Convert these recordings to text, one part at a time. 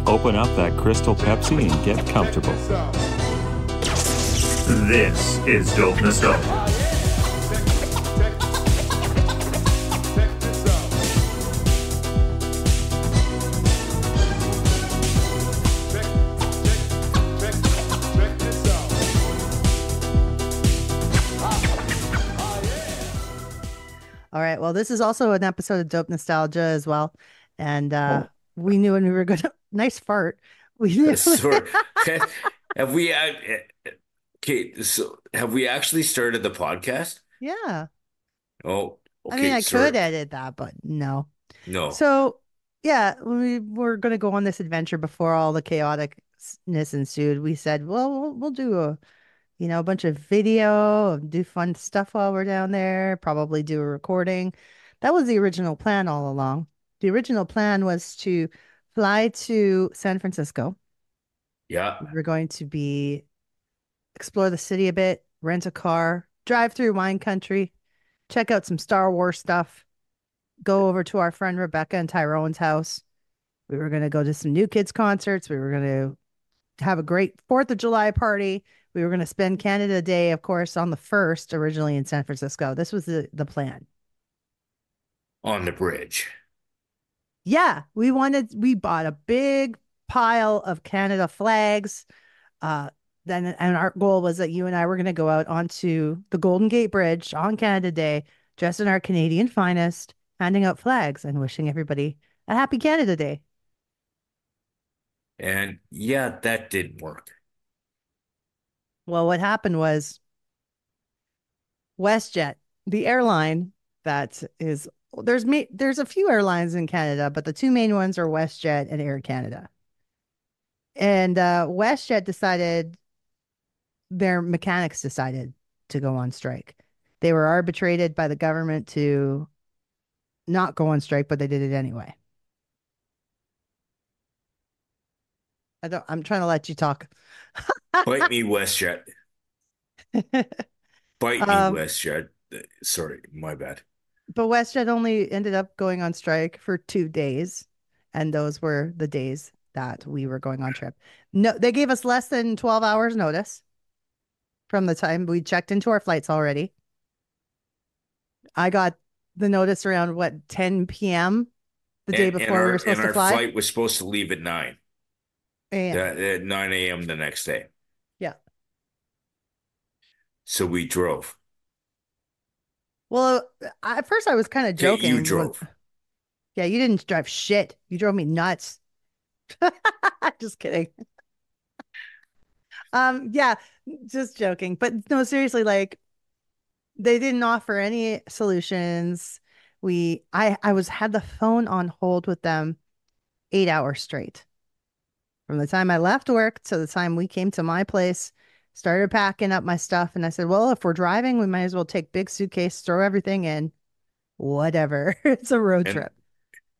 Open up that Crystal Pepsi and get comfortable. This is Dope Nostalgia. All right. Well, this is also an episode of Dope Nostalgia as well. And Oh, we knew when we were going to, nice fart. We knew. Sort have we okay, so have we actually started the podcast? Yeah. Oh, I mean, okay, I could sorry. edit that, but no. No. So, yeah, when we were going to go on this adventure before all the chaoticness ensued, we said, well, we'll do a bunch of video, do fun stuff while we're down there, probably do a recording. That was the original plan all along. The original plan was to fly to San Francisco. Yeah. We were going to be explore the city a bit, rent a car, drive through wine country, check out some Star Wars stuff, go over to our friend Rebecca and Tyrone's house. We were going to go to some New Kids concerts. We were going to have a great 4th of July party. We were going to spend Canada Day, of course, on the 1st, originally in San Francisco. This was the plan. On the bridge. Yeah, we bought a big pile of Canada flags. Uh, and our goal was that you and I were going to go out onto the Golden Gate Bridge on Canada Day, dressed in our Canadian finest, handing out flags and wishing everybody a happy Canada Day. And yeah, that didn't work. Well, what happened was WestJet, the airline that is there's a few airlines in Canada, but the two main ones are WestJet and Air Canada. And WestJet decided their mechanics decided to go on strike. They were arbitrated by the government to not go on strike, but they did it anyway. I'm trying to let you talk. Bite me, WestJet. Bite me, Um, WestJet. Sorry, my bad. but WestJet only ended up going on strike for 2 days, and those were the days that we were going on trip. No, they gave us less than 12 hours notice from the time we checked into our flights already. I got the notice around what 10 p.m. the day And before we were and supposed to our fly. flight was supposed to leave at AM. at 9 a.m. the next day. Yeah. So we drove. Well, at first I was kind of Okay, you joking. drove. Yeah, you didn't drive shit. You drove me nuts. Just kidding. Yeah, just joking. But no, seriously, like they didn't offer any solutions. I was had the phone on hold with them 8 hours straight. From the time I left work to the time we came to my place, started packing up my stuff, and I said, well, if we're driving, we might as well take big suitcase, throw everything in, whatever. It's a road And trip.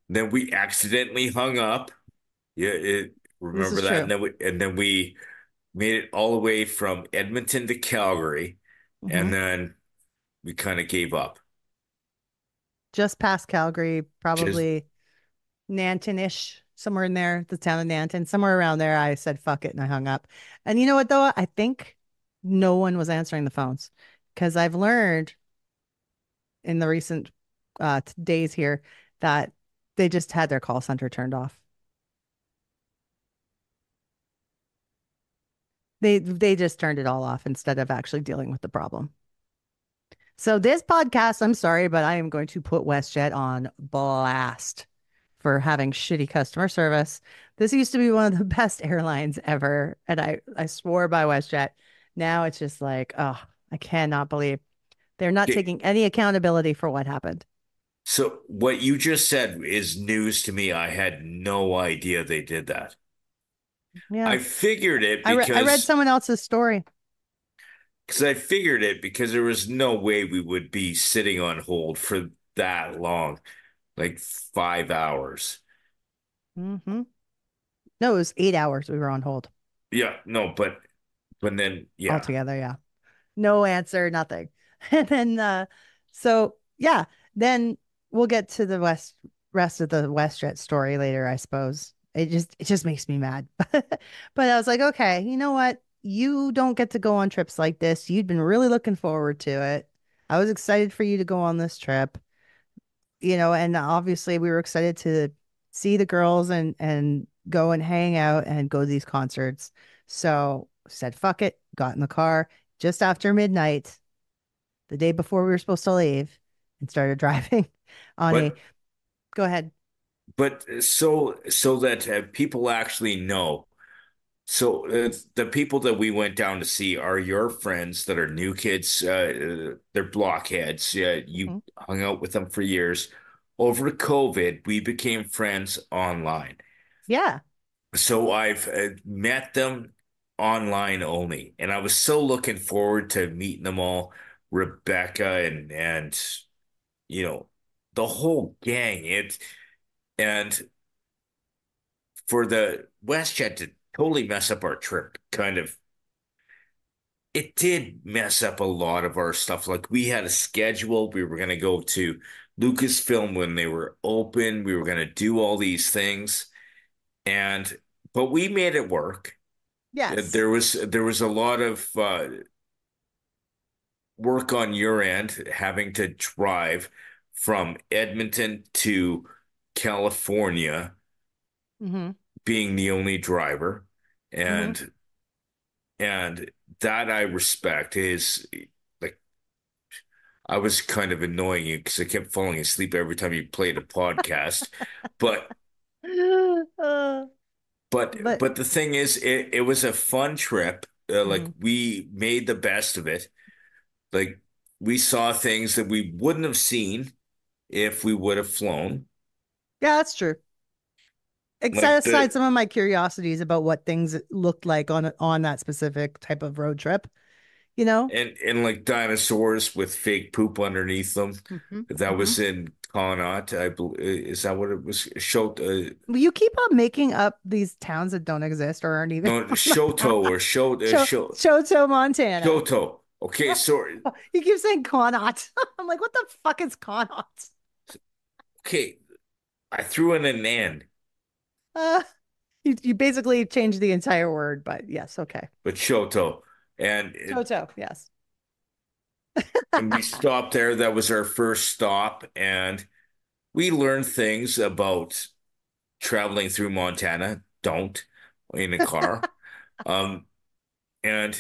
then we accidentally hung up. Yeah, This remember is that? true. And then we made it all the way from Edmonton to Calgary, Hmm. and then we kind of gave up. Just past Calgary, Just probably Nanton-ish, somewhere in there, the town of Nanton, somewhere around there. I said, fuck it, and I hung up. And you know what, though? I think no one was answering the phones because I've learned in the recent days here that they just had their call center turned off. They just turned it all off instead of actually dealing with the problem. So this podcast, I'm sorry, but I am going to put WestJet on blast for having shitty customer service. This used to be one of the best airlines ever, and I swore by WestJet. Now it's just like, oh, I cannot believe they're not okay. taking any accountability for what happened. So what you just said is news to me. I had no idea they did that. Yeah, I figured it I read because someone else's story. I figured it because there was no way we would be sitting on hold for that long, like 5 hours. Hmm. No, it was 8 hours we were on hold Yeah, no, but then yeah. altogether. Yeah, no answer, nothing. And then, so yeah, then we'll get to the rest of the WestJet story later, I suppose. It just makes me mad. But I was like, okay, you know what? You don't get to go on trips like this. You'd been really looking forward to it. I was excited for you to go on this trip, and obviously we were excited to see the girls and go and hang out and go to these concerts. So said, fuck it, got in the car just after midnight, the day before we were supposed to leave, and started driving on a But go ahead. so that people actually know. So the people that we went down to see are your friends that are new kids. They're blockheads. Yeah, you Mhm. hung out with them for years. Over COVID, we became friends online. Yeah. So I've met them online only, and I was so looking forward to meeting them all, Rebecca and you know the whole gang. And for the WestJet to totally mess up our trip, kind of, it did mess up a lot of our stuff. Like we had a schedule. We were going to go to Lucasfilm when they were open. We were going to do all these things, and but we made it work. Yes. There was a lot of work on your end, having to drive from Edmonton to California, Mm-hmm. being the only driver, Mm-hmm. and that I respect is like I was kind of annoying you because I kept falling asleep every time you played a podcast. But Uh, but but but the thing is, it was a fun trip. Like mhm. we made the best of it. Like we saw things that we wouldn't have seen if we would have flown. Yeah, that's true. Set Like aside the some of my curiosities about what things looked like on that specific type of road trip, you know? and like dinosaurs with fake poop underneath them. Hmm. That Hmm. was in Connaught, I believe. Is that what it was? You keep on making up these towns that don't exist or aren't even No, on the Shoto map. or Show Choto, Montana. Shoto. Okay, so You keep saying Connaught. I'm like, what the fuck is Connaught? okay, I threw in an N, Uh, you basically changed the entire word, but yes, okay. but Shoto, and it, Toto, yes. and we stopped there. That was our first stop, and we learned things about traveling through Montana. Don't in a car. Um, and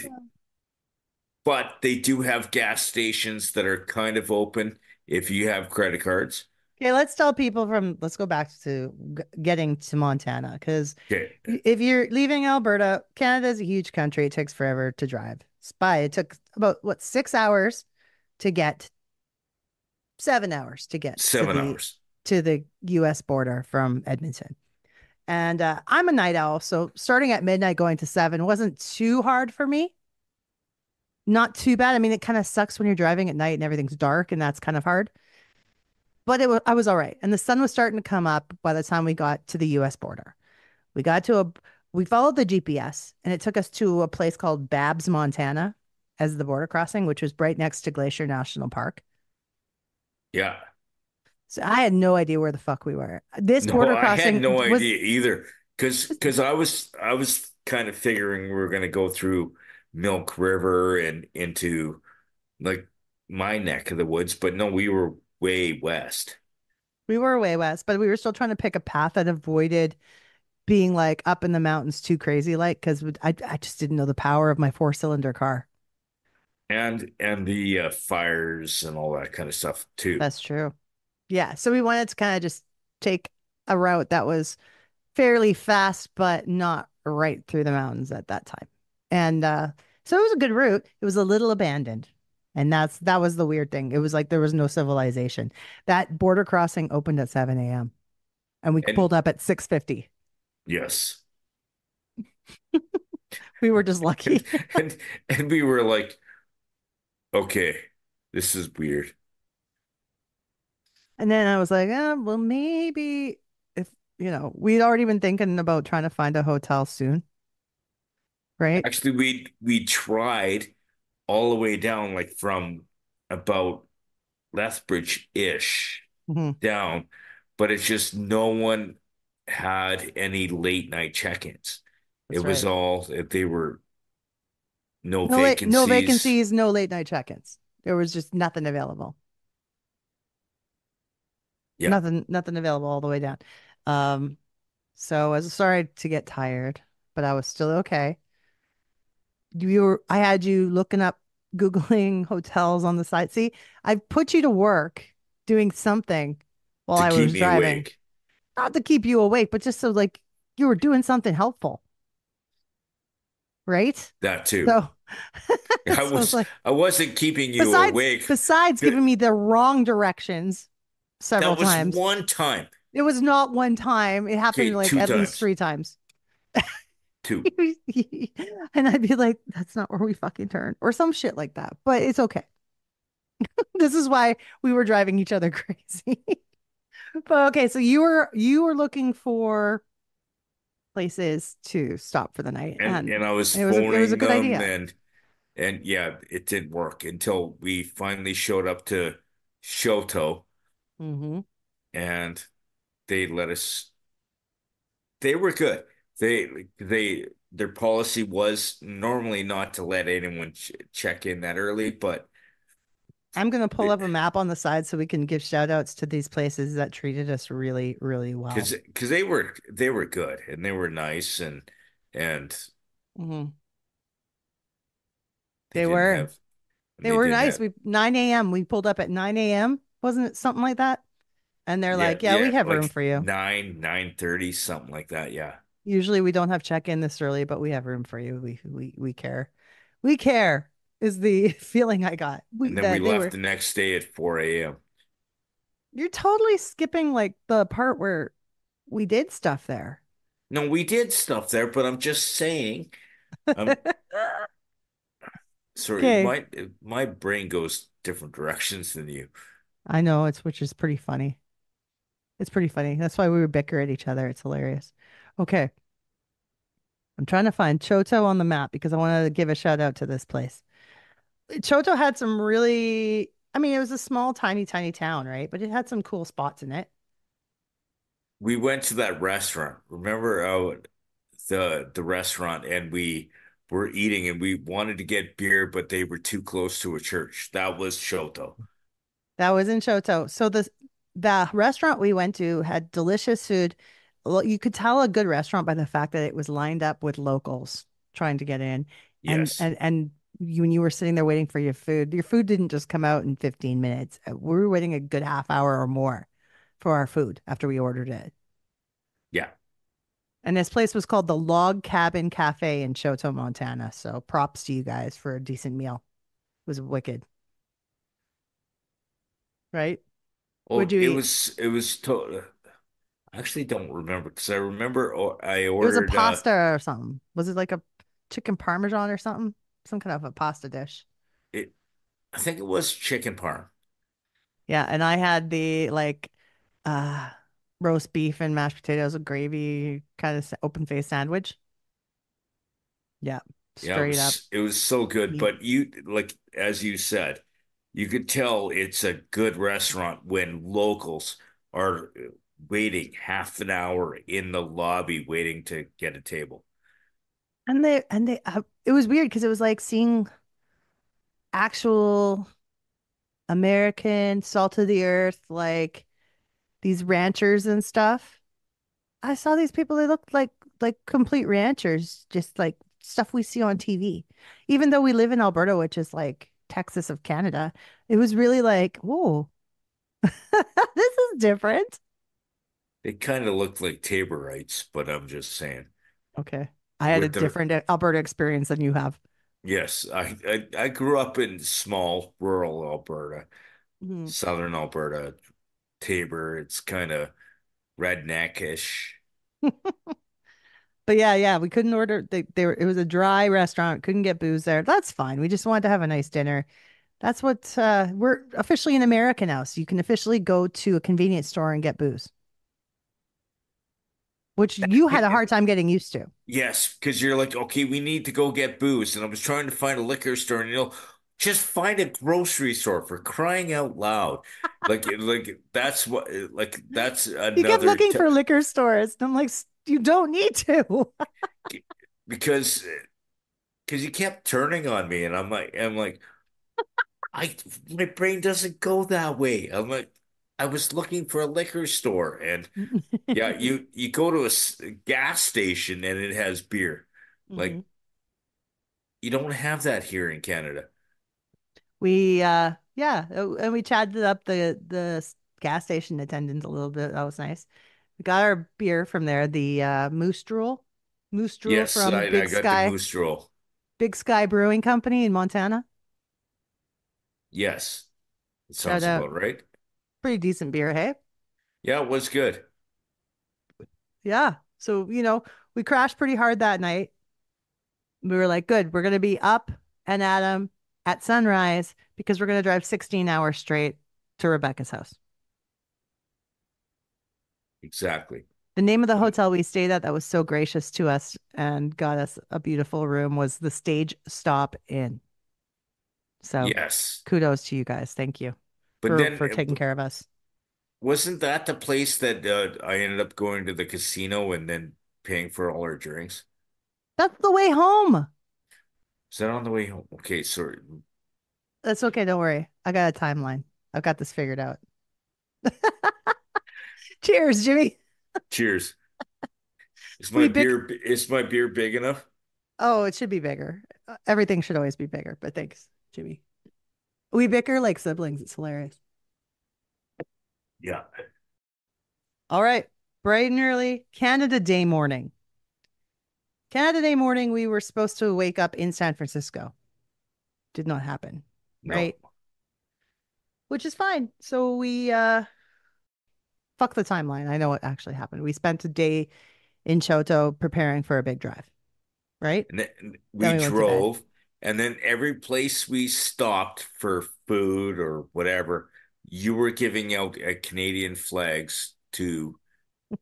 but they do have gas stations that are kind of open if you have credit cards. Okay, let's go back to getting to Montana because Okay, if you're leaving Alberta, Canada's a huge country. It takes forever to drive. It took about what 6 hours to get, 7 hours to get to 7 hours. the US border from Edmonton. And I'm a night owl, so starting at midnight going to 7 wasn't too hard for me. Not too bad. I mean, it kind of sucks when you're driving at night and everything's dark, and that's kind of hard. But I was all right. And the sun was starting to come up by the time we got to the US border. We got to we followed the GPS and it took us to a place called Babs, Montana as the border crossing, which was right next to Glacier National Park. Yeah. So I had no idea where the fuck we were. This No, border I had crossing no was idea either. Because I was kind of figuring we were gonna go through Milk River and into like my neck of the woods, but no, we were way west. we were way west, but we were still trying to pick a path that avoided being like up in the mountains too crazy like because I just didn't know the power of my four-cylinder car. And the fires and all that kind of stuff too. That's true. Yeah. So we wanted to kind of just take a route that was fairly fast, but not right through the mountains at that time. And so it was a good route. It was a little abandoned. And that was the weird thing. It was like there was no civilization. That border crossing opened at 7 a.m. and we And pulled up at 6:50. yes. We were just And lucky. and we were like, okay, this is weird. And then I was like, well, maybe if, we'd already been thinking about trying to find a hotel soon, right? Actually, we tried all the way down, like from about Lethbridge-ish Hmm. down, but it's just no one. had any late night check-ins. It That's was right. all they were no No vacancies. vacancies, no late night check-ins. There was just nothing available. Yeah, Nothing available all the way down. Um, so I was sorry to get tired, but I was still okay. I had you looking up, Googling hotels on the site. See, I put you to work doing something while to I keep was me driving. awake. Not to keep you awake, but just so like you were doing something helpful, right? That too. So, I so it's was like I wasn't keeping you besides awake. besides giving me the wrong directions several That was times. one time. It was not one time. It happened Okay, like two at least times. 3 times. Two. And I'd be like, that's not where we fucking turn, or some shit like that. But it's okay. This is why we were driving each other crazy. But okay, so you were looking for places to stop for the night, And I was and it was a phoning good them idea. and yeah, it didn't work until we finally showed up to Shoto Hmm. and they let us they were good. Their policy was normally not to let anyone check in that early, but I'm gonna pull up a map on the side so we can give shout outs to these places that treated us really, really well. because they were good and they were nice and Hmm. they They didn't were have and they they were didn't nice. have We 9 a.m. We pulled up at 9 a.m. Wasn't it something like that? And they're yeah like, "Yeah, we yeah have room like for you." 9:30 something like that, yeah. Usually we don't have check-in this early, but we have room for you. We care. We care is the feeling I got. We And then we that they left were the next day at 4 a.m. You're totally skipping like the part where we did stuff there. No, we did stuff there, but I'm just saying. I'm sorry, Okay. my brain goes different directions than you. I know which is pretty funny. It's pretty funny. That's why we would bicker at each other. It's hilarious. Okay. I'm trying to find Choto on the map because I wanted to give a shout out to this place. Choto had some really, I mean, it was a small, tiny, tiny town, right? But it had some cool spots in it. We went to that restaurant. Remember the restaurant and we were eating and we wanted to get beer, but they were too close to a church. That was Shoto. That was in Choto. So the restaurant we went to had delicious food. Well, you could tell a good restaurant by the fact that it was lined up with locals trying to get in. And Yes. and and when you were sitting there waiting for your food didn't just come out in 15 minutes. We were waiting a good half hour or more for our food after we ordered it. Yeah. And this place was called the Log Cabin Cafe in Choto, Montana. So props to you guys for a decent meal. It was wicked, right? Would Oh, you it eat? was it was to I actually don't remember because I remember I It was a ordered pasta or something. Was it like a chicken parmesan or something? Some kind of a pasta dish. it I think it was chicken parm. Yeah, and I had the like uh roast beef and mashed potatoes with gravy kind of open face sandwich. Yeah, Yeah, it straight up was it was so good, meat. but you like as you said, you could tell it's a good restaurant when locals are waiting half an hour in the lobby waiting to get a table. And they it was weird because it was like seeing actual American salt of the earth like these ranchers and stuff. I saw these people, they looked like complete ranchers, just like stuff we see on TV. Even though we live in Alberta, which is like Texas of Canada, it was really like, oh, this is different. They kind of look like Taborites, but I'm just saying. Okay. I had a With their different Alberta experience than you have. yes, I grew up in small rural Alberta, Mhm. southern Alberta, Tabor. It's kind of redneckish. But yeah, we couldn't order it was a dry restaurant, couldn't get booze there. That's fine. We just wanted to have a nice dinner. That's what we're officially in America now, so you can officially go to a convenience store and get booze, which you had a hard time getting used to. Yes, because you're like, okay, we need to go get booze. And I was trying to find a liquor store, and just find a grocery store for crying out loud. Like that's what like that's You kept another looking t for liquor stores. And I'm like, you don't need to. because you kept turning on me and I'm like I my brain doesn't go that way. I'm like I was looking for a liquor store and yeah, you go to a gas station and it has beer. Mhm. Like you don't have that here in Canada. We yeah, and we chatted up the gas station attendants a little bit. That was nice. We got our beer from there, the Moose Drool. Moose Drool Yes, from I got the Moose Drool. Big Sky Brewing Company in Montana. Yes, it Shout sounds out. about right. Pretty decent beer, hey? Yeah, it was good. Yeah. So, we crashed pretty hard that night. We were like, good, we're gonna be up and at 'em at sunrise because we're gonna drive 16 hours straight to Rebecca's house. Exactly. The name of the hotel we stayed at that was so gracious to us and got us a beautiful room was the Stage Stop Inn. So Yes. kudos to you guys. Thank you But then for taking care of us. wasn't that the place that I ended up going to the casino and then paying for all our drinks? That's the way home. Is that on the way home? Okay, sorry. That's okay. Don't worry. I got a timeline. I've got this figured out. Cheers, Jimmy. Cheers. We big. Is my beer big enough? Oh, it should be bigger. Everything should always be bigger, but thanks, Jimmy. We bicker like siblings. It's hilarious. Yeah. All right. Bright and early, Canada Day morning. Canada Day morning, we were supposed to wake up in San Francisco. Did not happen, No. right? Which is fine. So we fuck the timeline. I know what actually happened. We spent a day in Choto preparing for a big drive, right? And then Then we we went to bed. drove, and then every place we stopped for food or whatever, you were giving out Canadian flags to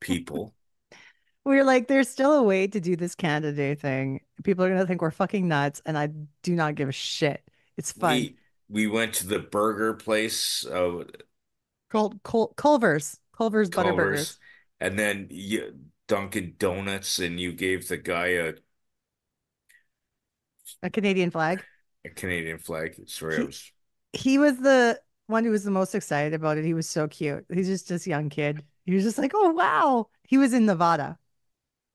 people. We were like, there's still a way to do this Canada Day thing. People are gonna think we're fucking nuts, and I do not give a shit. It's fun. We went to the burger place, Called Culver's Butter Culver's, Burgers. and then Dunkin' Donuts, and you gave the guy A Canadian flag. a Canadian flag. Sorry, I He was he was the one who was the most excited about it. He was so cute. He's just this young kid. He was just like, oh wow. He was in Nevada.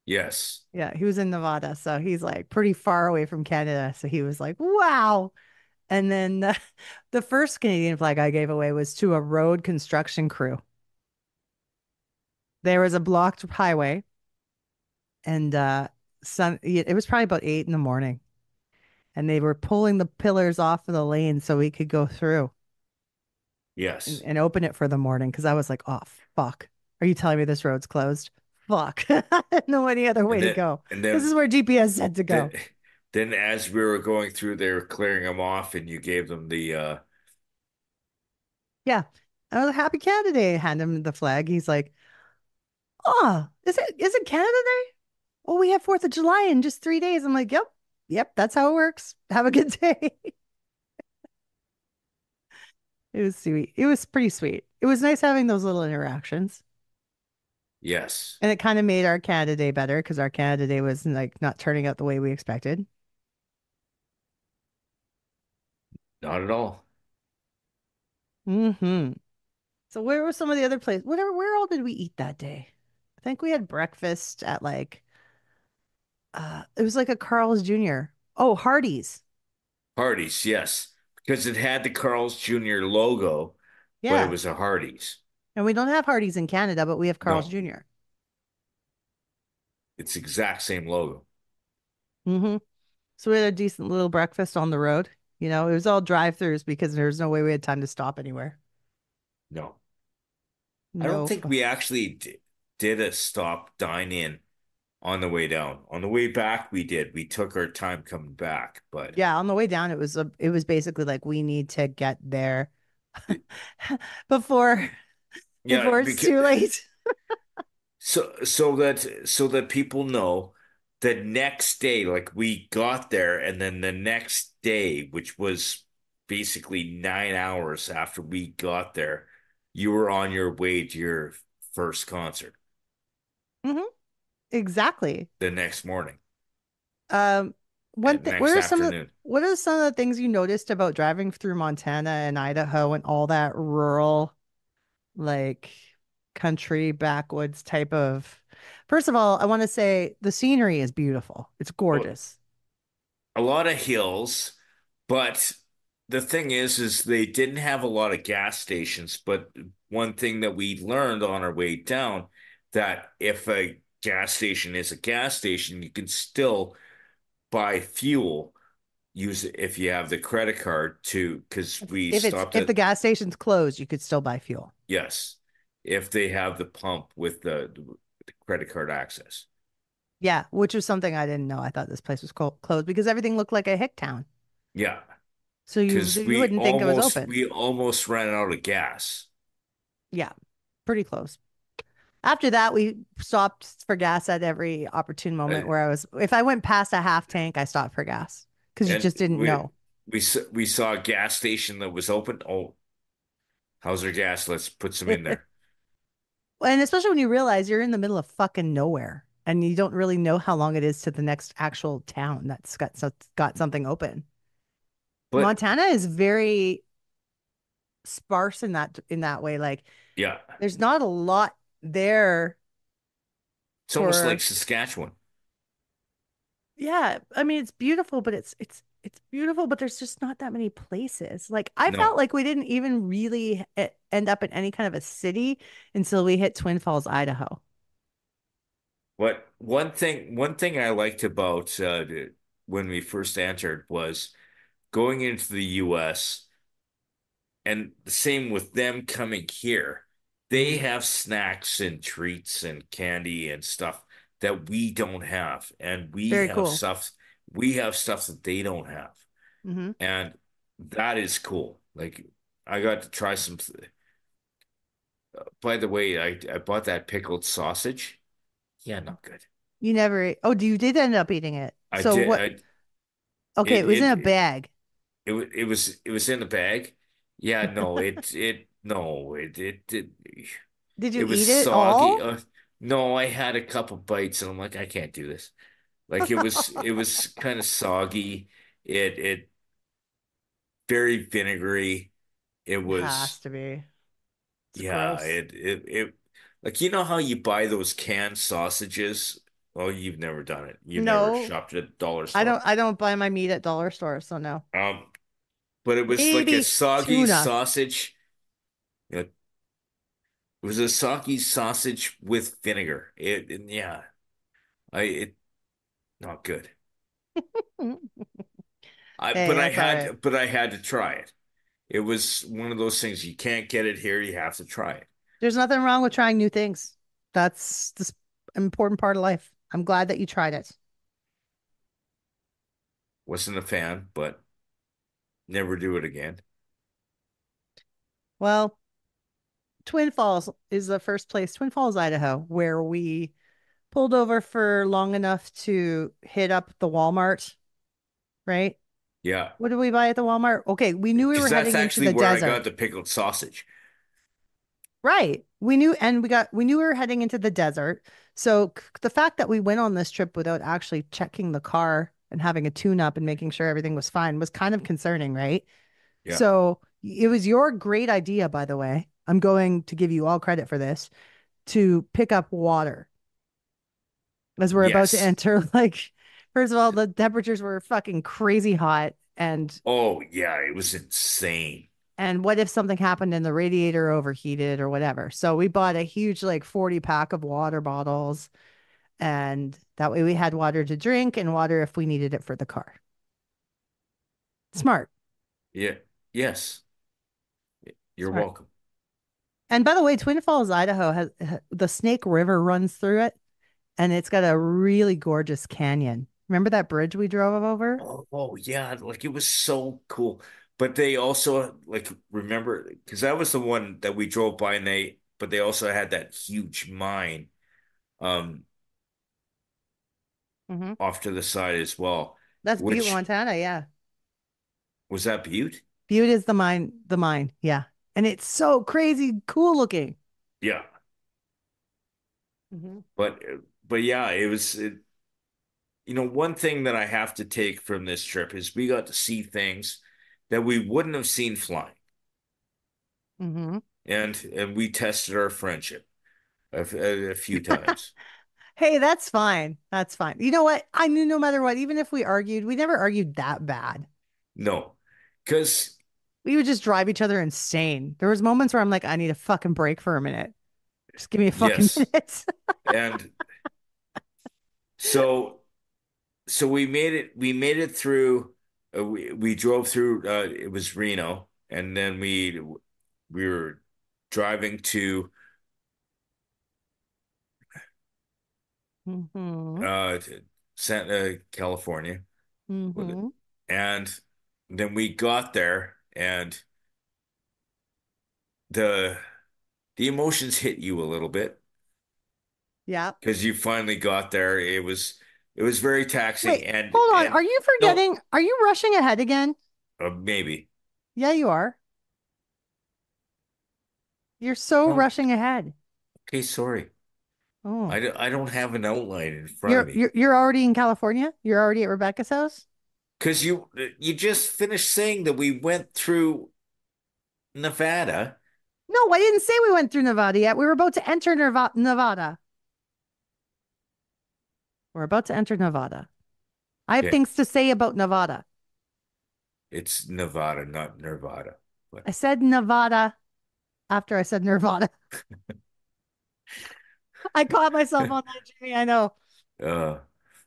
yes, Yeah, he was in Nevada. So he's like pretty far away from Canada. So he was like, wow. And then the first Canadian flag I gave away was to a road construction crew. There was a blocked highway and it was probably about 8 in the morning. And they were pulling the pillars off of the lane so we could go through yes, and open it for the morning. Cause I was like, oh fuck. Are you telling me this road's closed? Fuck. I had no any other and way to then go. and This is then where GPS said to then go. then as we were going through, they were clearing them off, and you gave them the Yeah. I was a happy Canada Day. Hand him the flag. He's like, oh, is it Canada Day? Oh, we have 4th of July in just 3 days. I'm like, yep, that's how it works. Have a good day. It was sweet. It was pretty sweet. It was nice having those little interactions. yes, And it kind of made our Canada Day better because our Canada Day was like not turning out the way we expected. not at all. Hmm. So where were some of the other places? Where all did we eat that day? I think we had breakfast at like it was like a Carl's Jr. Oh, Hardee's. Hardee's, yes, because it had the Carl's Jr. logo, but it Yeah. was a Hardee's. And we don't have Hardee's in Canada, but we have Carl's No, Jr. it's exact same logo. Hmm. So we had a decent little breakfast on the road. It was all drive-throughs because there was no way we had time to stop anywhere. No, I don't No. think we actually did a stop dine in on the way down. On the way back, we did. We took our time coming back, but Yeah, on the way down, it was basically like we need to get there before yeah, before it's because too late. so that people know the next day, like we got there, and then the next day, which was basically 9 hours after we got there, you were on your way to your first concert Hmm. Exactly. the next morning Um, one and thing, next afternoon. what are some of the things you noticed about driving through Montana and Idaho and all that rural, like country backwoods type of? First of all, I want to say the scenery is beautiful. It's Well, gorgeous. a lot of hills, but the thing is they didn't have a lot of gas stations. But one thing that we learned on our way down, that if a gas station is a gas station, you can still buy fuel, use it if you have the credit card to, because we stopped If the at, gas station's closed, you could still buy fuel. yes, if they have the pump with the credit card access. Yeah, which was something I didn't know. I thought this place was closed because everything looked like a hick town. Yeah, So because you wouldn't think it was open. we almost ran out of gas. Yeah, pretty close. After that, we stopped for gas at every opportune Uh, moment where if I went past a half tank, I stopped for gas because you and just didn't know. we saw a gas station that was open. Oh, how's our gas? Let's put some in there. And especially when you realize you're in the middle of fucking nowhere and you don't really know how long it is to the next actual town that's got something open. But Montana is very sparse in that way. Like yeah, there's not a lot there it's almost like for Saskatchewan. yeah, I mean it's beautiful, but it's beautiful, but there's just not that many places. Like I felt No, like we didn't even really end up in any kind of a city until we hit Twin Falls, Idaho. what one thing I liked about when we first entered was going into the US, and the same with them coming here. Hmm. They have snacks and treats and candy and stuff that we don't have, and Very cool. we have stuff that they don't have. Hmm. And that is cool. Like I got to try some. By the way, I bought that pickled sausage. Yeah, not good. You never oh, you did end up eating it. I So did. what? Okay, it was in a bag. It was in the bag. Yeah, no, Did you it was eat it soggy. all? No, I had a couple bites and I'm like, I can't do this. Like it was kind of soggy. It very vinegary. It It has was to be. It's Yeah, gross. it like you know how you buy those canned sausages? Oh, you've never done it. You've never No, shopped at a dollar store. I don't buy my meat at dollar stores, so no. Um, but it was like a Maybe soggy tuna. sausage. You know, it was a soggy sausage with vinegar. Yeah, it not good. Hey, that's all right. But I had to try it. It was one of those things you can't get it here. You have to try it. There's nothing wrong with trying new things. That's the important part of life. I'm glad that you tried it. Wasn't a fan, but never do it again. Well, Twin Falls is the first place, Twin Falls, Idaho, where we pulled over for long enough to hit up the Walmart, right? Yeah. What did we buy at the Walmart? Okay, we knew we Because were that's heading into actually the where I got desert. the pickled sausage. Right. We knew we were heading into the desert. So the fact that we went on this trip without actually checking the car and having a tune up and making sure everything was fine was kind of concerning, right? Yeah. So it was your great idea, by the way. I'm going to give you all credit for this to pick up water as we're about to Yes. enter. Like, first of all, the temperatures were fucking crazy hot. Oh, yeah. It was insane. And what if something happened and the radiator overheated or whatever? So we bought a huge, like 40 pack of water bottles. And that way we had water to drink and water if we needed it for the car. Smart, Yeah. Yes. You're smart. welcome. And by the way, Twin Falls, Idaho has the Snake River runs through it and it's got a really gorgeous canyon. Remember that bridge we drove over? Oh, yeah. Like it was so cool. But they also like remember because that was the one that we drove by and but they also had that huge mine um Hmm. off to the side as well. That's Butte, Which Montana. Yeah. was that Butte? Butte is the mine. Yeah. And it's so crazy cool looking. Yeah. Hmm. But but yeah, one thing that I have to take from this trip is we got to see things that we wouldn't have seen flying. Hmm. And we tested our friendship a few times. Hey, that's fine. That's fine. You know what? I knew no matter what, even if we argued, we never argued that bad. No, because We would just drive each other insane. There was moments where I'm like, I need a fucking break for a minute. Just give me a fucking yes, minute. and so we made it through. We drove through. It was Reno, and then we were driving to Hmm. Santa California, with it, Hmm. and then we got there, and the the emotions hit you a little bit Yeah. because you finally got there. It was very taxing, Wait, and hold on. and Are you no, forgetting? Are you rushing ahead again? maybe Yeah, you are. You're so no. rushing ahead. Okay, sorry. Oh. I don't have an outline in front of You're me you're you're already in California? You're already at Rebecca's house? because you just finished saying that we went through Nevada. No, I didn't say we went through Nevada yet. We were about to enter Nevada. We're about to enter Nevada. I have Okay, things to say about Nevada. it's Nevada, not Nirvana. But I said Nevada after I said Nirvana. I caught myself on that, Jimmy. I know. uh,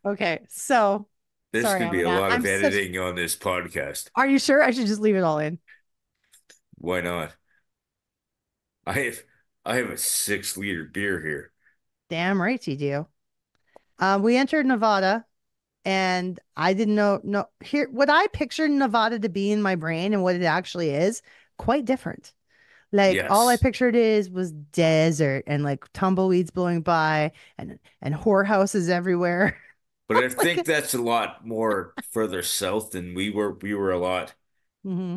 Okay, so there's sorry, gonna be a lot I'm of such. editing on this podcast. Are you sure? I should just leave it all in. Why not? I have I have a 6 liter beer here. Damn right you do. We entered Nevada, and I didn't know no here what I pictured Nevada to be in my brain and what it actually is quite different. Like all I Yes, pictured was desert and like tumbleweeds blowing by and whorehouses everywhere. but I Like, think that's a lot more further south than we were. hmm.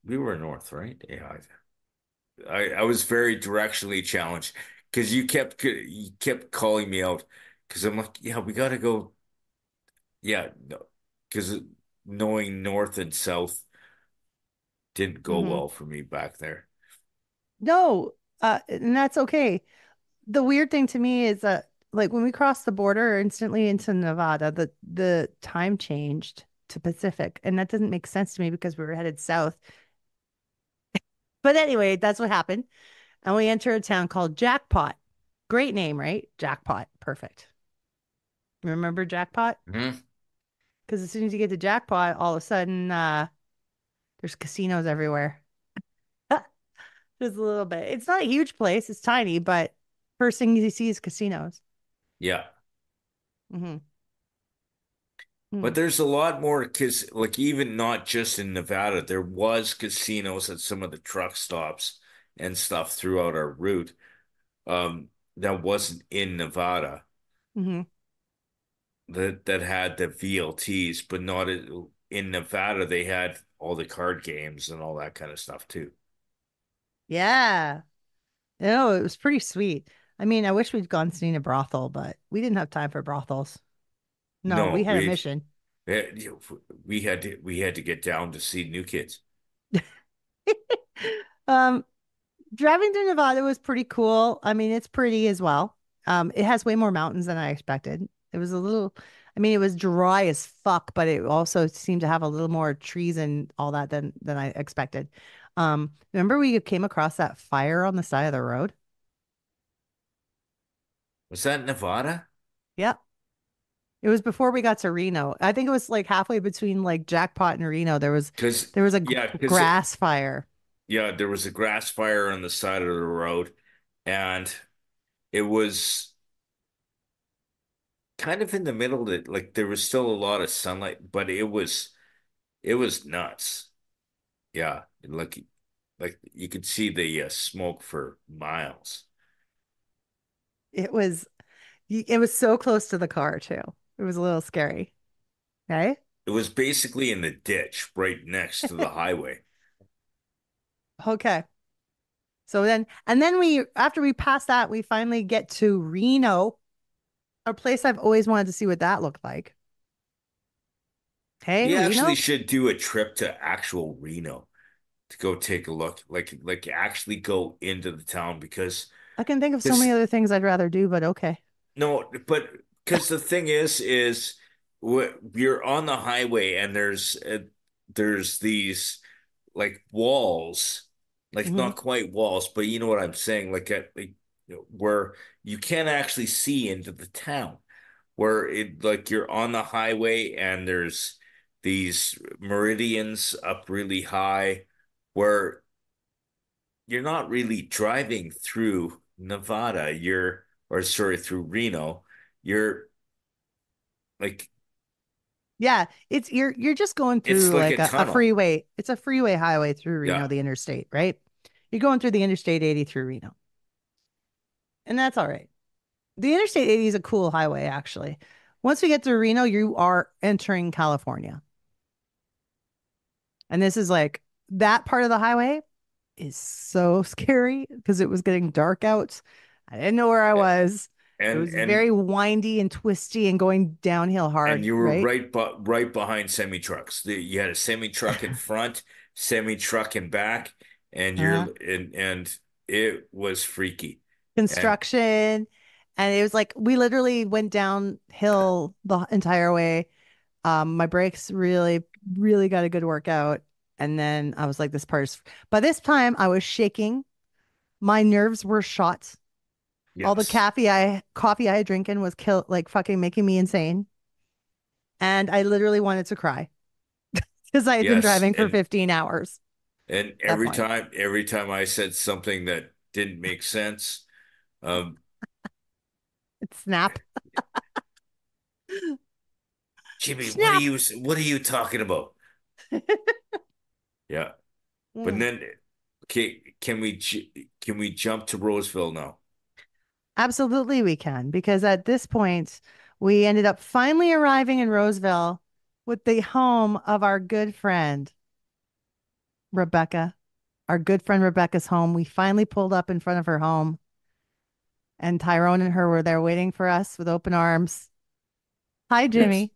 We were north, right? Yeah, I was very directionally challenged because you kept calling me out because I'm like, yeah, we got to go. Yeah, no, because knowing north and south didn't go Hmm. well for me back there. No, and that's okay. The weird thing to me is that like when we crossed the border instantly into Nevada, the time changed to Pacific, and that doesn't make sense to me because we were headed south. But anyway, that's what happened. And we enter a town called Jackpot. Great name, right? Jackpot. Perfect. Remember Jackpot? Hmm. Because as soon as you get to Jackpot, all of a sudden there's casinos everywhere. Just a little bit. It's not a huge place. It's tiny, but first thing you see is casinos. Yeah, Hmm. but there's a lot more because, like, even not just in Nevada, there was casinos at some of the truck stops and stuff throughout our route. That wasn't in Nevada. Hmm. That had the VLTs, but not in Nevada. They had all the card games and all that kind of stuff too. Yeah. No, it was pretty sweet. I mean, I wish we'd gone seen a brothel, but we didn't have time for brothels. No, No, we had a mission. we had to get down to see New Kids. Um, Driving through Nevada was pretty cool. I mean, it's pretty as well. It has way more mountains than I expected. It was a little, I mean, it was dry as fuck, but it also seemed to have a little more trees and all that than I expected. Remember we came across that fire on the side of the road? Was that Nevada? Yeah. It was before we got to Reno. I think it was like halfway between like Jackpot and Reno. Because There was a yeah, because grass fire. yeah, there was a grass fire on the side of the road, and it was kind of in the middle that like there was still a lot of sunlight, but it was nuts. Yeah, like you could see the smoke for miles. It was it was so close to the car too. It was a little scary. Okay. it was basically in the ditch right next to the highway. Okay. So then, and then after we pass that, we finally get to Reno, a place I've always wanted to see what that looked like. Hey, We actually Reno? should do a trip to actual Reno to go take a look, like actually go into the town because I can think of so many this other things I'd rather do, but okay. no, but because the thing is we're on the highway and there's these like walls, like Hmm. not quite walls, but you know what I'm saying, where you can't actually see into the town, where it like you're on the highway and there's these meridians up really high, where you're not really driving through Nevada, or sorry, through Reno. You're like Yeah, you're just going it's through like like a a tunnel. freeway. It's a freeway highway through Reno, Yeah. the interstate, right? You're going through the Interstate 80 through Reno, and that's all right. The Interstate 80 is a cool highway, actually. Once we get to Reno, you are entering California. And this is like that part of the highway is so scary because it was getting dark out. I didn't know where I was. It And was very windy and twisty and going downhill hard, you were right? right behind semi trucks. You had a semi truck in front, semi truck in back, and Uh, it was freaky. And construction. And it was like we literally went downhill the entire way. My brakes really, really got a good workout. And then I was like, this part is, by this time I was shaking. My nerves were shot. All the yes, coffee I had drinking was like fucking making me insane. And I literally wanted to cry because I had been yes, driving for 15 hours and at that point. every time I said something that didn't make sense, um, It's snap. Jimmy, Snap. what are you talking about? Yeah, but Mm. then, okay, can we jump to Roseville now? Absolutely, we can, because at this point, we ended up finally arriving in Roseville with the home of our good friend, Rebecca. Our good friend Rebecca's home. We finally pulled up in front of her home, and Tyrone and her were there waiting for us with open arms. Hi, Yes. Jimmy.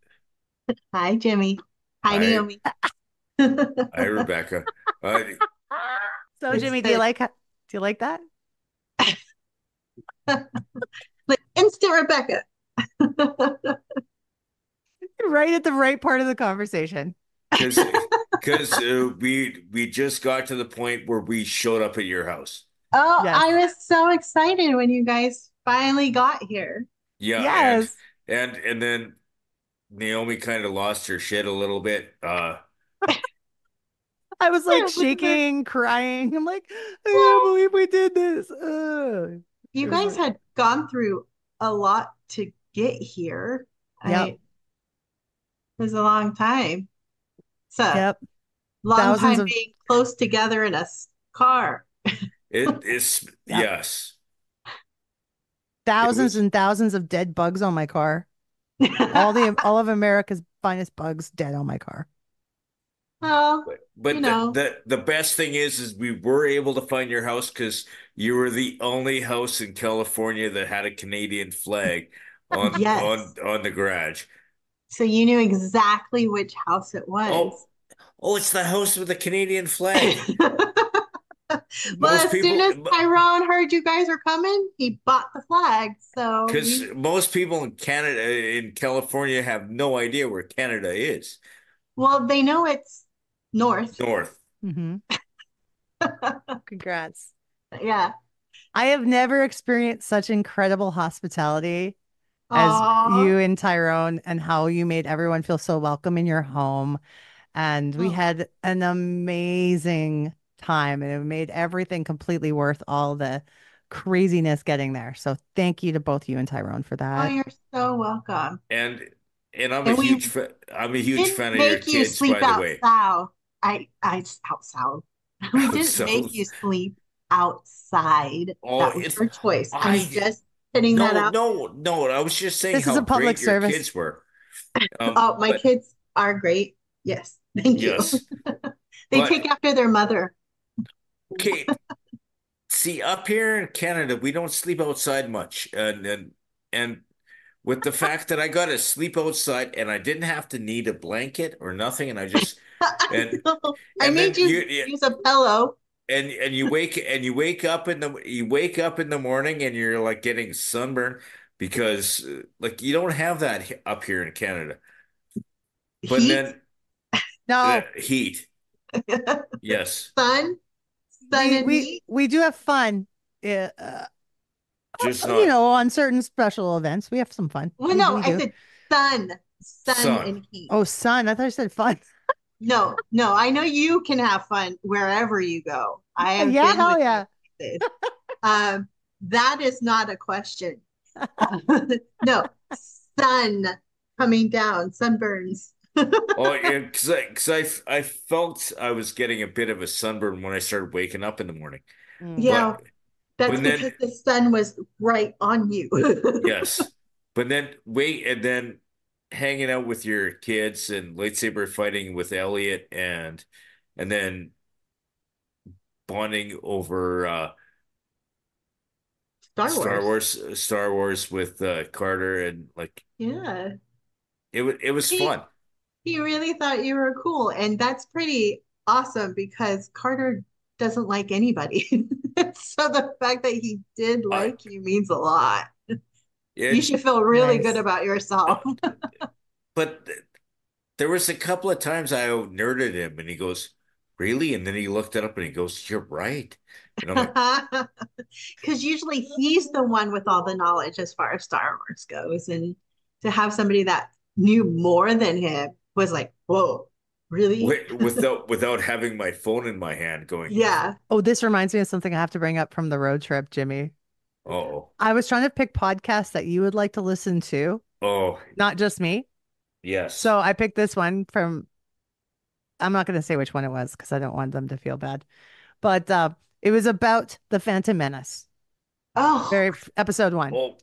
Hi, Jimmy. Hi, Hi, Naomi. hi, Rebecca. Uh, So, It's Jimmy, the do you like that? like instant Rebecca. Right at the right part of the conversation. because we just got to the point where we showed up at your house. Oh, Yes. I was so excited when you guys finally got here. Yeah, Yes. and then Naomi kind of lost her shit a little bit. I was like It was, shaking, crying. I'm like, I can't well, believe we did this. Ugh. It you was guys like, had gone through a lot to get here. yep, It was a long time. It's a yep. long Thousands time of, being close together in a car. It is yep, yes, it thousands was. and thousands of dead bugs on my car. All of America's finest bugs dead on my car. Well, you But know, the best thing is we were able to find your house because you were the only house in California that had a Canadian flag yes. on the garage. So you knew exactly which house it Oh, was. oh, it's the house with the Canadian flag. Well, Most as soon people, as Tyrone heard you guys were coming, he bought the flag. So because we, most people in Canada, in California, have no idea where Canada is. well, they know it's north. North. Hmm. Congrats. Yeah. I have never experienced such incredible hospitality as Aw. you and Tyrone, and how you made everyone feel so welcome in your home. And we Oh, had an amazing time, and it made everything completely worth all the craziness getting there. So thank you to both you and Tyrone for oh, that. you're so welcome. And And we I'm a huge didn't fan of your make you kids, sleep by the way. outside. I outside. We didn't So, make you sleep outside. oh, That was it's your choice. I'm I just putting that out. no. I was just saying This is how a public great your service. kids were. Oh, my But kids are great. Yes, thank you. Yes. They But take after their mother. okay, see, up here in Canada, we don't sleep outside much. And with the fact that I got to sleep outside and I didn't have to need a blanket or nothing, and I just I and know. I and made then you use a pillow. and you wake up in the morning and you're like getting sunburn because like you don't have that up here in Canada. But Heat, then No, heat, yes, sun, sun we and we heat. we do have fun. just not On certain special events, we have some fun. Well, We no, we I do. said sun, sun sun. and heat. Oh, sun. I thought you said fun. No, no, I know you can have fun wherever you go. I have Yeah, been hell with you yeah. places. That is not a question. No, sun coming down, sunburns. Oh, yeah, because I felt I was getting a bit of a sunburn when I started waking up in the morning. Mm. Yeah, But that's but then because the sun was right on you. yes, but then wait and then hanging out with your kids and lightsaber fighting with Elliot and then bonding over Star Wars. Star Wars with Carter and like Yeah. it was He fun. he really thought you were cool, and that's pretty awesome because Carter doesn't like anybody. So the fact that he did I like you means a lot. You and should feel really good Nice. about yourself. but there was a couple of times I out nerded him and he goes, "Really?" And then he looked it up and he goes, "You're right." And I'm like, Because usually he's the one with all the knowledge as far as Star Wars goes. And to have somebody that knew more than him was like, whoa, really? without having my phone in my hand going, Yeah. Oh, this reminds me of something I have to bring up from the road trip, Jimmy. "Oh, I was trying to pick podcasts that you would like to listen to, oh, not just me. yes." So I picked this one from, I'm not going to say which one it was because I don't want them to feel bad, but it was about the Phantom Menace, Oh, episode one. Oh,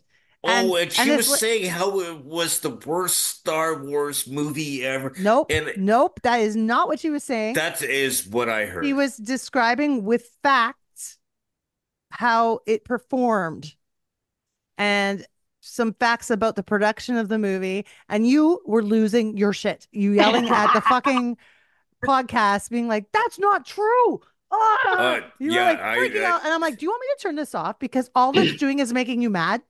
And and and she it's was like, saying how it was the worst Star Wars movie ever. nope, And nope, that is not what she was saying. that is what I She heard. was describing with facts how it performed and some facts about the production of the movie. And you were losing your shit. You yelling at the fucking podcast, being like, that's not true. Ah! You were Yeah, like freaking out. And I'm like, do you want me to turn this off? Because all that's doing is making you mad.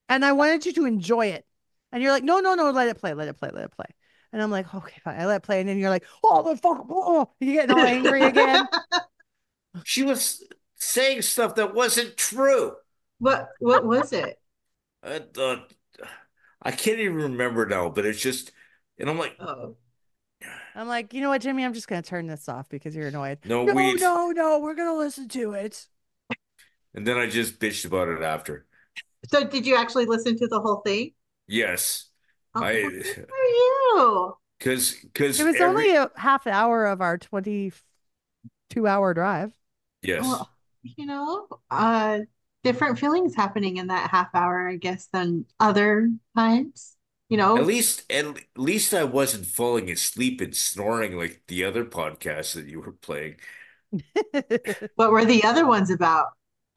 And I wanted you to enjoy it. And you're like, no, no, no, let it play, let it play, let it play. And I'm like, okay, fine. I let it play. And then you're like, oh, the fuck. Oh, you're getting all angry again. she was saying stuff that wasn't true. what was it? Uh, uh, I can't even remember now, but it's just, and I'm like, Oh. I'm like, you know what, Jimmy? I'm just going to turn this off because you're annoyed. no, No, weed. no, no. We're going to listen to it. And then I just bitched about it after. So did you actually listen to the whole thing? Yes, Oh, well, I, good for you. It because was only a half hour of our 22-hour drive. yes. Well, different feelings happening in that half hour, I guess, than other times. You At know, least, at least I wasn't falling asleep and snoring like the other podcasts that you were playing. what were the other ones about?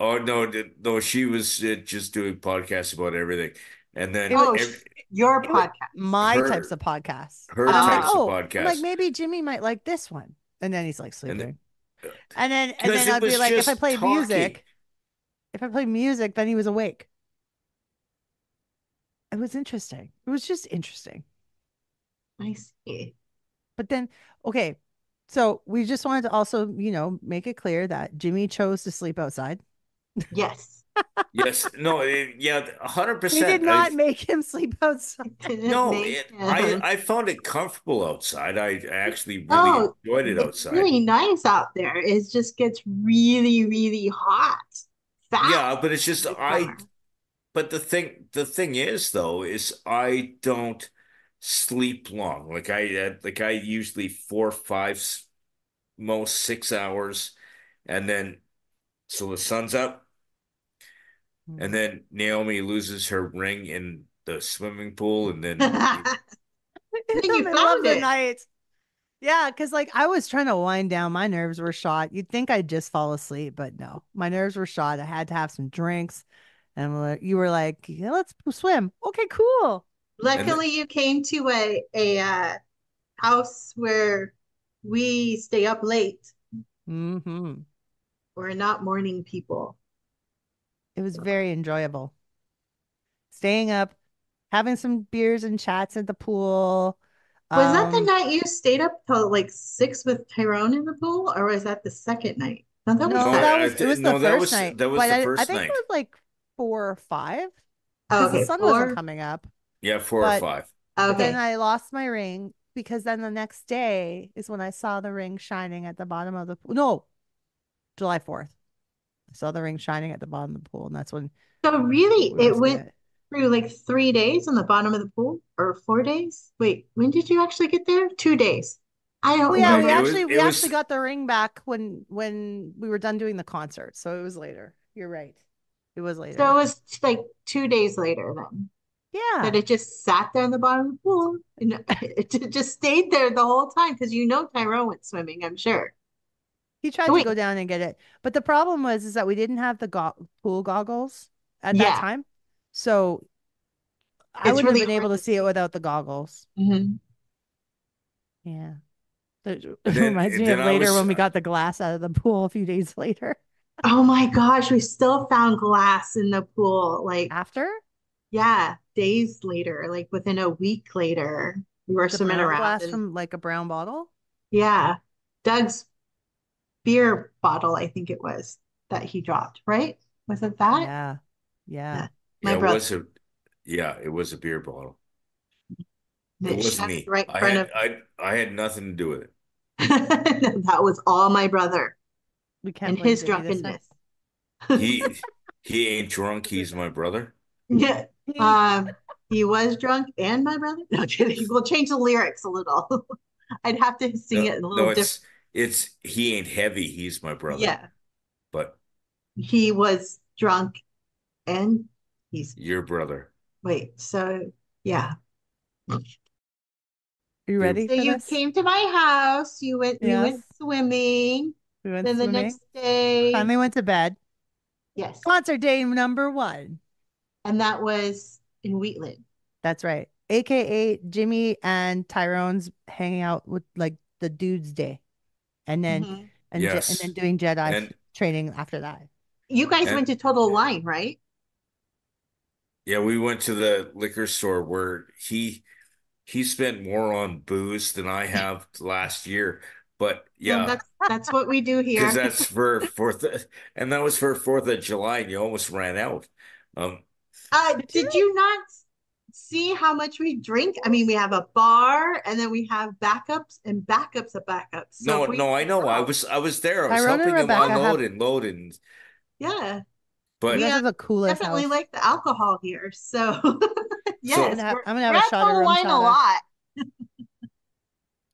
Oh no, no, she was just doing podcasts about everything, and It then was Oh, your it was podcast. my types her of podcasts. her And I'm like, types of Oh, oh, I'm like, podcasts, maybe Jimmy might like this one. And then he's like and sleeping. And then because it I'd be was like, just talking. if I played music, then he was awake. It was interesting. It was just interesting. I see. But then, okay. So we just wanted to also, make it clear that Jimmy chose to sleep outside. Yes. Yes, no, yeah, We did 100%. not make him sleep outside. It didn't No, make I sense. I found it comfortable outside. I actually really Oh, enjoyed it it's outside. really nice out there. It just gets really, really hot Yeah, fast but it's just in the summer. but the thing is though is I don't sleep long. Like I usually 4 5 most 6 hours and then so the sun's up and Hmm. then Naomi loses her ring in the swimming pool and then And then the you middle of found the it. night. Yeah, because like I was trying to wind down. My nerves were shot. You'd think I'd just fall asleep, but no, my nerves were shot. I had to have some drinks. And you were like, yeah, let's swim. Okay, cool. And Luckily, you came to a house where we stay up late. Hmm. We're not morning people. It was very enjoyable. Staying up, having some beers and chats at the pool. Was that the Um, night you stayed up till like 6 with Tyrone in the pool, or was that the second night? No, that was no, no, that. it was the no, that first was night, that was but the I first think it night. was like 4 or 5 Oh, because the okay, sun wasn't four. coming up. Yeah, four or But five. then Okay, I lost my ring because then the next day is when I saw the ring shining at the bottom of the pool. No, July 4th. I saw the ring shining at the bottom of the pool, and that's when so really, we it went to went bed. through like 3 days on the bottom of the pool, or 4 days. Wait, when did you actually get there? 2 days. I don't Well, yeah, No, we remember. actually it we actually was got the ring back when we were done doing the concert, so it was later. You're right. It was So it later. was like 2 days later then that Yeah. it just sat there in the bottom of the pool and it just stayed there the whole time because you know Tyrone went swimming, I'm sure. He Oh tried to wait, go down and get it. But the problem was is that we didn't have the pool goggles at that yeah, time. So I it's wouldn't have really been hard able to to see it see. without the goggles. Mhm. Yeah. It and reminds me then of I later was when we got the glass out of the pool a few days later. Oh my gosh, we still found glass in the pool. Like, After yeah, days later, like within a week later, we were the swimming brown around glass and from like a brown bottle. yeah, Doug's beer bottle, I think it was that he dropped, right? Was it that? Yeah. Yeah. Yeah, my yeah, brother. it was a beer bottle. And It it wasn't shattered me. right in front of me. I had nothing to do with it. That was all my brother We can't and blame his Jimmy this time. drunkenness. He he ain't drunk, he's my brother. Yeah. He Um, he was drunk and my brother. No kidding. We'll change the lyrics a little. I'd have to sing No, it a little no, different. it's he ain't heavy, he's my brother. Yeah. But He was drunk and he's your brother. wait, so yeah. Are you Your ready So for you this? came to my house, we Yes. went swimming. We went Then the swimming. next day, Finally went to bed. yes. Concert day number one. And that was in Wheatland. That's right. AKA Jimmy and Tyrone's hanging out with like the dudes day. And then Hmm. and then yes. doing Jedi And training after that. You guys and went to Total Wine, right? yeah, we went to the liquor store where he spent more on booze than I have last year. But And yeah, that's what we do because here. that's for and that was for 4th of July, and you almost ran out. Um, Did Did you? you not see how much we drink? I mean, we have a bar and then we have backups and backups of backups. So if no, we no, I run know. out, I was there. I was Tyrone and helping him Rebecca unload have and load, and yeah, you we but guys have the coolest definitely house. like the alcohol here. So yes, so I'm gonna we're have a at shot of Total rum Wine a chata. lot.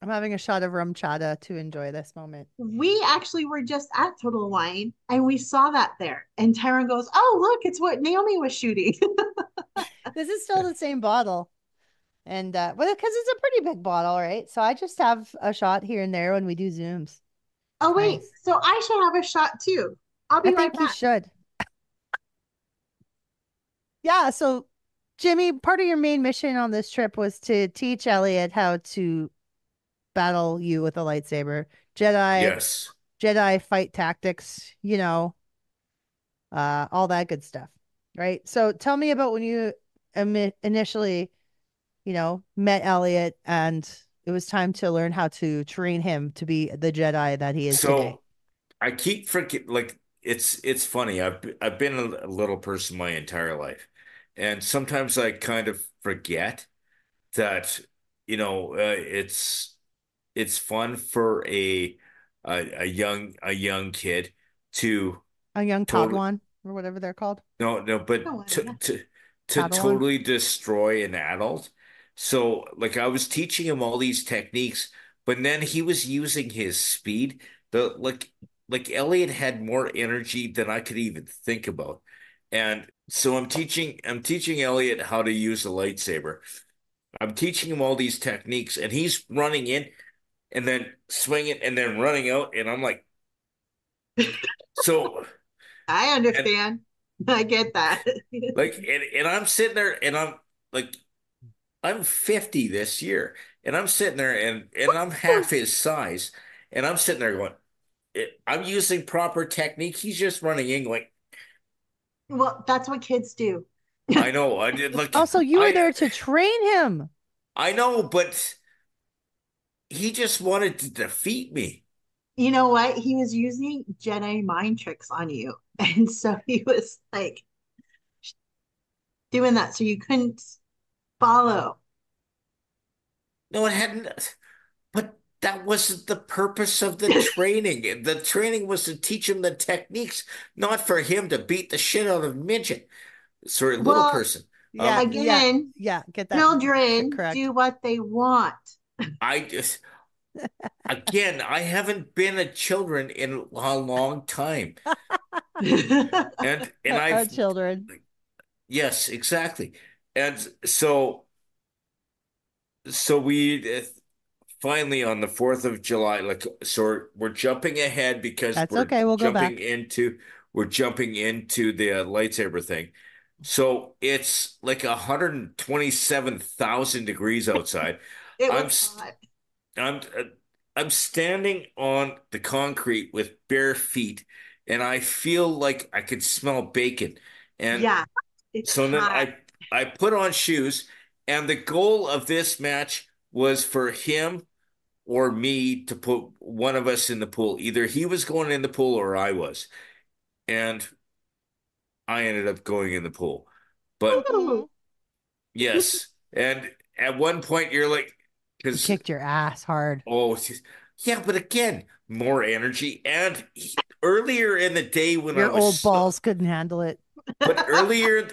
I'm having a shot of rum chata to enjoy this moment. We actually were just at Total Wine and we saw that there. And Tyron goes, "Oh, look, it's what Naomi was shooting." This is still the same bottle. And well, because it's a pretty big bottle, right? So I just have a shot here and there when we do Zooms. Oh, It's wait, nice. so I should have a shot too. I'll I be right think you back. should. Yeah, so Jimmy, part of your main mission on this trip was to teach Elliot how to battle you with a lightsaber. Jedi yes. Jedi fight tactics, all that good stuff. Right? So tell me about when you initially, met Elliot and it was time to learn how to train him to be the Jedi that he is today. So I keep forget like it's funny. I've been a little person my entire life, and sometimes I kind of forget that it's fun for a young kid to A young totally Padawan or whatever they're called. no, but Oh, yeah. to Padawan. totally destroy an adult. So like I was teaching him all these techniques, but then he was using his speed. The like Elliot had more energy than I could even think about. And so I'm teaching Elliot how to use a lightsaber. I'm teaching him all these techniques, and he's running in and then swinging and then running out, and I'm like, so I and understand. I get that. and I'm sitting there and I'm like, I'm 50 this year, and I'm sitting there and I'm half his size, and I'm sitting there going, I'm using proper technique. He's just running in going, Well, that's what kids do. I know, I did like Also, you were there to train him. I know, but he just wanted to defeat me. You know what? He was using Jedi mind tricks on you. And so he was like doing that so you couldn't follow. No, it hadn't, but that wasn't the purpose of the training. The training was to teach him the techniques, not for him to beat the shit out of midget. Sorry, little Well, person. Yeah, yeah, again, yeah. Get that children correct. do what they want. I just again, I haven't been a children in a long time. And I've Children. yes, exactly. And so we finally on the 4th of July, like so we're jumping ahead because That's okay. We'll go back. we're jumping into the lightsaber thing. So it's like 127,000 degrees outside. It I'm was st hot. I'm I'm standing on the concrete with bare feet, and I feel like I could smell bacon. And Yeah, it's so then hot. I put on shoes, and the goal of this match was for him or me to put one of us in the pool. Either he was going in the pool or I was. And I ended up going in the pool. But Mhm. Ooh. yes. And at one point you're like, You because kicked your ass hard. oh yeah, but again, more energy. And earlier in the day when I Your was old balls couldn't handle it. but earlier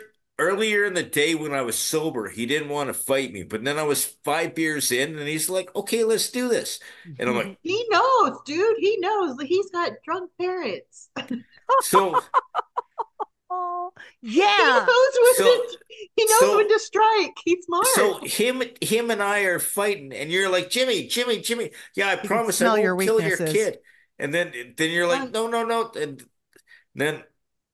in the day when I was sober, he didn't want to fight me. But then I was 5 beers in and he's like, okay, let's do this. And I'm like, He knows, dude. He knows. He's got drunk parents. so Oh, He yeah. knows when so to he knows when so to strike. He's smart. so him and I are fighting, and you're like, Jimmy, yeah, I He can promise I smell your won't kill your weaknesses. kid. And then you're like, Um, no. And then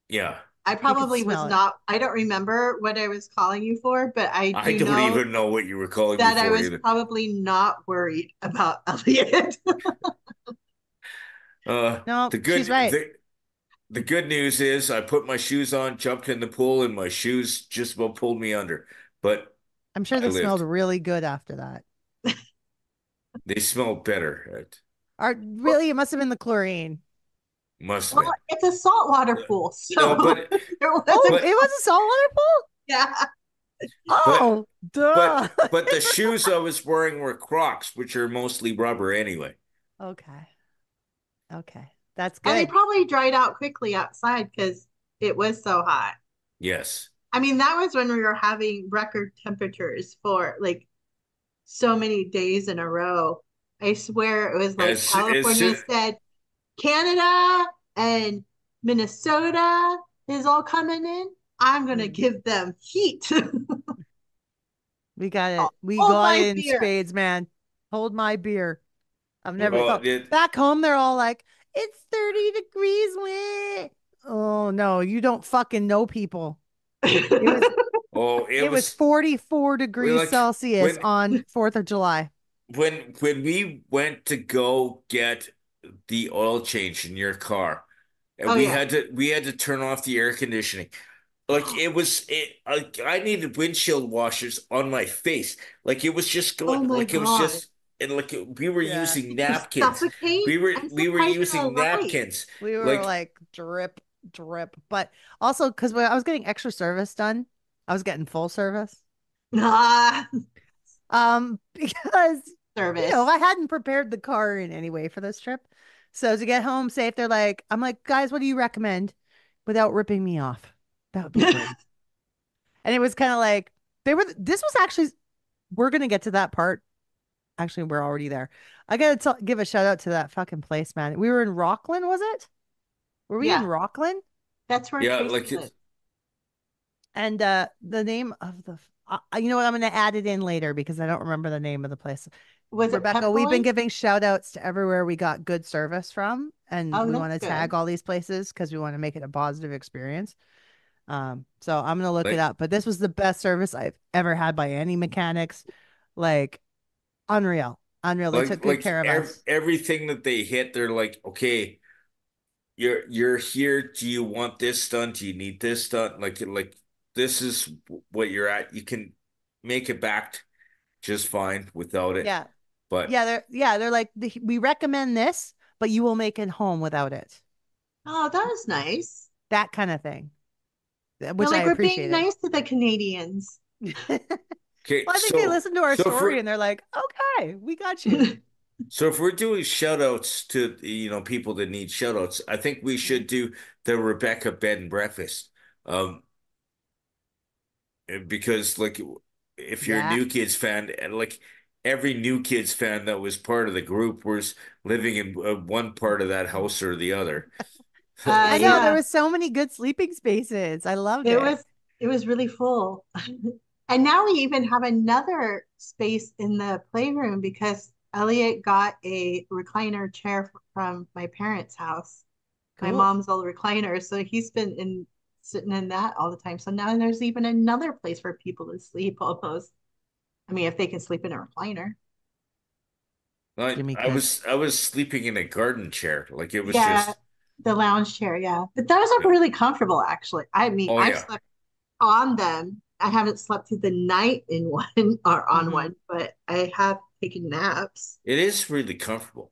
yeah, I He could probably was smell it. not. I don't remember what I was calling you for, but I I do don't know even know what you were calling me that I for was either. probably not worried about Elliot. No, The she's good right. the good news is I put my shoes on, jumped in the pool, and my shoes just about pulled me under. But I'm sure I they smelled lived. really good after that. They smell better. It Or really, it must have been the chlorine. must have Well, been. it's a saltwater pool, No, so there Oh, wasn't. it but was a saltwater pool? Yeah. but Oh, duh. but the shoes I was wearing were Crocs, which are mostly rubber anyway. Okay. Okay. That's And they good. probably dried out quickly outside because it was so hot. Yes. I mean, that was when we were having record temperatures for like so many days in a row. I swear it was like As California soon said, Canada and Minnesota is all coming in. I'm gonna Mm. give them heat. We got it. We Hold got my it in beer. spades, man. Hold my beer. I've never well, felt back home. They're all like, it's 30 degrees. Weh. Oh no, you don't fucking know people. It was oh, it was 44 we degrees like Celsius on 4th of July. when we went to go get the oil change in your car, and Oh yeah. we had to turn off the air conditioning. Like I needed windshield washers on my face. Like it was just going Oh my like it was God. just and like we were Yeah. using Did you napkins. suffocate? I'm We were surprised you're using alive. napkins. We were Like like drip, drip. But also because when I was getting extra service done, I was getting full service. Ah, Because service. I hadn't prepared the car in any way for this trip. So to get home safe, they're like, I'm like, guys, what do you recommend without ripping me off? That would be great. And it was kind of like this was actually, we're gonna get to that part. Actually, we're already there. I gotta give a shout out to that fucking place, man. We were in Rockland, was it? Were we in Yeah, Rockland? that's where yeah, Tracy like lives. And the name of You know what? I'm going to add it in later because I don't remember the name of the place. Was it Pep Rebecca, we've been Boys? giving shout outs to everywhere we got good service from, and Oh, we that's want to good. tag all these places because we want to make it a positive experience. So I'm gonna look it Like up. But this was the best service I've ever had by any mechanics. Like unreal, unreal. They took good care of us. everything that they hit, they're like, okay, you're here. Do you want this done? Do you need this done? Like this is what you're at. You can make it back just fine without it. Yeah, But they're like we recommend this, but you will make it home without it. Oh, that was nice. That kind of thing, They're which I like, we're being appreciated. nice to the Canadians. okay, Well, I think they listened to our so story for and they're like, okay, we got you. so if we're doing shout outs to people that need shout outs, I think we should do the Rebecca Bed and Breakfast. Um, because like if you're a Yeah. New Kids fan, and like every New Kids fan that was part of the group was living in one part of that house or the other. I Like, know there Yeah, was so many good sleeping spaces. I loved it it. was it was really full. And now we even have another space in the playroom because Elliot got a recliner chair from my parents' house, my Cool. mom's old recliner. So he's been in sitting in that all the time. So now there's even another place for people to sleep almost. I mean, if they can sleep in a recliner. Jimmy I could. was sleeping in a garden chair. Like it was Yeah, just the lounge chair, yeah. But those are really comfortable, actually. I mean, oh I've yeah. slept on them. I haven't slept through the night in one or on Hmm. one, but I have taken naps. It is really comfortable.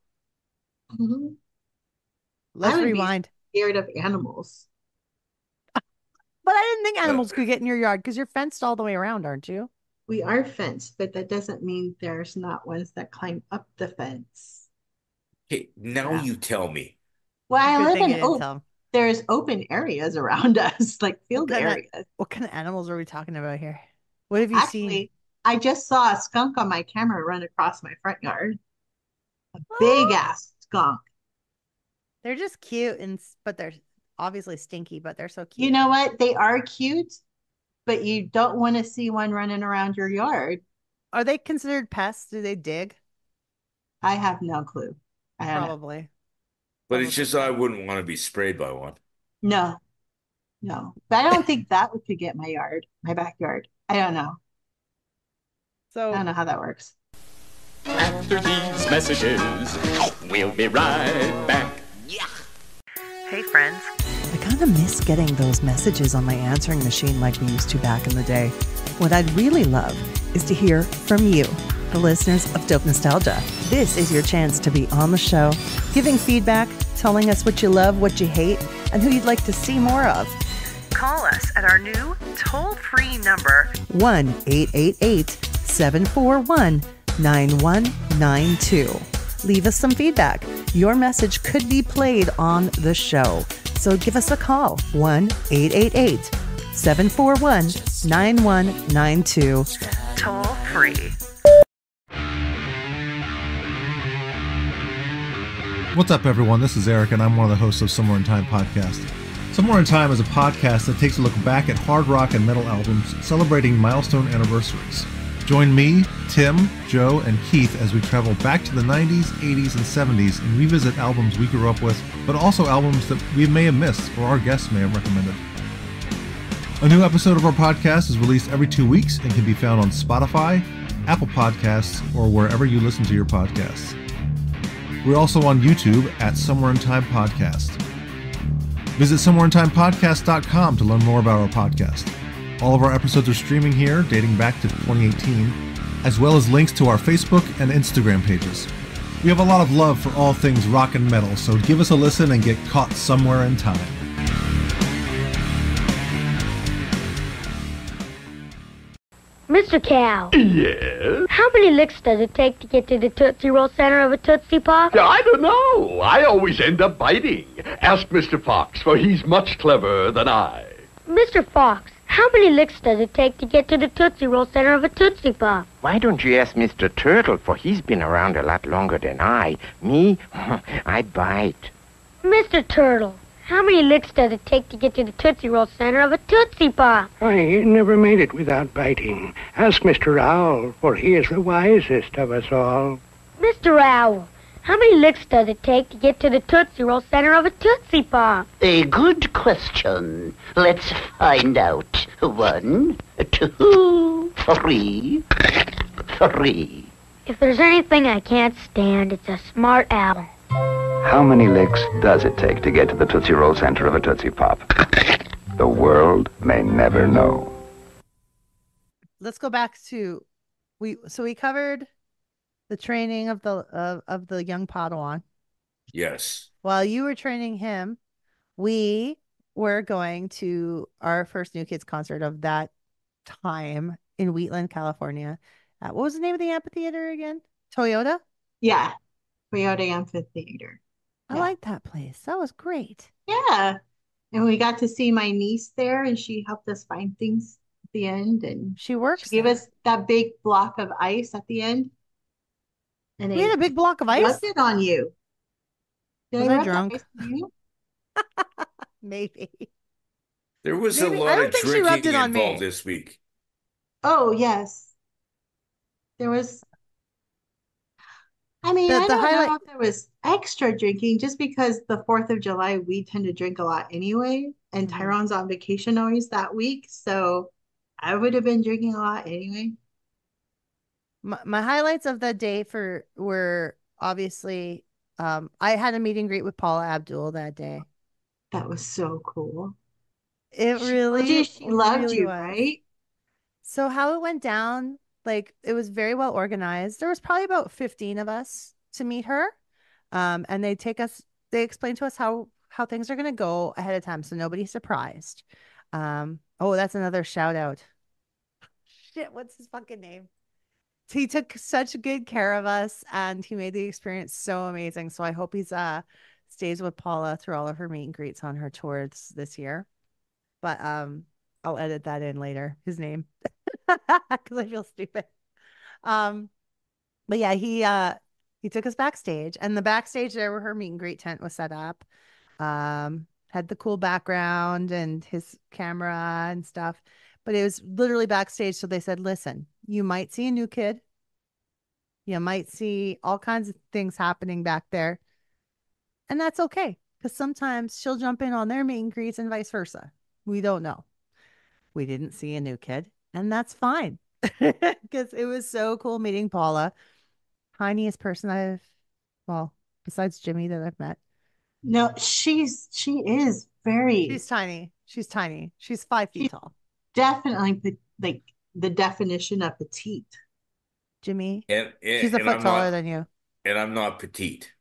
Mhm. I Let's would be rewind. scared of animals. But I didn't think Uh, animals could get in your yard because you're fenced all the way around, aren't you? We are fenced, but that doesn't mean there's not ones that climb up the fence. hey, now Yeah. you tell me. Well, I Good live thing you in didn't tell them. there's open areas around us, like What field kind of areas. what kind of animals are we talking about here? What have you seen? Actually, I just saw a skunk on my camera run across my front yard. Big Oh, ass skunk. they're just cute but they're obviously stinky, but they're so You cute. know what? They are cute, but you don't want to see one running around your yard. Are they considered pests? Do they dig? I have no clue. I don't know. Probably. But it's Probably just I so. wouldn't want to be sprayed by one. No, no. But I don't think that could get my yard, my backyard. I don't know. I don't So know how that works. After these messages, we'll be right back. hey friends. I kind of miss getting those messages on my answering machine like we used to back in the day. What I'd really love is to hear from you, the listeners of Dope Nostalgia. This is your chance to be on the show, giving feedback, telling us what you love, what you hate, and who you'd like to see more of. Call us at our new toll-free number 1-888-741-9192. Leave us some feedback. Your message could be played on the show. So give us a call, 1-888-741-9192. Toll free. What's up, everyone? This is Eric, and I'm one of the hosts of Somewhere in Time podcast. Somewhere in Time is a podcast that takes a look back at hard rock and metal albums celebrating milestone anniversaries. Join me, Tim, Joe, and Keith as we travel back to the 90s, 80s, and 70s and revisit albums we grew up with, but also albums that we may have missed or our guests may have recommended. A new episode of our podcast is released every 2 weeks and can be found on Spotify, Apple Podcasts, or wherever you listen to your podcasts. We're also on YouTube at Somewhere in Time Podcast. Visit somewhereintimepodcast.com to learn more about our podcast. All of our episodes are streaming here, dating back to 2018, as well as links to our Facebook and Instagram pages. We have a lot of love for all things rock and metal, so give us a listen and get caught somewhere in time. Mr. Cow, Yes? how many licks does it take to get to the Tootsie Roll center of a Tootsie Pop? I don't know. I always end up biting. Ask Mr. Fox, for he's much cleverer than I. Mr. Fox, how many licks does it take to get to the Tootsie Roll center of a Tootsie Pop? Why don't you ask Mr. Turtle, for he's been around a lot longer than I. Me, I bite. Mr. Turtle, How many licks does it take to get to the Tootsie Roll center of a Tootsie Pop? I never made it without biting. Ask Mr. Owl, for he is the wisest of us all. Mr. Owl, how many licks does it take to get to the Tootsie Roll center of a Tootsie Pop? A good question. Let's find out. 1, 2, 3, 3. If there's anything I can't stand, it's a smart owl. How many licks does it take to get to the Tootsie Roll center of a Tootsie Pop? The world may never know. Let's go back to we covered the training of the young Padawan. Yes. While you were training him, we were going to our first New Kids concert of that time in Wheatland, California. What was the name of the amphitheater again? Toyota? Yeah. Toyota Amphitheater. I like that place. That was great. Yeah. And we got to see my niece there, and she helped us find things at the end. And she gave us that big block of ice at the end. And we had a big block of ice? Rubbed it on you. Was I drunk? Maybe. There was a lot of drinking involved this week. Oh, yes. There was. I mean, I don't know if there was extra drinking, just because the 4th of July, we tend to drink a lot anyway. And Tyrone's on vacation always that week. So I would have been drinking a lot anyway. My highlights of the day were obviously, I had a meet and greet with Paula Abdul that day. That was so cool. She loved you, right? So how it went down, like, it was very well organized. There was probably about 15 of us to meet her. And they explained to us how things are going to go ahead of time, so nobody's surprised. Oh, that's another shout out. Shit, what's his fucking name? He took such good care of us, and he made the experience so amazing. So I hope he's stays with Paula through all of her meet and greets on her tours this year. But I'll edit that in later, his name, because I feel stupid. But yeah, he took us backstage, and the backstage there where her meet and greet tent was set up, had the cool background and his camera and stuff. But it was literally backstage. So they said, listen, you might see a new kid. You might see all kinds of things happening back there. And that's okay, because sometimes she'll jump in on their meet and greets and vice versa. We don't know. We didn't see a new kid, and that's fine, because it was so cool meeting Paula. Tiniest person besides Jimmy, that I've met. No, she is very. She's tiny. She's tiny. She's 5 feet tall. Definitely like the definition of petite. Jimmy, and she's a foot taller than you. And I'm not petite.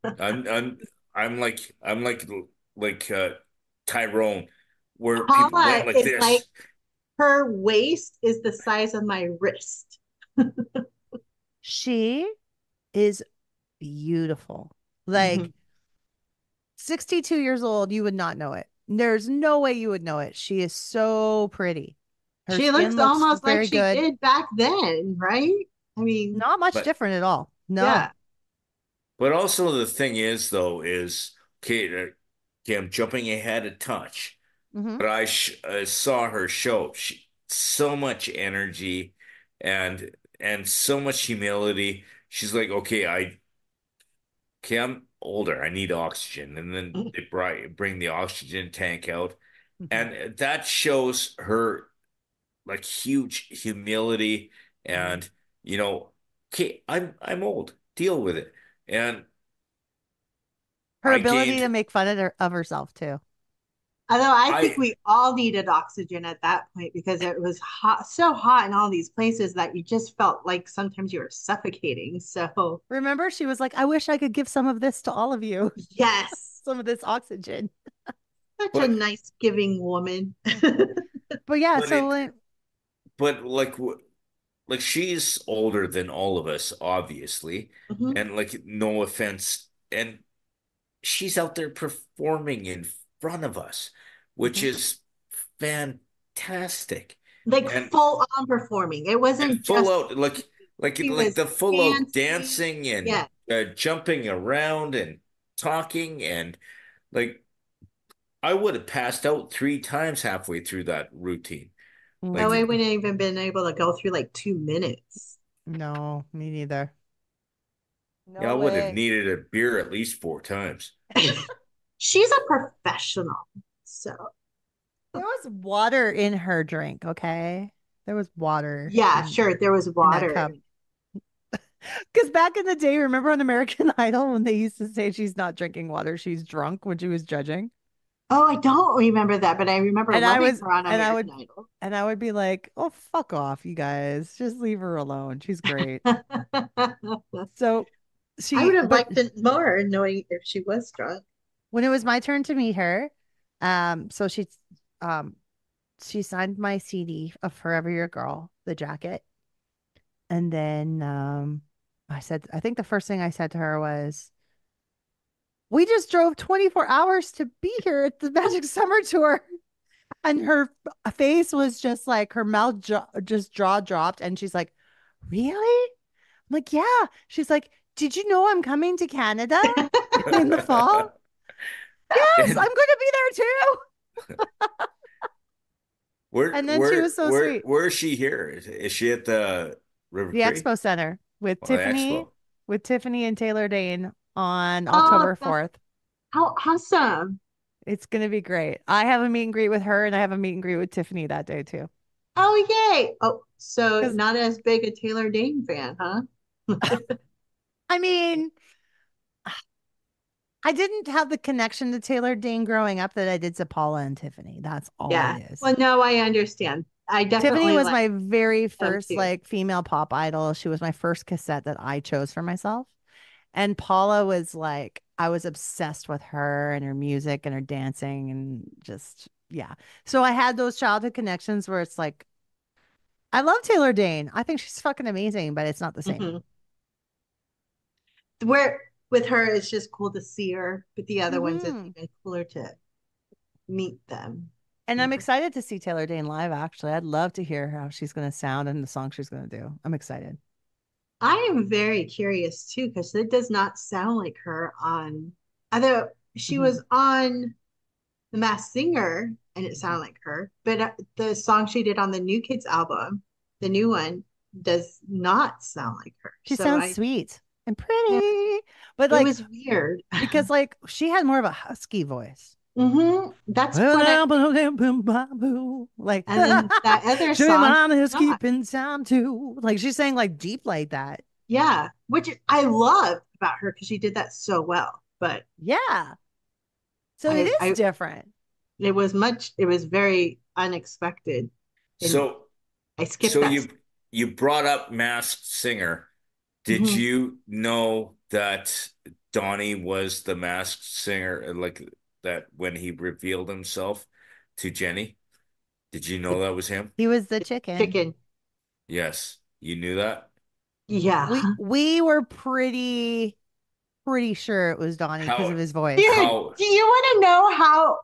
I'm like Tyrone, where Paula people went like this. Like, her waist is the size of my wrist. She is beautiful. Like 62 years old, you would not know it. There's no way you would know it. She is so pretty. She looks almost like she did back then, right? I mean, not much different at all. No. Yeah. But also the thing is, though, okay, I'm jumping ahead a touch, but I saw her show. So much energy and so much humility. She's like, okay, I'm older. I need oxygen. And then they bring the oxygen tank out. And that shows her like huge humility and, okay, I'm old. Deal with it. And her ability to make fun of herself too. Although I think we all needed oxygen at that point, because it was hot, so hot in all these places that you just felt like sometimes you were suffocating. So remember, she was like, I wish I could give some of this to all of you. Yes. Some of this oxygen. Such a nice giving woman. But yeah, but like she's older than all of us, obviously. And like, no offense. And she's out there performing in front of us, which is fantastic. Like full on performing. It wasn't full just out, like the full out dancing and jumping around and talking, and Like I would have passed out 3 times halfway through that routine. Oh, I Like, wouldn't even been able to go through like 2 minutes. No, me neither. yeah, I No would have way. needed a beer at least 4 times. She's a professional. So, There was water in her drink, okay? There was water yeah, sure, there was in that water cup. in it. Because back in the day, remember on American Idol when they used to say she's not drinking water, she's drunk when she was judging? Oh, I don't remember that, but I remember And I loving was, her on and I American would, Idol. and I would be like, oh, fuck off, you guys. Just leave her alone. She's great. So I would have but liked it more knowing if she was drunk. when it was my turn to meet her, so um, she signed my CD of Forever Your Girl, the jacket. And then I think the first thing I said to her was, we just drove 24 hours to be here at the Magic Summer Tour. And her face was just like her mouth just jaw dropped. And she's like, really? I'm like, yeah. She's like, did you know I'm coming to Canada in the fall? Yes, I'm And going to be there too. where And then she where was so where sweet. where is she here? Is she at the River The Cree? Expo Center Oh, the Expo. With Tiffany and Taylor Dane on Oh, October that's 4th. how awesome. It's going to be great. I have a meet and greet with her and I have a meet and greet with Tiffany that day too. Oh, yay. Oh, so Because not as big a Taylor Dane fan, huh? I mean, I didn't have the connection to Taylor Dane growing up that I did to Paula and Tiffany. That's all it Yeah. is. Well, no, I understand. I Tiffany definitely was like my very them first too. like female pop idol. She was my first cassette that I chose for myself. And Paula was like, I was obsessed with her and her music and her dancing and just, yeah. So I had those childhood connections where it's like, I love Taylor Dane. I think she's fucking amazing, but it's not the same. Hmm. Where with her, it's just cool to see her, but the other ones, it's Hmm. even cooler to meet them. And in I'm person. excited to see Taylor Dane live, actually. I'd love to hear how she's going to sound and the song she's going to do. I'm excited. I am very curious too, because it does not sound like her on, although she Mhm. was on The Masked Singer and it sounded like her, but the song she did on the New Kids album, the new one, does not sound like her. She So sounds I, sweet and yeah, pretty, but it like, was weird. because like she had more of a husky voice. That's what I think. Like, And then that other show your song, mom is not. keeping time too. Like she's saying like deep like that. Yeah, which I loved about her because she did that so well. But Yeah. So it I, is I, different. it was very unexpected, and So I skipped so that. you brought up Masked Singer. Did Mhm. you know that Donnie was the Masked Singer, like that when he revealed himself to Jenny? Did you know that was him? He was the chicken. Chicken. Yes, you knew that. Yeah. We were pretty sure it was Donnie because of How his voice. Dude, how do you want to know how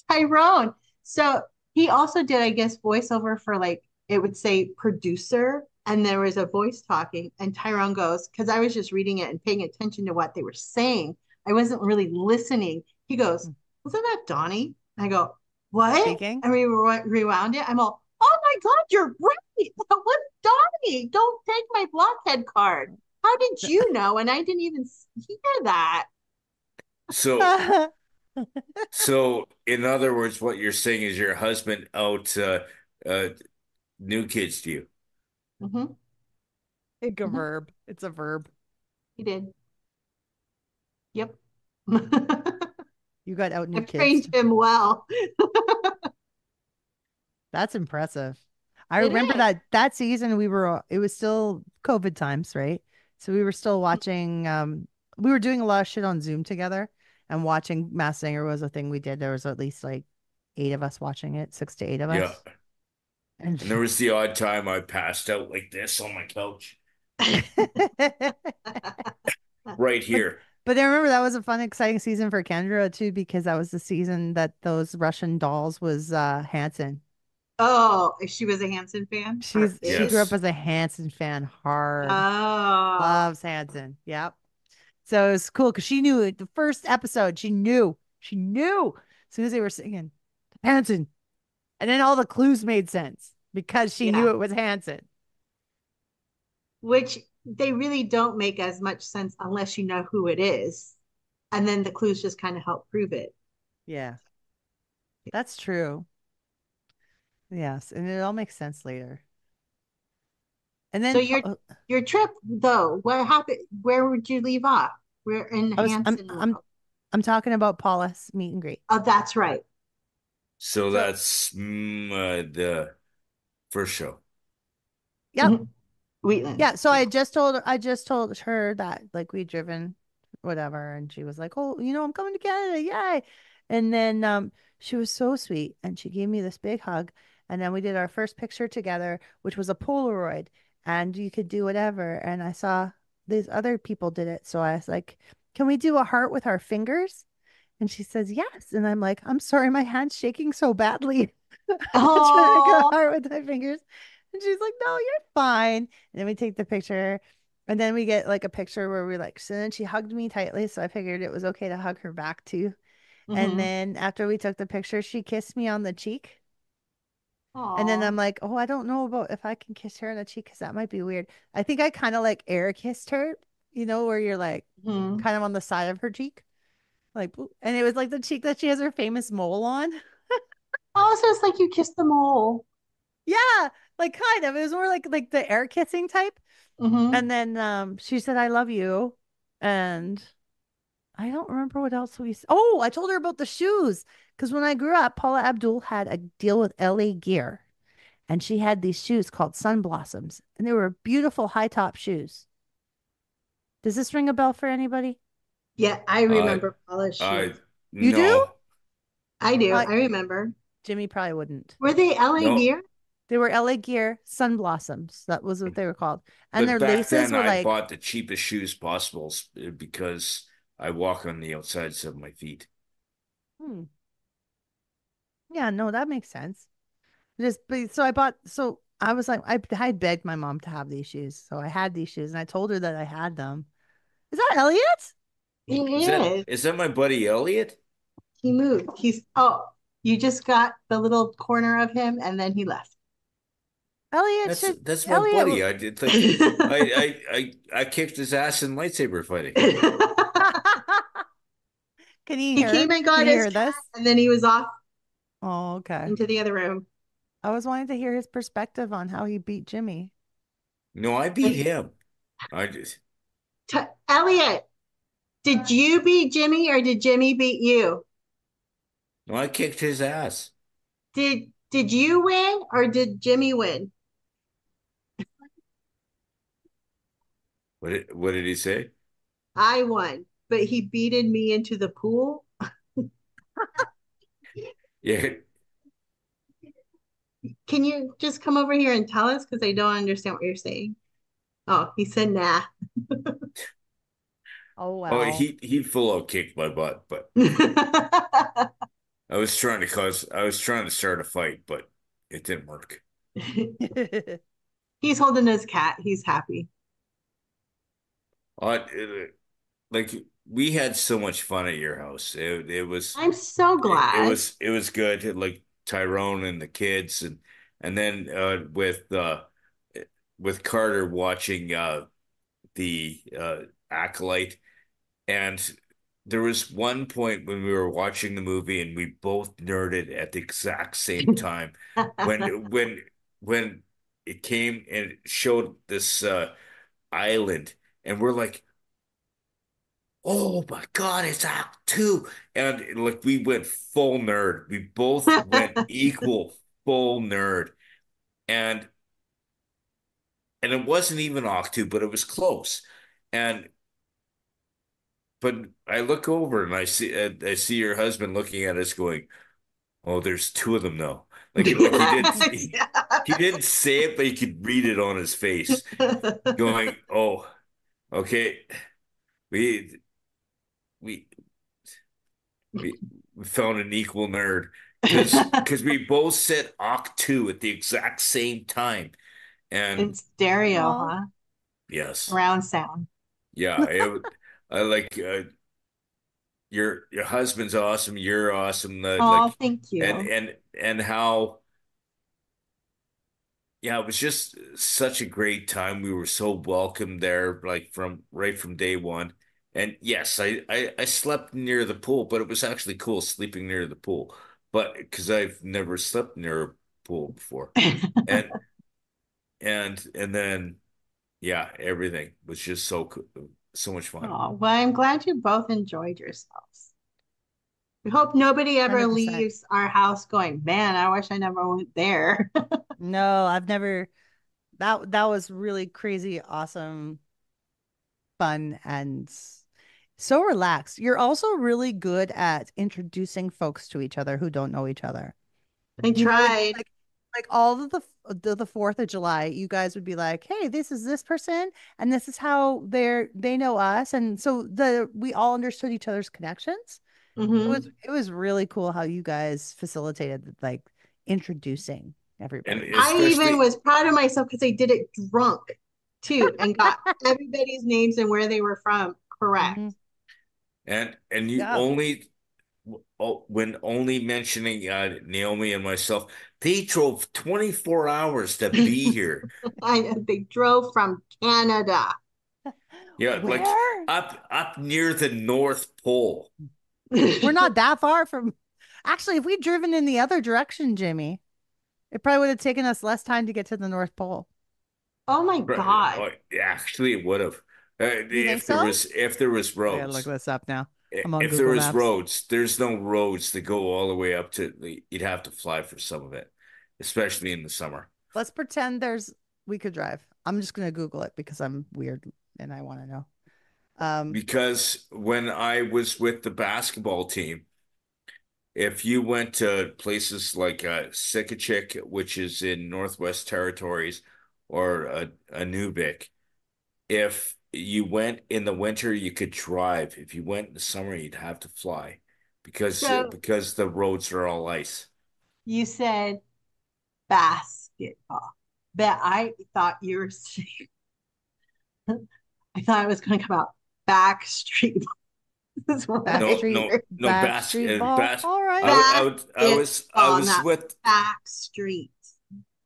Tyrone? So he also did, I guess, voiceover for like it would say producer, and there was a voice talking, and Tyrone goes, because I was just reading it and paying attention to what they were saying. I wasn't really listening. He goes, wasn't that Donnie? I go, what? Speaking. And we rewound it. I'm all, oh my God, you're right. That was Donnie. Don't take my blockhead card. How did you know? And I didn't even hear that. so so in other words, what you're saying is your husband out uh new kids to you. Hmm. It's a Hmm. verb. It's a verb. He did. Yep. You got out new I've kids. trained him well. That's impressive. I It remember is. that season it was still COVID times, right? So we were still watching we were doing a lot of shit on Zoom together and watching Mass Singer was a thing we did. There was at least like 8 of us watching it, 6 to 8 of Yeah. us. And And there was the odd time I passed out like this on my couch right but here. but I remember that was a fun, exciting season for Kendra too, because that was the season that those Russian dolls was Hanson. Oh, she was a Hanson fan or She grew up is? Yes. as a Hanson fan hard. Oh, Loves Hanson. Yep. So it was cool because she knew the first episode, she knew She knew as soon as they were singing Hanson. And then all the clues made sense because she knew Yeah. it was Hanson. Which they really don't make as much sense unless you know who it is. And then the clues just kind of help prove it. Yeah, that's true. Yes, and it all makes sense later. And So then your trip though, what happened? Where would you leave off? We're in I was Hanson World. I'm talking about Paula's meet and greet. Oh, that's right. So that's the first show. Yep. Mhm. Wheatland. Yeah. So I just told her that like we'd driven whatever, and she was like, "Oh, I'm coming to Canada, yay!" And then she was so sweet, and she gave me this big hug, and then we did our first picture together, which was a Polaroid, and you could do whatever. And I saw these other people did it, so I was like, "Can we do a heart with our fingers?" And she says, "Yes." And I'm like, "I'm sorry, my hand's shaking so badly." I'm trying to make a Oh, heart with my fingers. And she's like, "No, you're fine." And then we take the picture. And then we get like a picture where we're like, so then she hugged me tightly. So I figured it was okay to hug her back too. And mm-hmm. then after we took the picture, she kissed me on the cheek. And then I'm Oh, like, oh, I don't know about if I can kiss her on the cheek because that might be weird. I think I kind of like air kissed her, where you're like mm-hmm. kind of on the side of her cheek. Like, boop. And it was like the cheek that she has her famous mole on. Oh, so it's like you kissed the mole. Yeah, like kind of. It was more like the air kissing type. Mm-hmm. And then she said, "I love you." And I don't remember what else we Oh, I told her about the shoes. Because when I grew up, Paula Abdul had a deal with LA Gear. And she had these shoes called Sun Blossoms. And they were beautiful high top shoes. Does this ring a bell for anybody? Yeah, I Uh, remember Paula's uh, shoes. You do? no, I do. I I remember. Jimmy probably wouldn't. Were they LA no. Gear? They were LA Gear Sun Blossoms. That was what they were called. And But their back laces then, were I like, bought the cheapest shoes possible because I walk on the outsides of my feet. hmm. Yeah, no, that makes sense. So I was like, I begged my mom to have these shoes. So I had these shoes and I told her that I had them. Is that Elliot? He Is that is. is that my buddy Elliot? He moved. You just got the little corner of him and then he left. Elliot That's should, that's my Elliot. buddy. I did think I kicked his ass in lightsaber fighting. Can you He hear? came and Can got you his hear cat this? and then he was off Oh, okay. into the other room. I was wanting to hear his perspective on how he beat Jimmy. No, I beat him. I just Elliot, did you beat Jimmy or did Jimmy beat you? no, I kicked his ass. Did you win or did Jimmy win? What did he say? I won, but he beated me into the pool. Yeah, Can you just come over here and tell us? Because I don't understand what you're saying. Oh, he said nah. Oh oh, well. he full out kicked my butt, but I was trying to start a fight, but it didn't work. He's holding his cat. He's happy. Uh, like we had so much fun at your house. I'm so glad. it was good. Like Tyrone and the kids, and then with Carter watching the Acolyte, and there was one point when we were watching the movie and we both nerded at the exact same time when it came and it showed this island, and we're like, oh my God, it's Act Two. And like we went full nerd. We both went equal full nerd. And it wasn't even Act Two, but it was close. And but I look over and I see your husband looking at us going, oh, there's two of them though. Like he didn't say it, but you could read it on his face, going, oh, okay, we we we we found an equal nerd because we both said Oct 2 at the exact same time. In And stereo, huh? yes, Surround sound. yeah, I like your husband's awesome. You're awesome. Oh, thank and you. and and how yeah, it was just such a great time. We were so welcome there, like from right from day one. And yes, I slept near the pool, but it was actually cool sleeping near the pool. But because I've never slept near a pool before. And and then yeah, everything was just so much fun. Oh, well, I'm glad you both enjoyed yourselves. We hope nobody ever 100%. leaves our house going, man, I wish I never went there. No, I've never. That was really crazy, awesome, fun, and so relaxed. You're also really good at introducing folks to each other who don't know each other. I You know, tried. like all of the 4th of July, you guys would be like, "Hey, this is this person, and this is how they know us," and so we all understood each other's connections. Hmm. It was really cool how you guys facilitated like introducing And everybody. I even especially was proud of myself because I did it drunk too and got everybody's names and where they were from correct. Hmm. and you Yeah. only when only mentioning Naomi and myself, they drove 24 hours to be here. They drove from Canada. Yeah, like Where? up near the North Pole. We're not that far from. Actually, if we'd driven in the other direction, Jimmy, it probably would have taken us less time to get to the North Pole. Oh my Right. God. Oh, yeah, actually, it would have. You think so? If there was I gotta look roads. this up now. I'm on If there Google was Maps. roads, there's no roads to go all the way up to. You'd have to fly for some of it, especially in the summer. Let's pretend we could drive. I'm just gonna Google it because I'm weird and I want to know. Um, Because when I was with the basketball team, if you went to places like Sikachik, which is in Northwest Territories, or Nubik, if you went in the winter, you could drive. If you went in the summer, you'd have to fly So because the roads are all ice. you said basketball. But I thought you were saying, I thought it was going to come out Backstreet. This is what I heard. No, Backstreet Ball. All right. I Basketball, was not with Backstreet.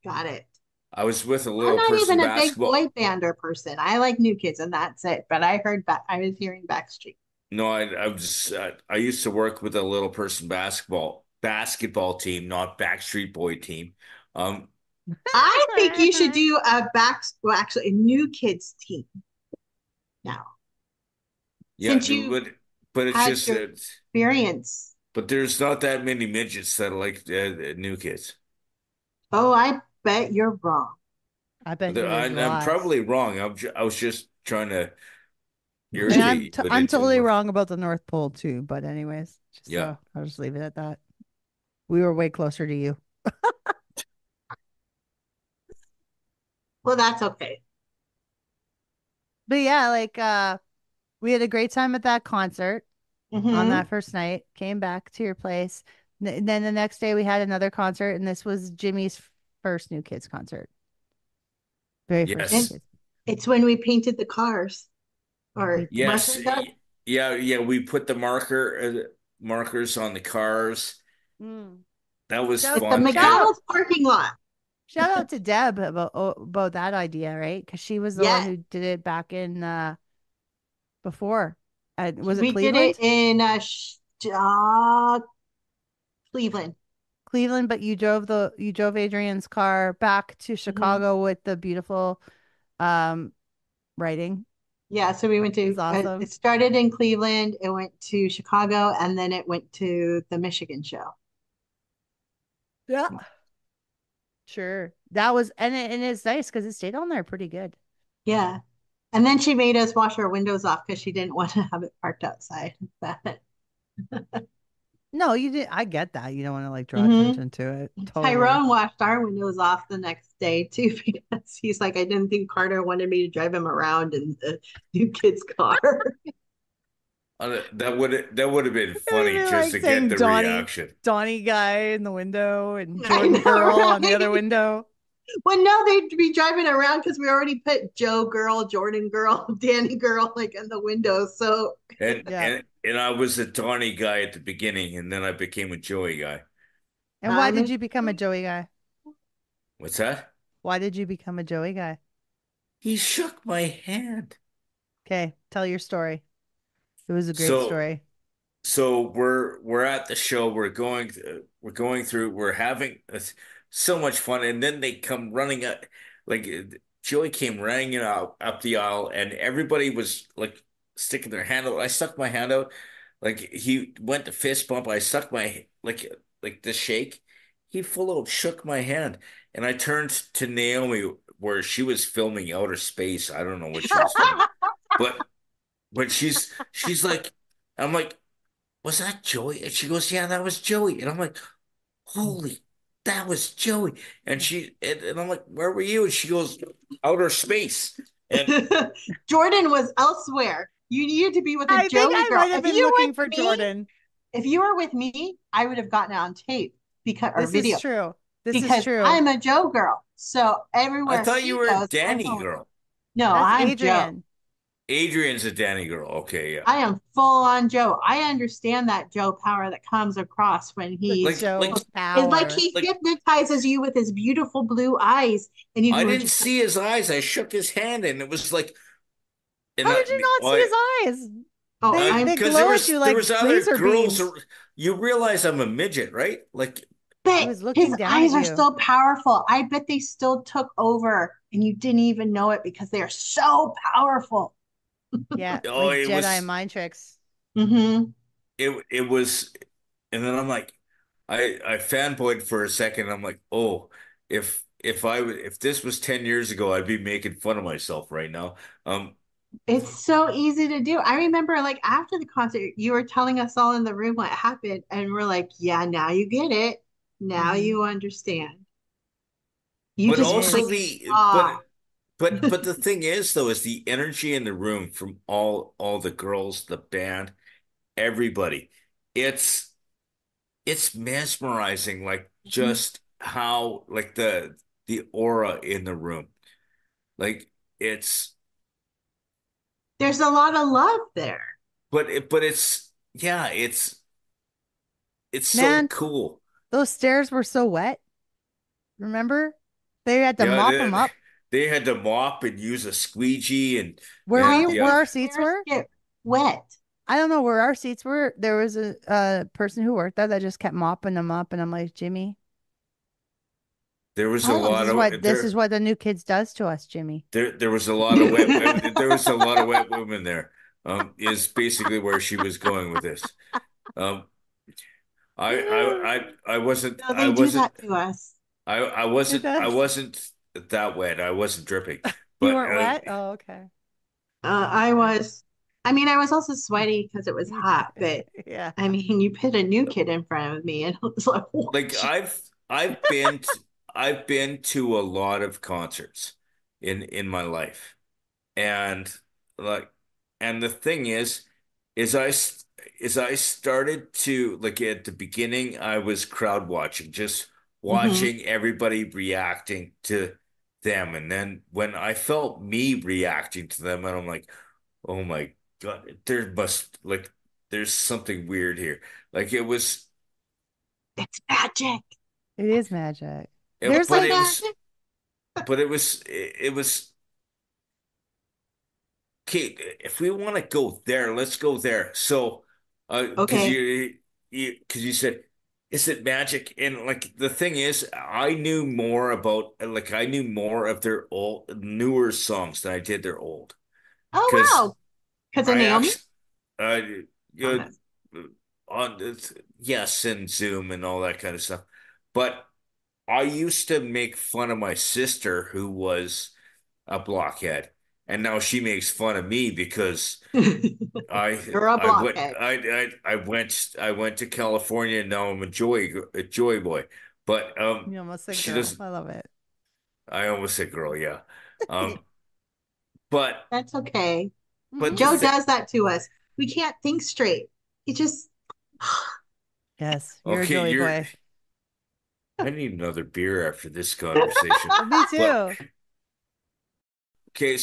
Got it. I was with a I'm little not person even a big basketball. boy bander person. I like New Kids and that's it. But I heard back. I was hearing Backstreet. No, I was I used to work with a little person basketball team, not Backstreet Boy team. Um, I think you should do well, actually, a New Kids team now, yeah, since you but it's had just your experience. but there's not that many midgets that like New Kids. Oh, I bet you're wrong. I bet you there's I'm lots. probably wrong. I was just trying to And irritate you, but I'm it didn't totally work. wrong about the North Pole too. But anyways, just Yeah, so I'll just leave it at that. We were way closer to you. Well, that's okay. But yeah, like we had a great time at that concert on Hmm. that first night. Came back to your place. Then the next day we had another concert, and this was Jimmy's first New Kids concert. Very first New And yes, Kids. it's when we painted the cars or We must yes, have done. yeah. We put the markers on the cars. Mm. That was Shout At the fun, McDonald's parking lot. shout out to Deb about that idea, right? Because she was the one Yeah, who did it back in before. Was it we did it Cleveland? in Cleveland. Cleveland, but you drove Adrian's car back to Hmm. Chicago with the beautiful um writing. Yeah, so we went It was to, awesome. it started in Cleveland, it went to Chicago, and then it went to the Michigan show. Yeah. Sure. That was and it's nice because it stayed on there pretty good. Yeah. And then she made us wash our windows off because she didn't want to have it parked outside. But No, you did. I get that. You don't want to like draw hmm attention to it. Totally. Tyrone washed our windows off the next day too because he's like, I didn't think Carter wanted me to drive him around in the new kid's car. that would have been funny Even just like to get saying the reaction. Donnie guy in the window and I Jordan know, girl on the right? other window. Well, no, they'd be driving around because we already put Joe girl, Jordan girl, Danny girl like in the window. So And Yeah. and I was a Donnie guy at the beginning, and then I became a Joey guy. And why I'm did a you become a Joey guy? What's that? Why did you become a Joey guy? He shook my hand. Okay, tell your story. It was a great So story. so we're at the show. We're going through. We're having so much fun, and then they come running up. Like Joey came running up the aisle, and everybody was like sticking their hand out. I stuck my hand out. Like he went to fist bump. I stuck my like the shake. He full out shook my hand, and I turned to Naomi where she was filming outer space. I don't know what she was filming, but she's like, I'm like, was that Joey? And she goes, yeah, that was Joey. And I'm like, holy, that was Joey. And I'm like, where were you? And she goes, outer space. And Jordan was elsewhere. You needed to be with a I think Joey I girl. might have been looking for Jordan. If you were with me, I would have gotten it on tape because or This video is true. This is because true. I'm a Joe girl. So I everywhere thought you she were a goes, I'm Danny going. girl. No, That's I'm Joe. Adrian. Adrian's a Danny girl. Okay, yeah. I am full on Joe. I understand that Joe power that comes across when The he's Joe it's like power. he Like hypnotizes you with his beautiful blue eyes, and you I were didn't just see his eyes. I shook his hand, and it was like, and How did you not see his eyes? oh, They I'm they because glow at you there like was other laser girls. beams. You realize I'm a midget, right? Like He but was looking his down at eyes are you. still powerful. I bet they still took over, and you didn't even know it because they are so powerful. Yeah, oh, like it Jedi was mind tricks. Mm-hmm. it was, and then I'm like, I fanboyed for a second. I'm like, oh, if this was 10 years ago, I'd be making fun of myself right now. Um, It's so easy to do. I remember, like after the concert, you were telling us all in the room what happened, and we're like, "Yeah, now you get it. Now Mhm. you understand." You but just It were like, also is. the "Ah." but the thing is though is the energy in the room from all the girls, the band, everybody. It's it's mesmerizing, like just how like the aura in the room. Like it's There's a lot of love there. but it's yeah, it's so Man, cool. those stairs were so wet. Remember? They had to Yeah, mop them up. they had to mop and use a squeegee Where How we did where yeah. those our seats stairs were? get wet? I don't know where our seats were. There was a person who worked there that just kept mopping them up, and I'm like, Jimmy, There was a Oh, lot of this is what the new kids does to us, Jimmy. there was a lot of wet women. There was a lot of wet women there. Is basically where she was going with this. Um, no, they do that to us. It I does. wasn't that wet. I wasn't dripping, You but weren't wet? Oh, okay. I was. I mean, I was also sweaty because it was hot. But Yeah. I mean, you put a new kid in front of me, and it was like, like what? I've been to a lot of concerts in my life, and like and the thing is I started to like at the beginning I was crowd watching, just Hmm. watching everybody reacting to them, and then when I felt me reacting to them, and I'm like, oh my God, there's something weird here. Like it was It's magic. It is magic. it, There's but like it was it was okay, if we want to go there, let's go there. So, because Okay. you said, is it magic? And like the thing is, I knew more about like I knew more of their old newer songs than I did their old. Oh Because wow. Because of I Naomi. actually, uh, Oh, you on yes, and Zoom and all that kind of stuff. But I used to make fun of my sister who was a blockhead, and now she makes fun of me because You're a blockhead. I went to California and now I'm a joy boy. But you almost said she girl. doesn't I love it. I almost said girl, yeah. Um but That's okay. but the Joe thing does that to us. We can't think straight. He just Yes, you're a okay, Joey boy. I need another beer after this conversation. Me too. But, okay, I'm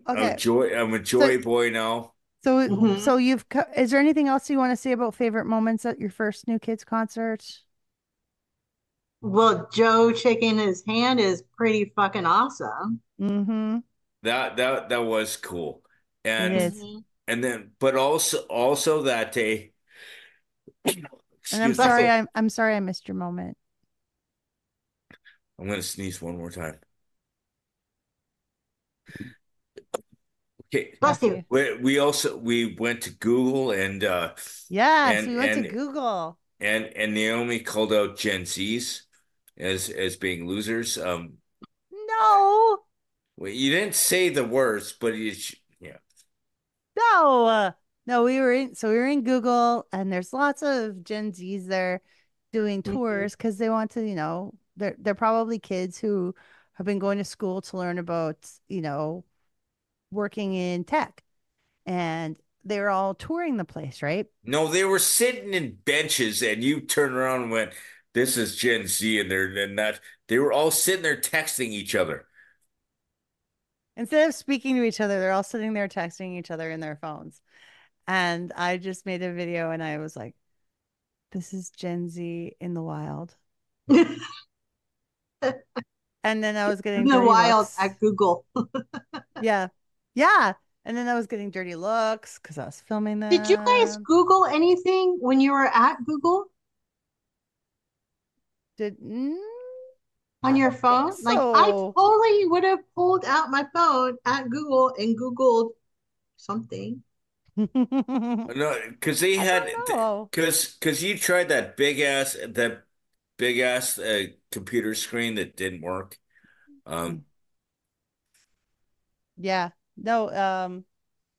Okay. I'm a joy boy now. So is there anything else you want to say about favorite moments at your first New Kids concert? Well, Joe shaking his hand is pretty fucking awesome. Mm-hmm. That was cool. And It is. and then but also that day, And excuse me. I'm sorry I missed your moment. I'm gonna sneeze one more time. Okay. Bless you. We went to Google and Yes, and we went to Google. and Naomi called out Gen Zs as being losers. No. Well, you didn't say the words, but yeah. No. No, we were in Google, and there's lots of Gen Zs there doing tours because they want to, they're probably kids who have been going to school to learn about, working in tech. And they were all touring the place, right? No, they were sitting in benches, and you turned around and went, "This is Gen Z," and that they were all sitting there texting each other. Instead of speaking to each other, they're all sitting there texting each other in their phones. And I just made a video and I was like, this is Gen Z in the wild. And then I was getting In the dirty wild looks. at Google. Yeah. Yeah. And then I was getting dirty looks because I was filming them. Did you guys Google anything when you were at Google on your phone? Like I totally would have pulled out my phone at Google and Googled something. No, because they had because you tried that big ass computer screen that didn't work. Yeah. No,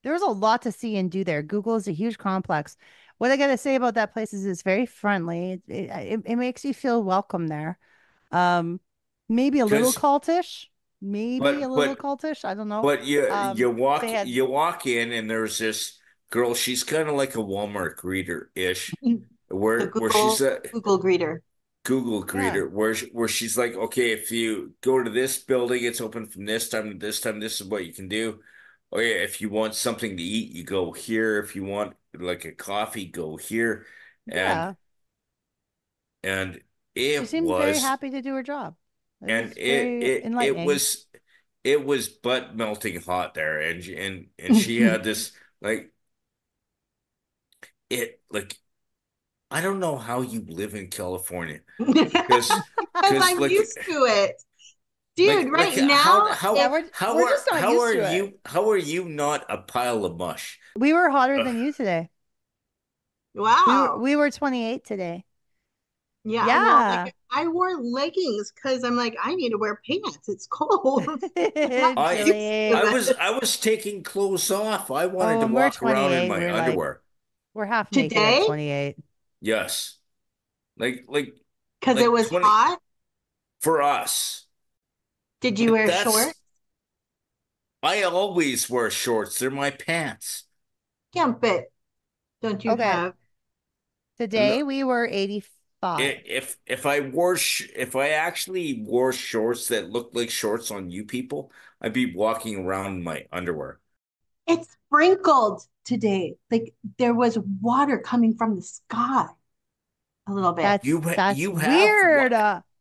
there was a lot to see and do there. Google is a huge complex. What I gotta say about that place is it's very friendly. It makes you feel welcome there. Maybe a little cultish. Maybe a little cultish. I don't know. But They had you walk in and there's this girl. She's kind of like a Walmart greeter ish, where she's a Google greeter. Google greeter, where she's like, okay, if you go to this building, it's open from this time to this time. This is what you can do. Oh yeah, if you want something to eat, you go here. If you want like a coffee, go here. Yeah. And She seemed very happy to do her job. And was very enlightening. it was butt melting hot there, and she had this like I don't know how you live in California because I'm like used to it. Dude, right now we're just not used to it. How are you not a pile of mush? We were hotter than you today. Wow. We were 28 today. Yeah. Well, like, I wore leggings because I'm like, I need to wear pants. It's cold. I was taking clothes off. I wanted to walk around in my underwear. We're half naked at 28. Yes. Like because it was hot for us. Did you wear shorts? I always wear shorts. They're my pants. Yeah, but don't you have? Today we were 85. If I actually wore shorts that looked like shorts on you people, I'd be walking around in my underwear. It sprinkled today. Like there was water coming from the sky. A little bit. That's weird.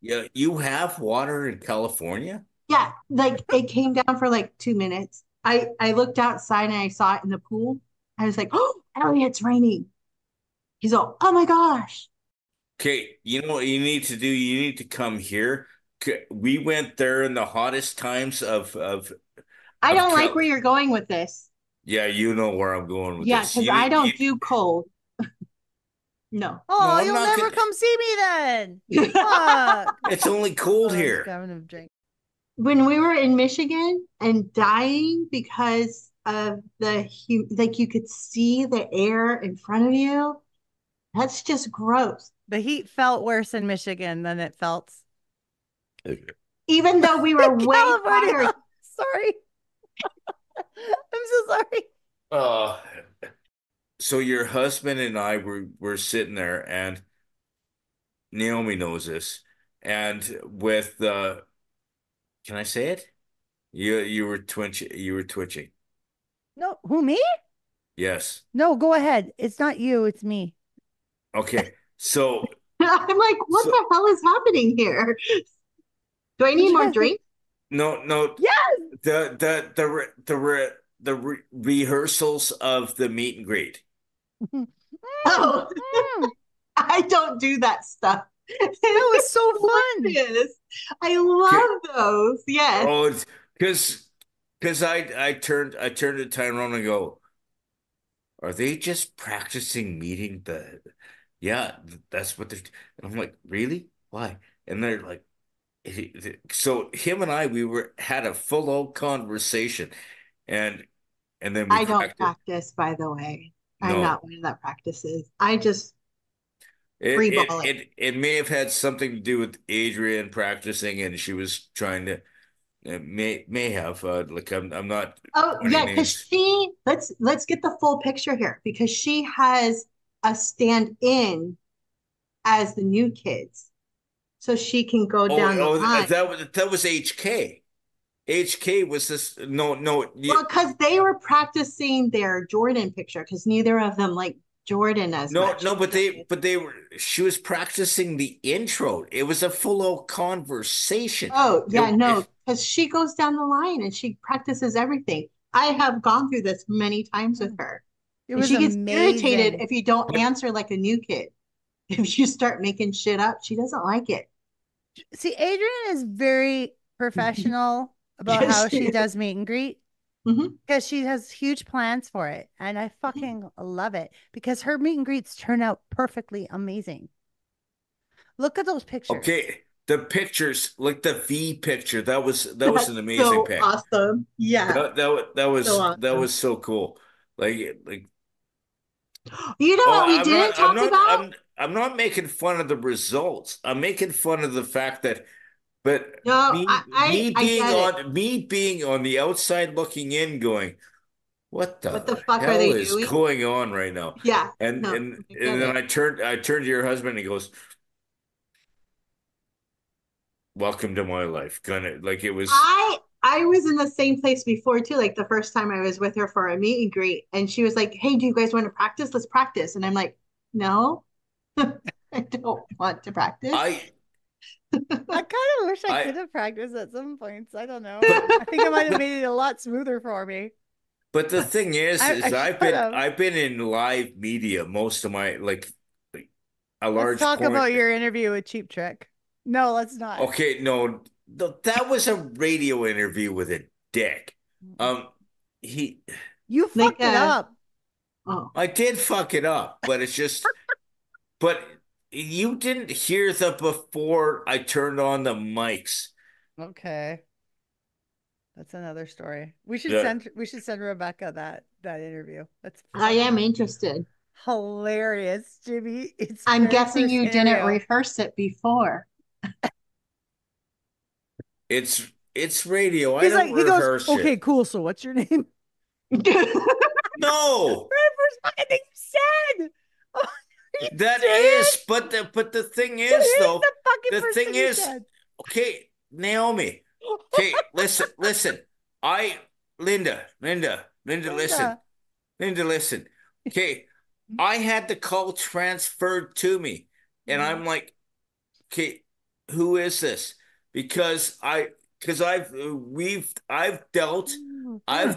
Yeah, you have water in California? Yeah, like it came down for like 2 minutes. I looked outside and I saw it in the pool. I was like, "Oh, Ellie, it's raining." He's all, "Oh my gosh." Okay, you know what you need to do? You need to come here. We went there in the hottest times of I don't like where you're going with this. Yeah, you know where I'm going with this. Yeah, because I don't do cold. No. Oh, you'll never come see me then. Fuck. It's only cold here. When we were in Michigan and dying because of like you could see the air in front of you, that's just gross. The heat felt worse in Michigan than it felt. Even though we were way hotter. Sorry. I'm so sorry. So your husband and I were sitting there, and Naomi knows this, and with can I say it? You were twitching. You were twitching. No, who, me? Yes. No, go ahead. It's not you, it's me. Okay. So I'm like, what so the hell is happening here? Do I need more drink? no. Yes. The rehearsals of the meet and greet. Oh, I don't do that stuff. That was so fun. Hilarious. I love those. Yes. Oh, it's because I turned to Tyrone and go, are they just practicing meeting the? Yeah, that's what they're. And I'm like, really? Why? And they're like, so him and I, had a full out conversation, and then we I don't cracked it. practice, by the way. I'm No, not one that practices. I just it free it ball it. it it may have had something to do with Adrian practicing, and she was trying to. It may have like I'm not Oh pointing yeah, because names. let's get the full picture here because she has a stand-in as the new kids, so she can go down the line. That was HK. HK was this no Well, because they were practicing their Jordan picture because neither of them like Jordan as much. no, but they were she was practicing the intro. It was a full out conversation. Oh yeah, no, It- because she goes down the line and she practices everything. I have gone through this many times with her. It And was she gets irritated amazing. if you don't answer like a new kid. If you start making shit up, she doesn't like it. See, Adrian is very professional about Yes, how she she is. does meet and greet Mhm. because she has huge plans for it. And I fucking love it because her meet and greets turn out perfectly amazing. Look at those pictures. okay, the pictures, like the V picture, that was That's an amazing so pic. awesome. Yeah, so That awesome. was so cool. Like You know oh, what we didn't talk about? I'm not making fun of the results. I'm making fun of the fact that but No, I get it. me being on the outside looking in going, what What the the fuck are hell they is doing? going on right now? Yeah, And no, and I get and then it. I turned to your husband and he goes, welcome to my life. Gonna like it was I was in the same place before too. Like the first time I was with her for a meet and greet, and she was like, "Hey, do you guys want to practice? Let's practice." And I'm like, "No, I don't want to practice." I I kind of wish I could I have practiced at some points. I don't know. but I think it might have made it a lot smoother for me. but the thing is I should have. I've been in live media most of my like a Let's large talk point. about your interview with Cheap Trick. No, let's not. Okay, no, that was a radio interview with a dick. He, You Like, fucked it up. oh, I did fuck it up, but it's just, but you didn't hear the before I turned on the mics. Okay. That's another story. Yeah, We should send Rebecca that interview. That's I am interested. hilarious, Jimmy. It's I'm very guessing first you didn't interview. rehearse it before. it's radio. I He's don't like, he goes, rehearse okay, shit. cool. So what's your name? No, Very first fucking thing you said. Oh, are you that serious? is, but the thing What is is though, the fucking the first thing thing you is, said? okay, Naomi. Okay, listen. I, Linda, listen. Linda. Linda, listen. Okay, I had the call transferred to me, and I'm like, okay, who is this? Because I've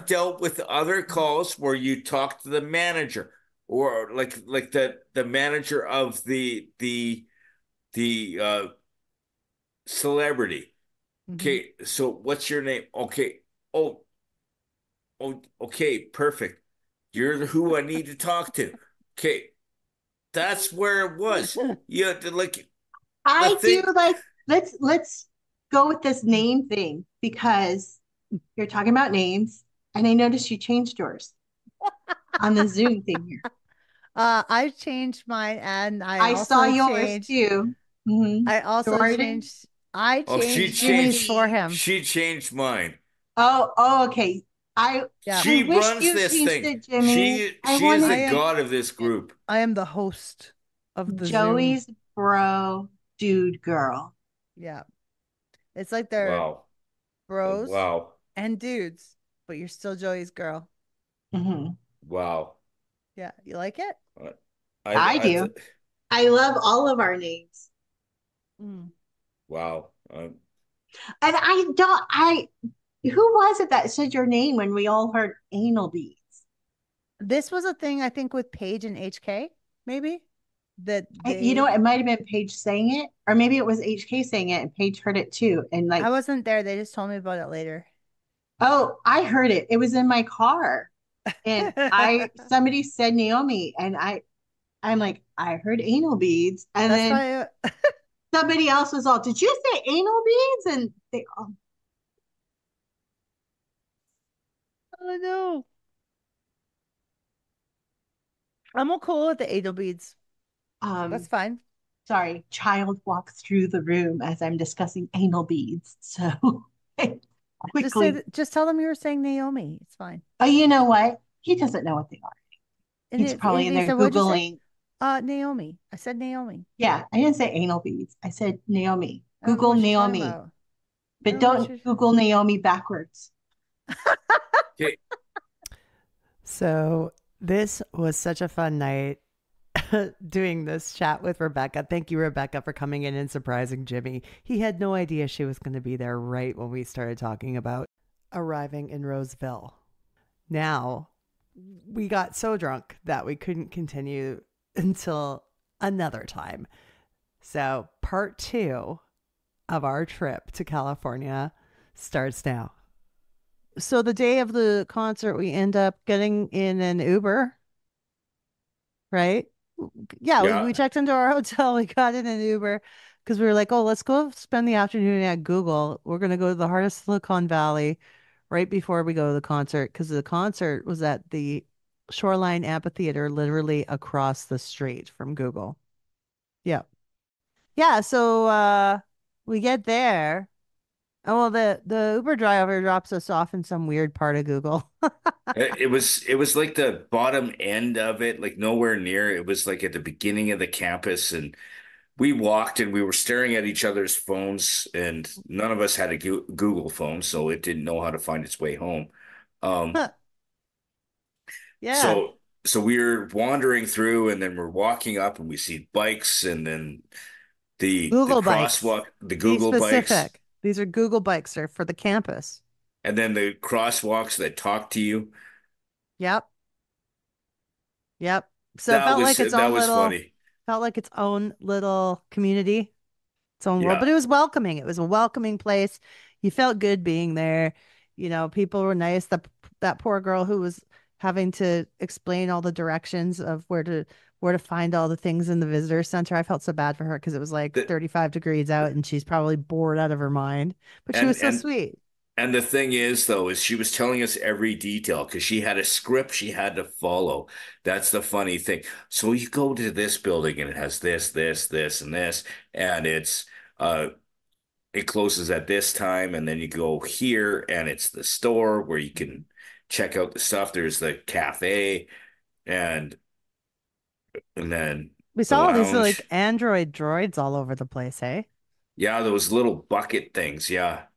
dealt with other calls where you talk to the manager or like the manager of the celebrity. Okay, so what's your name? Okay. Oh, okay, perfect. You're who I need to talk to. Okay, that's where it was. Yeah, like the I do thing. like let's go with this name thing because you're talking about names, and I noticed you changed yours on the Zoom thing here. I changed mine and I saw yours too. Mhm. I also Jordan. changed I Oh, changed Jimmy's for him. She changed mine. Oh, okay. Yeah. I She wish runs you this changed thing. it, Jimmy. I She is want the to I am god of this group. I am the host of the Zoom. Joey's bro. dude girl. Yeah. It's like they're Wow. bros Wow. and dudes, but you're still Joey's girl. Hmm. Wow. Yeah. You like it? Uh, I I do. I love all of our names. Mm. wow. And I don't, who was it that said your name when we all heard anal beads? This was a thing, I think, with Paige and HK, maybe that You know they, what? It might have been Paige saying it, or maybe it was HK saying it, and Paige heard it too. And I like, wasn't there. They just told me about it later. oh, I heard it. It was in my car, and somebody said Naomi, and I'm like, I heard anal beads, and That's then why. somebody else was all, did you say anal beads? And they, Oh no. I'm all cool with the anal beads. That's um, fine. sorry, child walks through the room as I'm discussing anal beads. So quickly, Just tell them you were saying Naomi. It's fine. oh, you know what? He doesn't know what they are. And He's probably in he there said, "What'd you say?" Googling. Naomi. I said Naomi. Yeah, I didn't say anal beads. I said Naomi. I don't know Google what you're talking Naomi, about. I but don't know what don't you're. Google Naomi backwards. Okay. So this was such a fun night doing this chat with Rebecca. Thank you, Rebecca, for coming in and surprising Jimmy. He had no idea she was going to be there right when we started talking about arriving in Roseville. Now, we got so drunk that we couldn't continue until another time. So, part 2 of our trip to California starts now. So, the day of the concert, we end up getting in an Uber, right? Yeah, we Yeah. checked into our hotel. We got in an Uber because we were like, oh, let's go spend the afternoon at Google. We're going to go to the heart of Silicon Valley right before we go to the concert because the concert was at the Shoreline Amphitheater, literally across the street from Google. Yeah. Yeah. So we get there. Oh, well, the Uber driver drops us off in some weird part of Google. It was like the bottom end of it, like nowhere near. It was like at the beginning of the campus, and we walked and we were staring at each other's phones, and none of us had a Google phone, so it didn't know how to find its way home. Um, Yeah. so we were wandering through, and then we're walking up, and we see bikes, and then the Google bikes. crosswalk, the Be Google bikes, specific. These are Google bikes. They're for the campus. and then the crosswalks that talk to you. Yep. Yep. So it That was that was funny. felt like its own little community, its own world, Yeah. but it was welcoming. It was a welcoming place. You felt good being there. You know, people were nice. That poor girl who was having to explain all the directions of where to find all the things in the visitor center. I felt so bad for her because it was like The, 35 degrees out and she's probably bored out of her mind, but she and was so and sweet. And the thing is, though, is she was telling us every detail because she had a script she had to follow. That's the funny thing. So you go to this building and it has this, this, this, and this, and uh it closes at this time, and then you go here and it's the store where you can check out the stuff. There's the cafe and then We the saw all these like lounge. Android droids all over the place, hey? Yeah, those little bucket things. Yeah.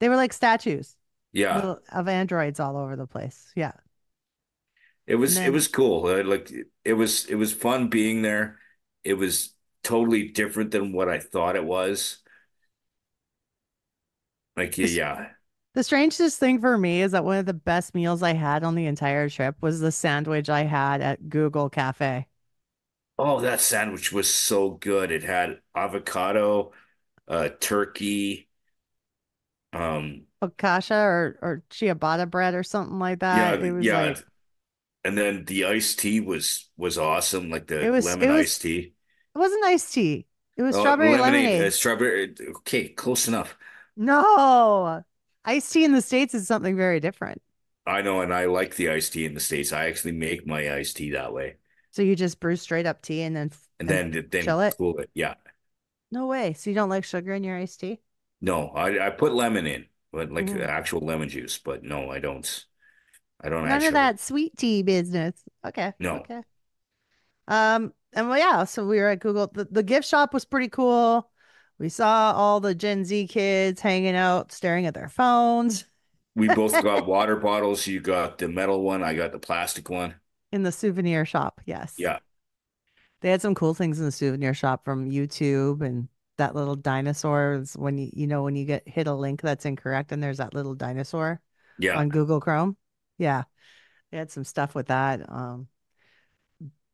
They were like statues, Yeah. little of androids all over the place. Yeah. It And was it then was cool. Like it was fun being there. It was totally different than what I thought it was. Like this, yeah. the strangest thing for me is that one of the best meals I had on the entire trip was the sandwich I had at Google Cafe. Oh, that sandwich was so good. It had avocado, turkey, um, Focaccia or ciabatta bread or something like that. It was yeah, like and then the iced tea was awesome, like the it lemon was iced tea. it wasn't iced tea. It was Oh, strawberry lemonade, lemonade. strawberry. Okay, close enough. No. Iced tea in the States is something very different. I know, and I like the iced tea in the States. I actually make my iced tea that way, So you just brew straight up tea and and and then chill it? cool it. Yeah. No way. So you don't like sugar in your iced tea? No, I put lemon in, but like Mhm. actual lemon juice. But no, I don't. I don't add None of sugar. that sweet tea business. Okay. No. Okay. And well, yeah, so we were at Google. The gift shop was pretty cool. We saw all the Gen Z kids hanging out, staring at their phones We both got water bottles. You got the metal one. I got the plastic one. in the souvenir shop. Yes. Yeah. They had some cool things in the souvenir shop from YouTube and that little dinosaur is when when you get hit a link that's incorrect and there's that little dinosaur Yeah. on Google Chrome. Yeah. They had some stuff with that.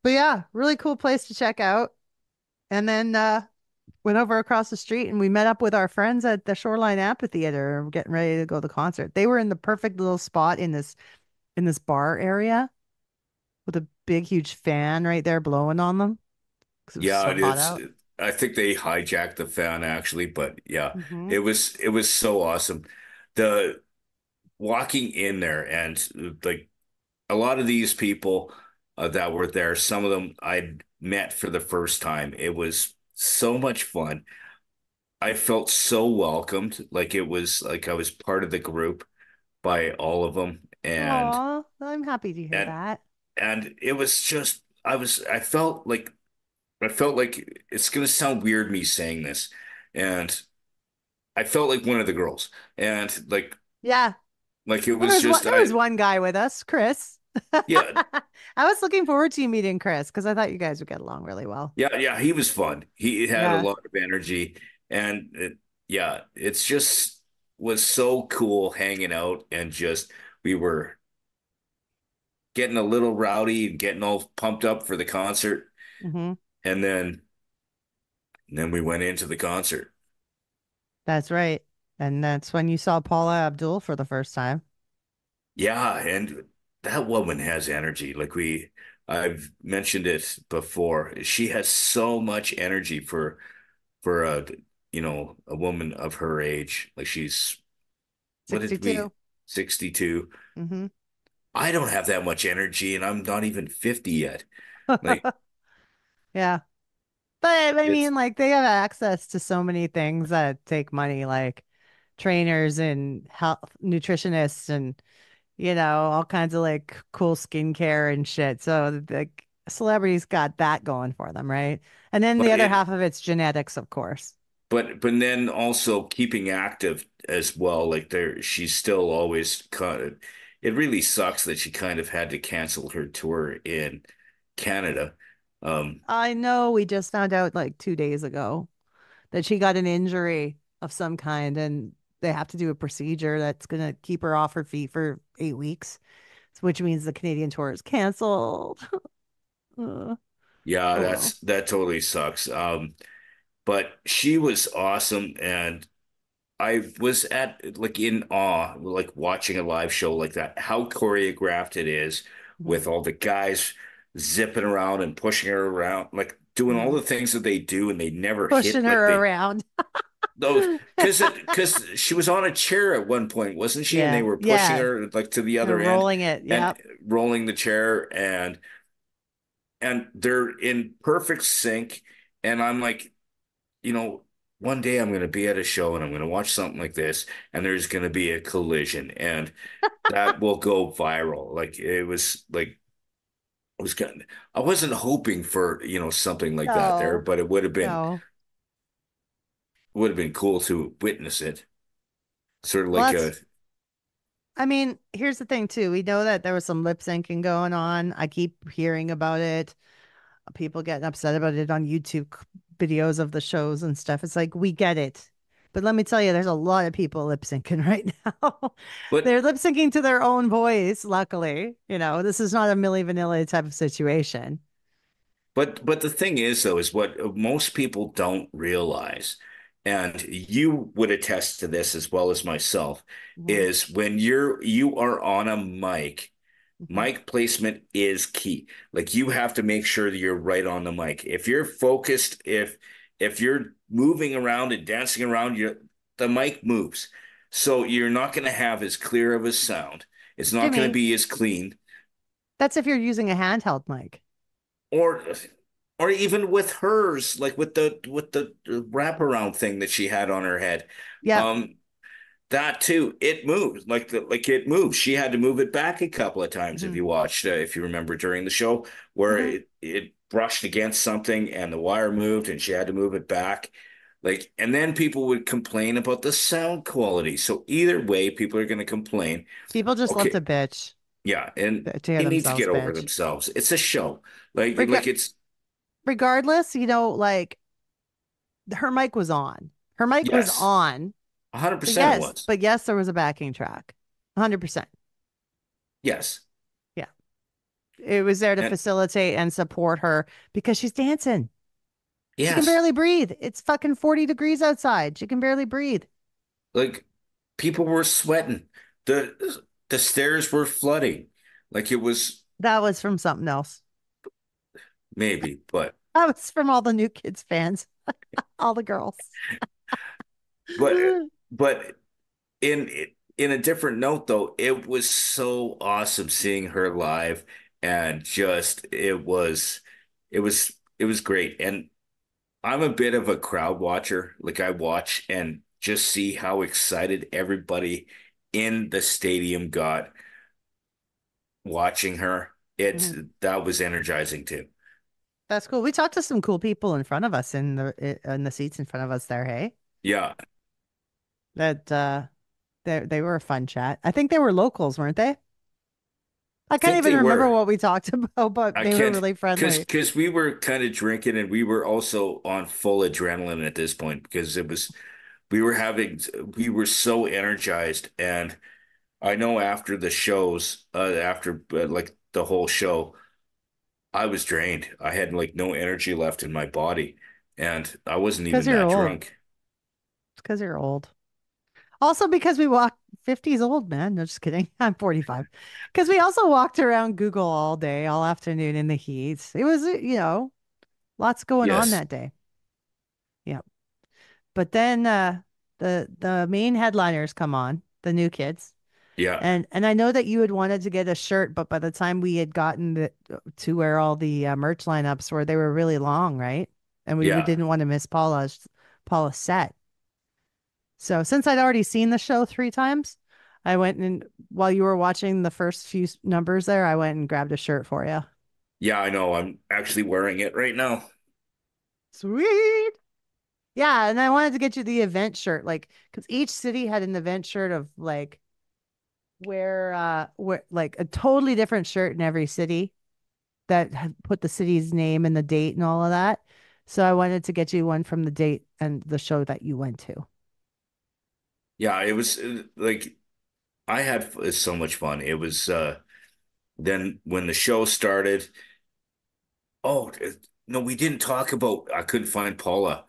But yeah, really cool place to check out. And then went over across the street and we met up with our friends at the Shoreline Amphitheater, getting ready to go to the concert. They were in the perfect little spot in this bar area with a big huge fan right there blowing on them because it was Yeah, so hot out. I think they hijacked the fan actually, but yeah, Hmm. it was so awesome. The walking in there and like a lot of these people that were there, some of them I'd met for the first time. It was so much fun. I felt so welcomed, like it was like I was part of the group by all of them, Aw, I'm happy to hear and that. and it was just I felt like it's gonna sound weird me saying this, and I felt like one of the girls, and Yeah. like it Well, was just there was one guy with us, Chris. yeah, I was looking forward to you meeting Chris because I thought you guys would get along really well. yeah, he was fun. He had a Yeah. lot of energy, and yeah, it's just was so cool hanging out and just we were getting a little rowdy and getting all pumped up for the concert, Hmm. and then we went into the concert. That's right. And that's when you saw Paula Abdul for the first time. Yeah, and that woman has energy. I've mentioned it before. She has so much energy for a woman of her age. Like she's, what did we, 62. 62? Hmm. I don't have that much energy and I'm not even 50 yet. Like Yeah. But I it's, mean, like they have access to so many things that take money, like trainers and health nutritionists and all kinds of like cool skincare and shit. So the celebrities got that going for them, right? And then the but other it, half of it's genetics, of course. but then also keeping active as well. Like she's still always kind of, it really sucks that she kind of had to cancel her tour in Canada. Um, I know we just found out like 2 days ago that she got an injury of some kind and they have to do a procedure that's going to keep her off her feet for 8 weeks, which means the Canadian tour is canceled. Uh, yeah, oh well. that totally sucks. But she was awesome, and I was at like in awe, like watching a live show like that, how choreographed it is Mhm. with all the guys zipping around and pushing her around, like doing all Mhm. the things that they do, and they never Pushing hit like her they around. those because she was on a chair at one point, wasn't she? And they Yeah. were pushing Yeah. her like to the They're other end rolling it. and Yep. rolling the chair, and they're in perfect sync. And I'm like, you know, one day I'm going to be at a show and I'm going to watch something like this, and there's going to be a collision, and that will go viral. Like it was like it was kind of, I wasn't hoping for, something like that there, No. but it No. would have been cool to witness it. Sort of Well, like a I mean, here's the thing too. We know that there was some lip syncing going on. I keep hearing about it. People getting upset about it on YouTube videos of the shows and stuff. It's like, we get it. But let me tell you, there's a lot of people lip syncing right now. but They're lip syncing to their own voice, luckily. This is not a Milli Vanilli type of situation. But the thing is, though, is what most people don't realize, and you would attest to this as well as myself, Mhm. is when you are on a Mhm. mic placement is key. Like you have to make sure that you're right on the mic. If you're focused, if you're moving around and dancing around, the mic moves. So you're not going to have as clear of a sound. It's not going to Jimmy, be as clean. that's if you're using a handheld mic. or or even with hers, like with the wraparound thing that she had on her head. Yep. Um, that too, it moves like it moves. She had to move it back a couple of times if Hmm. you watched, if you remember during the show, where Hmm. it brushed against something and the wire moved and she had to move it back. Like, and then people would complain about the sound quality. So either way, people are going to complain. People just love Okay, to bitch, yeah, and to hear they need to themselves get over bitch. themselves. It's a show. Like Reg- it's Regardless, like her mic was on. Her mic was yes, on. But 100% it yes, was. but yes, there was a backing track. 100%. Yes. Yeah. It was there to And facilitate and support her because she's dancing. She can yes, barely breathe. It's fucking 40 degrees outside. She can barely breathe. like people were sweating. The stairs were flooding. Like it was That was from something else. maybe, but That was from all the New Kids fans, all the girls. but but in in a different note though, it was so awesome seeing her live and just it was great. And I'm a bit of a crowd watcher. Like I watch and just see how excited everybody in the stadium got watching her. Mhm. That was energizing too. That's cool. We talked to some cool people in front of us in the seats in front of us there, hey? Yeah, That they were a fun chat. I think they were locals, weren't they? I I can't think even they remember were. what we talked about, but I they were can't really friendly. because we were kind of drinking and we were also on full adrenaline at this point because we were having we were so energized. And I know after the shows, after like the whole show, I was drained. I had like no energy left in my body, and I wasn't Because even you're that old. drunk. It's because you're old. Also because we walked 50's old, man. No, just kidding. I'm 45. Because we also walked around Google all day, all afternoon in the heat. It was, lots going on Yes. that day. Yeah. But then the main headliners come on, the New Kids. Yeah. And I know that you had wanted to get a shirt, but by the time we had gotten to where all the merch lineups were, they were really long, right? And we Yeah. didn't want to miss Paula's set. So since I'd already seen the show 3 times, I went and while you were watching the first few numbers there, I went and grabbed a shirt for you. Yeah, I know. I'm actually wearing it right now. Sweet. Yeah, and I wanted to get you the event shirt, like because each city had an event shirt of like where like a totally different shirt in every city that had put the city's name and the date and all of that. So I wanted to get you one from the date and the show that you went to. Yeah, it was like I had so much fun. It was then when the show started, oh no, we didn't talk about I couldn't find Paula.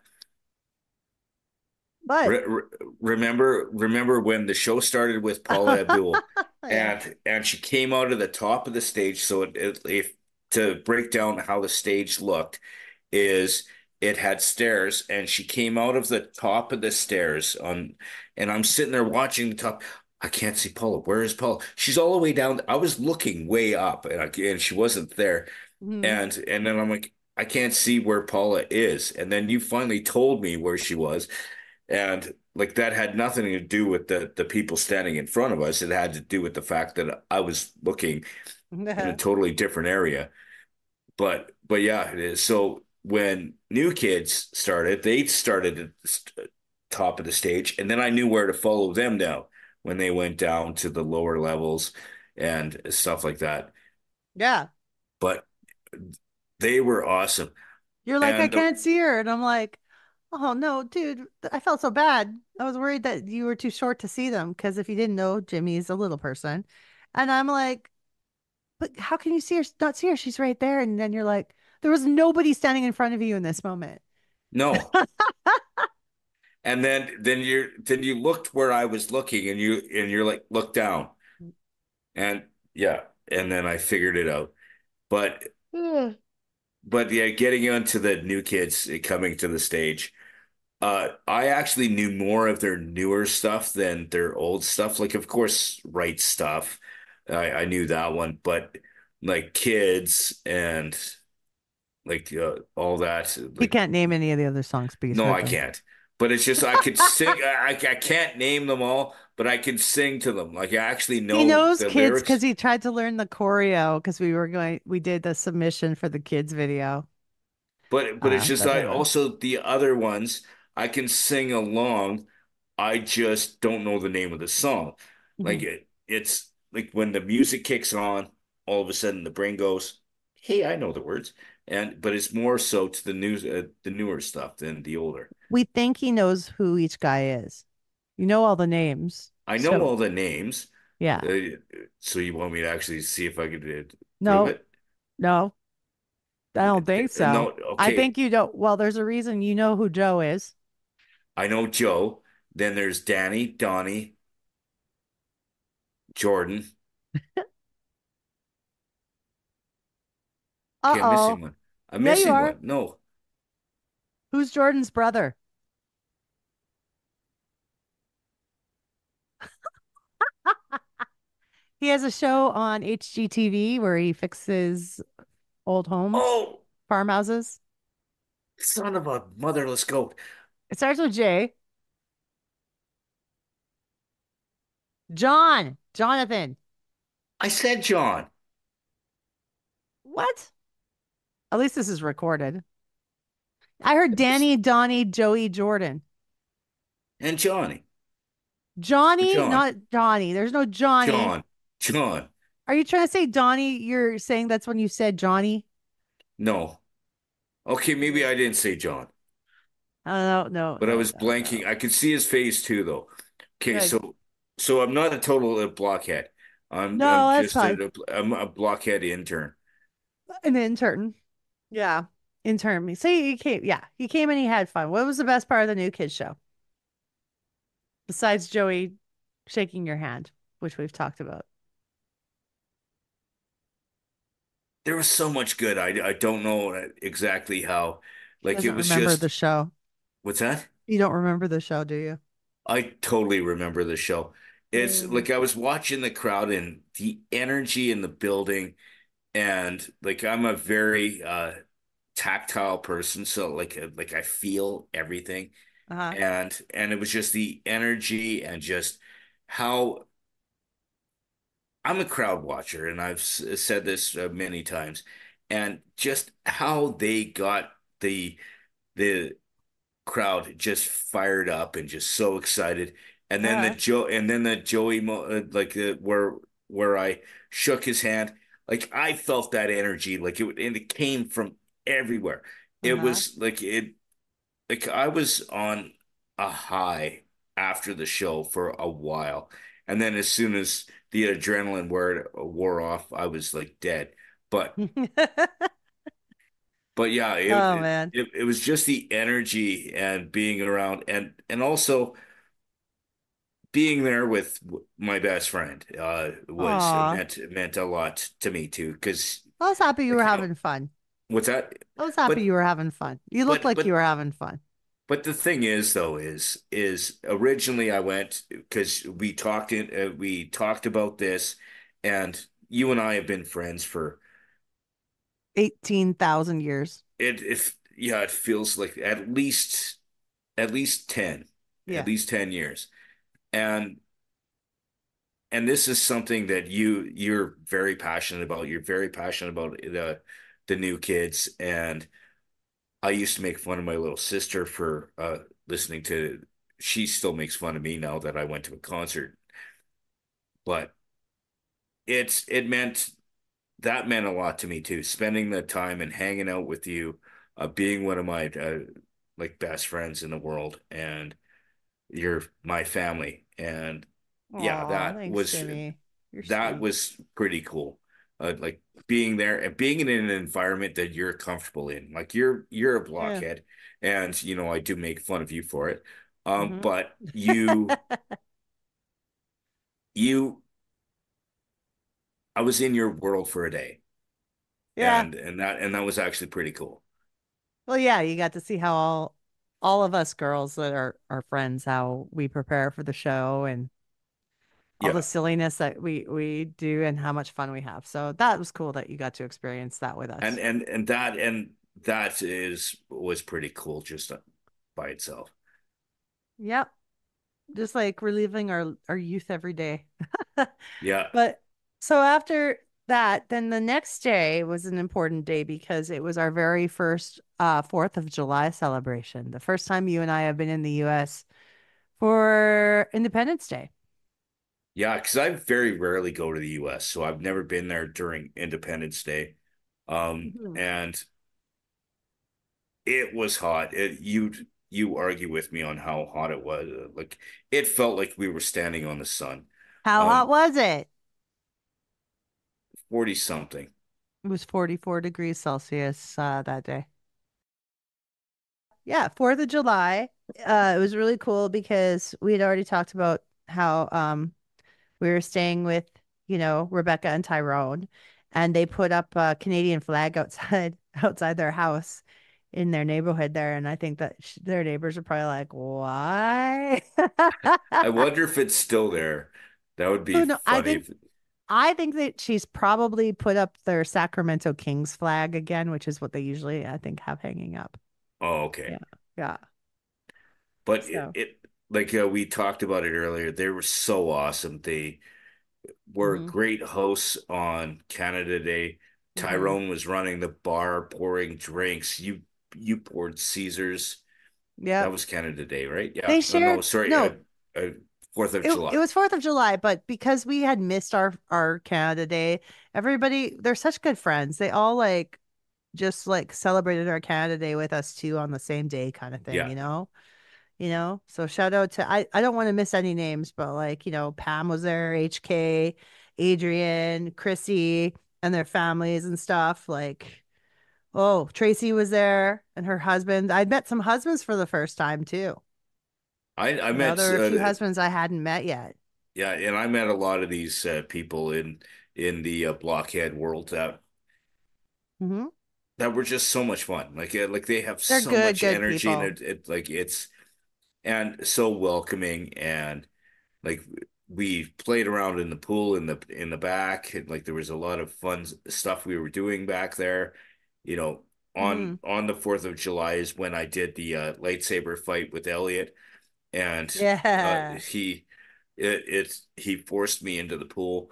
But Re re remember when the show started with Paula Abdul yeah. and she came out of the top of the stage. So if to break down how the stage looked is it had stairs and she came out of the top of the stairs on and I'm sitting there watching the top. I can't see Paula. Where is Paula? She's all the way down. I was looking way up and she wasn't there. Mhm. And then I'm like, I can't see where Paula is. And then you finally told me where she was. And like that had nothing to do with the people standing in front of us. It had to do with the fact that I was looking in a totally different area. But yeah, it is. So when New Kids started, they started at the top of the stage, and then I knew where to follow them now when they went down to the lower levels and stuff like that. Yeah. But they were awesome. You're like, I And can't see her. And I'm like, oh no, dude, I felt so bad. I was worried that you were too short to see them because if you didn't know, Jimmy's a little person. And I'm like, but how can you see her, not see her? She's right there. And then you're like, there was nobody standing in front of you in this moment. no, and then you looked where I was looking, and you're like, look down, and yeah, and then I figured it out. But Ugh. but yeah, getting onto the New Kids coming to the stage. I actually knew more of their newer stuff than their old stuff. Like, of course, Right Stuff. I knew that one, but like Kids and like all that. He Like, can't name any of the other songs, but he's no, heard I them. can't. But it's just I could sing. I can't name them all, but I can sing to them. Like I actually He know knows the kids because lyrics. he tried to learn the choreo because we did the submission for the kids video. But it's just That I doesn't matter. also the other ones I can sing along. I just don't know the name of the song. Like Mhm. it's like when the music kicks on, all of a sudden the brain goes, "Hey, I know the words." And but it's more so to the newer stuff than the older. We think he knows who each guy is. You know all the names. I know So all the names. yeah. Uh, so you want me to actually see if I could prove No, it? no, I don't think so. No, I okay. think you don't. Well, there's a reason you know who Joe is. I know Joe. Then there's Danny, Donnie, Jordan. Okay, I'm Uh-oh. missing one. I'm Yeah, you missing are. one. No. Who's Jordan's brother? He has a show on HGTV where he fixes old homes, Oh, farmhouses. son of a motherless goat. It starts with J. John. Jonathan. I said John What? At least this is recorded. I heard Danny, Donnie, Joey, Jordan. and Johnny. Johnny, John. not Johnny. There's no Johnny. John. John. Are you trying to say Donnie? You're saying that's when you said Johnny? No. Okay, maybe I didn't say John, Oh, no, but I no, was no, no. blanking. I could see his face too, though. Okay, Good. so I'm not a total blockhead. I'm No, that's just fine. I'm a blockhead intern. An intern. Yeah. Intern me. So he came, yeah. He came and he had fun. What was the best part of the new kids show? Besides Joey shaking your hand, which we've talked about. There was so much good. I don't know exactly how. He Like it doesn't was remember the just show. what's that? You don't remember the show, do you? I totally remember the show. It's Mm. like I was watching the crowd and the energy in the building, and like I'm a very tactile person, so like I feel everything, Uh-huh. and it was just the energy and just how I'm a crowd watcher, and I've said this many times, and just how they got the crowd just fired up and just so excited. Uh-huh. And then the Joey where I shook his hand, like I felt that energy, and it came from everywhere. It Uh-huh. was like I was on a high after the show for a while, and then as soon as the adrenaline wore off, I was like dead. But But yeah, Oh man. it was just the energy and being around and also being there with my best friend was Aw. meant a lot to me too because I was happy you were like having fun. what's that? I was happy But you were having fun. You looked but like you but were having fun. but the thing is though is originally I went because we talked about this and you and I have been friends for 18,000 years. it if yeah it feels like at least 10 at Yeah. least 10 years. And this is something that you're very passionate about. You're very passionate about the new kids. And I used to make fun of my little sister for listening to. She still makes fun of me now that I went to a concert. But it meant that meant a lot to me too. Spending the time and hanging out with you, being one of my like best friends in the world, and you're my family. And yeah, Aw, thanks, Jimmy. You're that sweet. was pretty cool. Like being there and being in an environment that you're comfortable in. Like you're a Yeah. blockhead, and I do make fun of you for it. Hmm. But you I was in your world for a day, Yeah. and that was actually pretty cool. Well, yeah, you got to see how all of us girls that are friends, how we prepare for the show and all the Yeah, silliness that we do and how much fun we have. So that was cool that you got to experience that with us. and that is was pretty cool just by itself. Yep. Just like reliving our youth every day. Yeah, But so after that, then the next day was an important day because it was our very first 4th of July celebration. The first time you and I have been in the US for Independence Day. Yeah, because I very rarely go to the US, so I've never been there during Independence Day. Mhm. And it was hot. You argue with me on how hot it was. Like it felt like we were standing on the sun. How hot Um, was it? 40 something. It was 44 degrees Celsius that day. Yeah, 4th of July. It was really cool because we had already talked about how we were staying with, Rebecca and Tyrone, and they put up a Canadian flag outside outside their house in their neighborhood there, and I think that their neighbors are probably like, "Why?" I wonder if it's still there. That would be Who know? I funny think if, I think that she's probably put up their Sacramento Kings flag again, which is what they usually, I think, have hanging up. oh, okay. Yeah. Yeah. But So, it like we talked about it earlier. They were so awesome. They were hmm great hosts on Canada Day. hmm Tyrone was running the bar, pouring drinks. You poured Caesars. That Yep. was Canada Day, right? Yeah. They Oh no, shared, sorry. no, Uh, 4th of it July. was 4th of July, but because we had missed our Canada Day, everybody, they're such good friends. They all just celebrated our Canada Day with us too on the same day kind of thing, Yeah. So shout out to I don't want to miss any names, but Pam was there, HK, Adrian, Chrissy, and their families and stuff. Oh, Tracy was there and her husband. I'd met some husbands for the first time too. I met There were a few husbands I hadn't met yet. yeah, and I met a lot of these people in the blockhead world Hmm that were just so much fun. Like they have They're so good, much good energy and people. it like it's and so welcoming and like we played around in the pool in the back and like there was a lot of fun stuff we were doing back there. You know, Hmm on the 4th of July is when I did the lightsaber fight with Elliot and Yeah. he he forced me into the pool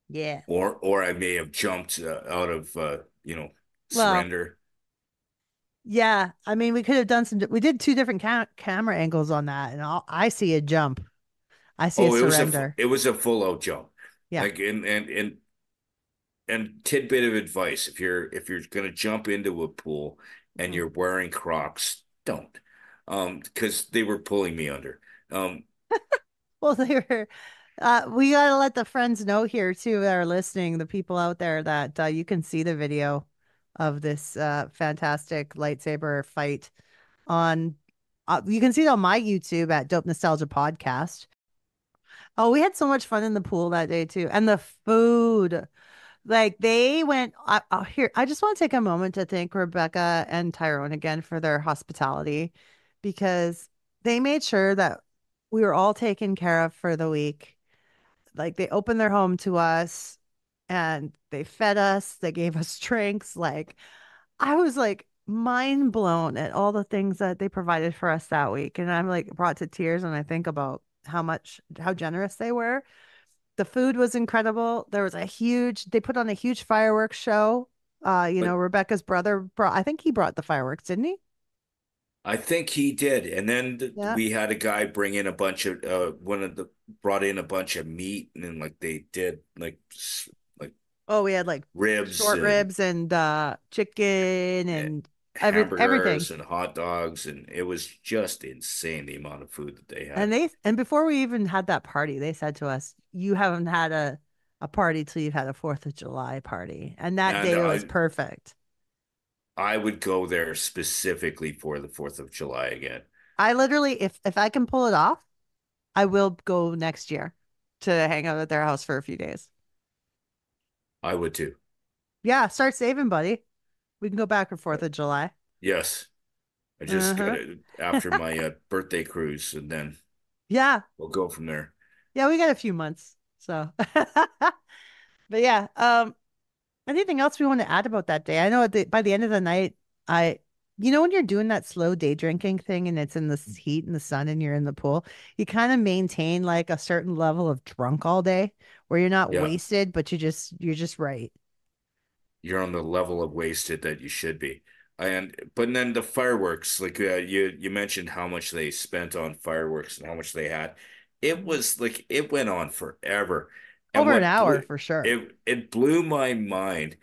Yeah. or I may have jumped out of Well, surrender. yeah. I mean, we could have done we did two different camera angles on that, and I see a jump. I see a Oh, surrender. it was a full out jump. Yeah. Like and tidbit of advice, if you're gonna jump into a pool and Mhm. you're wearing Crocs, don't. Because they were pulling me under. Um, Well, they were. We gotta let the friends know here too that are listening, the people out there that you can see the video of this fantastic lightsaber fight on. You can see it on my YouTube at Dope Nostalgia Podcast. Oh, we had so much fun in the pool that day too, and the food. Like they went here. I just want to take a moment to thank Rebecca and Tyrone again for their hospitality because they made sure that we were all taken care of for the week. Like they opened their home to us and they fed us, they gave us drinks. Like I was mind blown at all the things that they provided for us that week. And I'm brought to tears when I think about how generous they were. The food was incredible. There was they put on a huge fireworks show. but Rebecca's brother I think he brought the fireworks, didn't he? I think he did. And then Yeah. we had a guy bring in a bunch of one of the brought in a bunch of meat and then like they did like Oh, we had ribs short and ribs and chicken eh, and everything. hamburgers and hot dogs and it was just insane the amount of food that they had. And before we even had that party, they said to us, "You haven't had a party till you've had a 4th of July party." And that And day was perfect. I would go there specifically for the 4th of July again. I literally, if I can pull it off, I will go next year to hang out at their house for a few days. I would too. Yeah, start saving, buddy. We can go back for 4th of July. Yes. I just got Uh-huh. it after my birthday cruise and then Yeah. we'll go from there. Yeah, we got a few months. So, but yeah, anything else we want to add about that day? I know by the end of the night, I you know, when you're doing that slow day drinking thing and it's in the heat and the sun and you're in the pool, you kind of maintain like a certain level of drunk all day where you're not Yeah, wasted, but you're just right. you're on the level of wasted that you should be. And but then the fireworks, like you mentioned how much they spent on fireworks and how much they had. It Mhm. was like it went on forever. And Over an what hour blew for sure. it blew my mind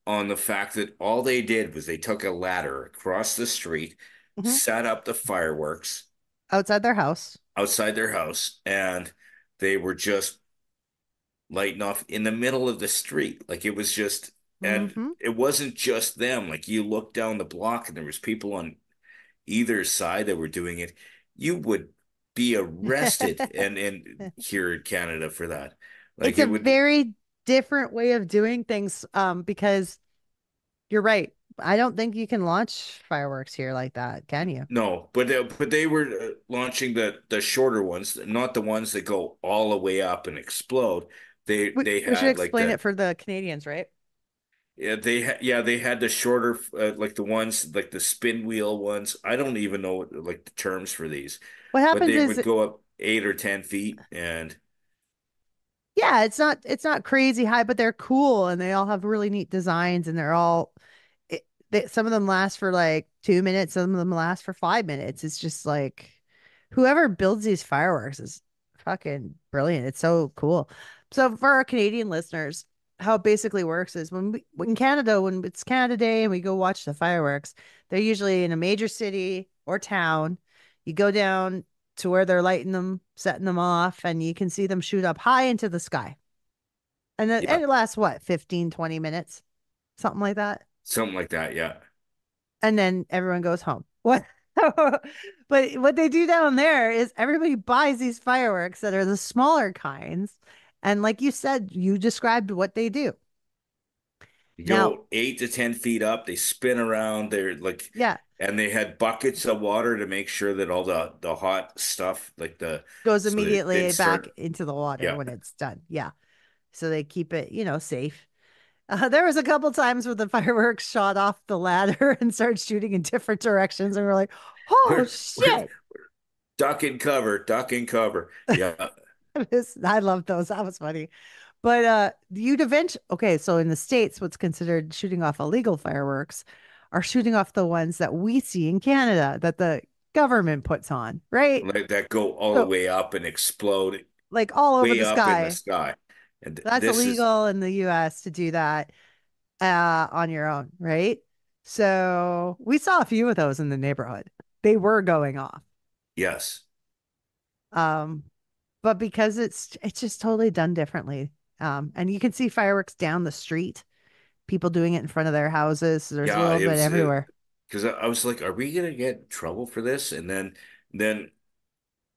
on the fact that all they did was they took a ladder across the street, Mhm. set up the fireworks Outside their house. outside their house, and they were just lighting off in the middle of the street. Like it was just, and Hmm. it wasn't just them. Like you look down the block and there was people on either side that were doing it. You would be arrested and here in Canada for that. Like It's it a would very different way of doing things because you're right. I don't think you can launch fireworks here like that, can you? no, but they were launching the shorter ones, not the ones that go all the way up and explode. They We should had like explain the it for the Canadians, right? yeah, they had the shorter like the ones like the spin wheel ones. I don't even know what, like the terms for these, What but happens they is, would go up 8 or 10 feet and yeah, it's not crazy high, but they're cool and they all have really neat designs and they're all some of them last for like 2 minutes, some of them last for 5 minutes. It's just like whoever builds these fireworks is fucking brilliant. It's so cool. So for our Canadian listeners, how it basically works is when Canada, when it's Canada Day and we go watch the fireworks, they're usually in a major city or town. You go down to where they're lighting them, setting them off, and you can see them shoot up high into the sky. yeah, And it lasts what, 15, 20 minutes, something like that. something like that. Yeah, And then everyone goes home. What? But what they do down there is everybody buys these fireworks that are the smaller kinds. And like you said, you described what they do. you Now, go 8 to 10 feet up. They spin around. They're like, yeah, and they had buckets of water to make sure that all the hot stuff, like the goes so they immediately didn't back start. into the water Yeah, when it's done. Yeah. So they keep it, safe. There was a couple times where the fireworks shot off the ladder and started shooting in different directions, and we're like, "Oh we're shit!" duck and cover. Yeah, I love those. That was funny. But you'd eventually, okay, so in the States, what's considered shooting off illegal fireworks are shooting off the ones that we see in Canada that the government puts on, right? like that go all the So, way up and explode like all over way the up in the sky. sky. And That's this is illegal in the US to do that on your own, right? So we saw a few of those in the neighborhood. They were going off. yes. Um, but because it's just totally done differently. And you can see fireworks down the street, people doing it in front of their houses. There's a Yeah, little it bit was everywhere. because I was like, are we gonna get in trouble for this? And then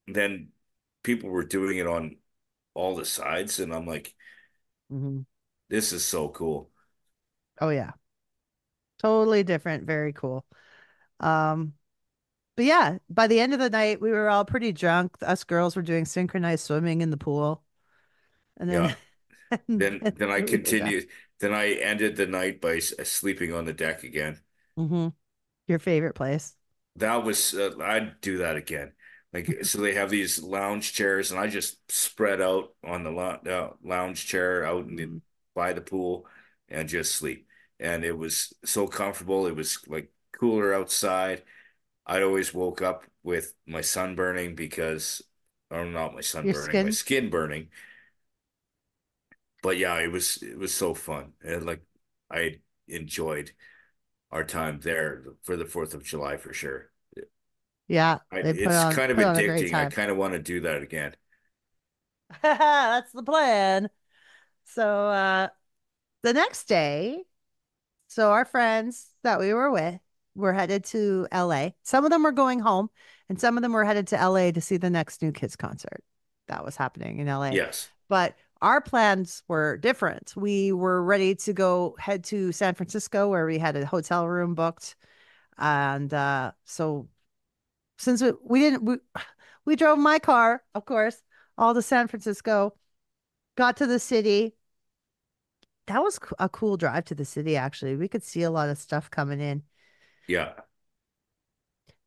then people were doing it on all the sides, and I'm like, Hmm. this is so cool. Oh yeah, totally different. Very cool. Um, but yeah, by the end of the night, we were all pretty drunk. Us girls were doing synchronized swimming in the pool, and Yeah. then and Then I we were done. continued. Then I ended the night by sleeping on the deck again. Hmm. Your favorite place? That was I'd do that again. Like so they have these lounge chairs and I just spread out on the lounge chair out in Mhm. by the pool and just sleep. And it was so comfortable. It was like cooler outside. I always woke up with my sun burning because or not my sun Your burning, my skin? skin burning. But yeah, it was so fun. And like I enjoyed our time there for the 4th of July for sure. Yeah, they It's kind of put on a great addicting. I time. kind of want to do that again. That's the plan. So the next day, so our friends that we were with were headed to LA. Some of them were going home, and some of them were headed to LA to see the next New Kids concert that was happening in LA. Yes. But our plans were different. We were ready to go head to San Francisco where we had a hotel room booked. And so since we didn't we drove my car, of course, all to San Francisco, got to the city. That was a cool drive to the city, actually. We could see a lot of stuff coming in. Yeah.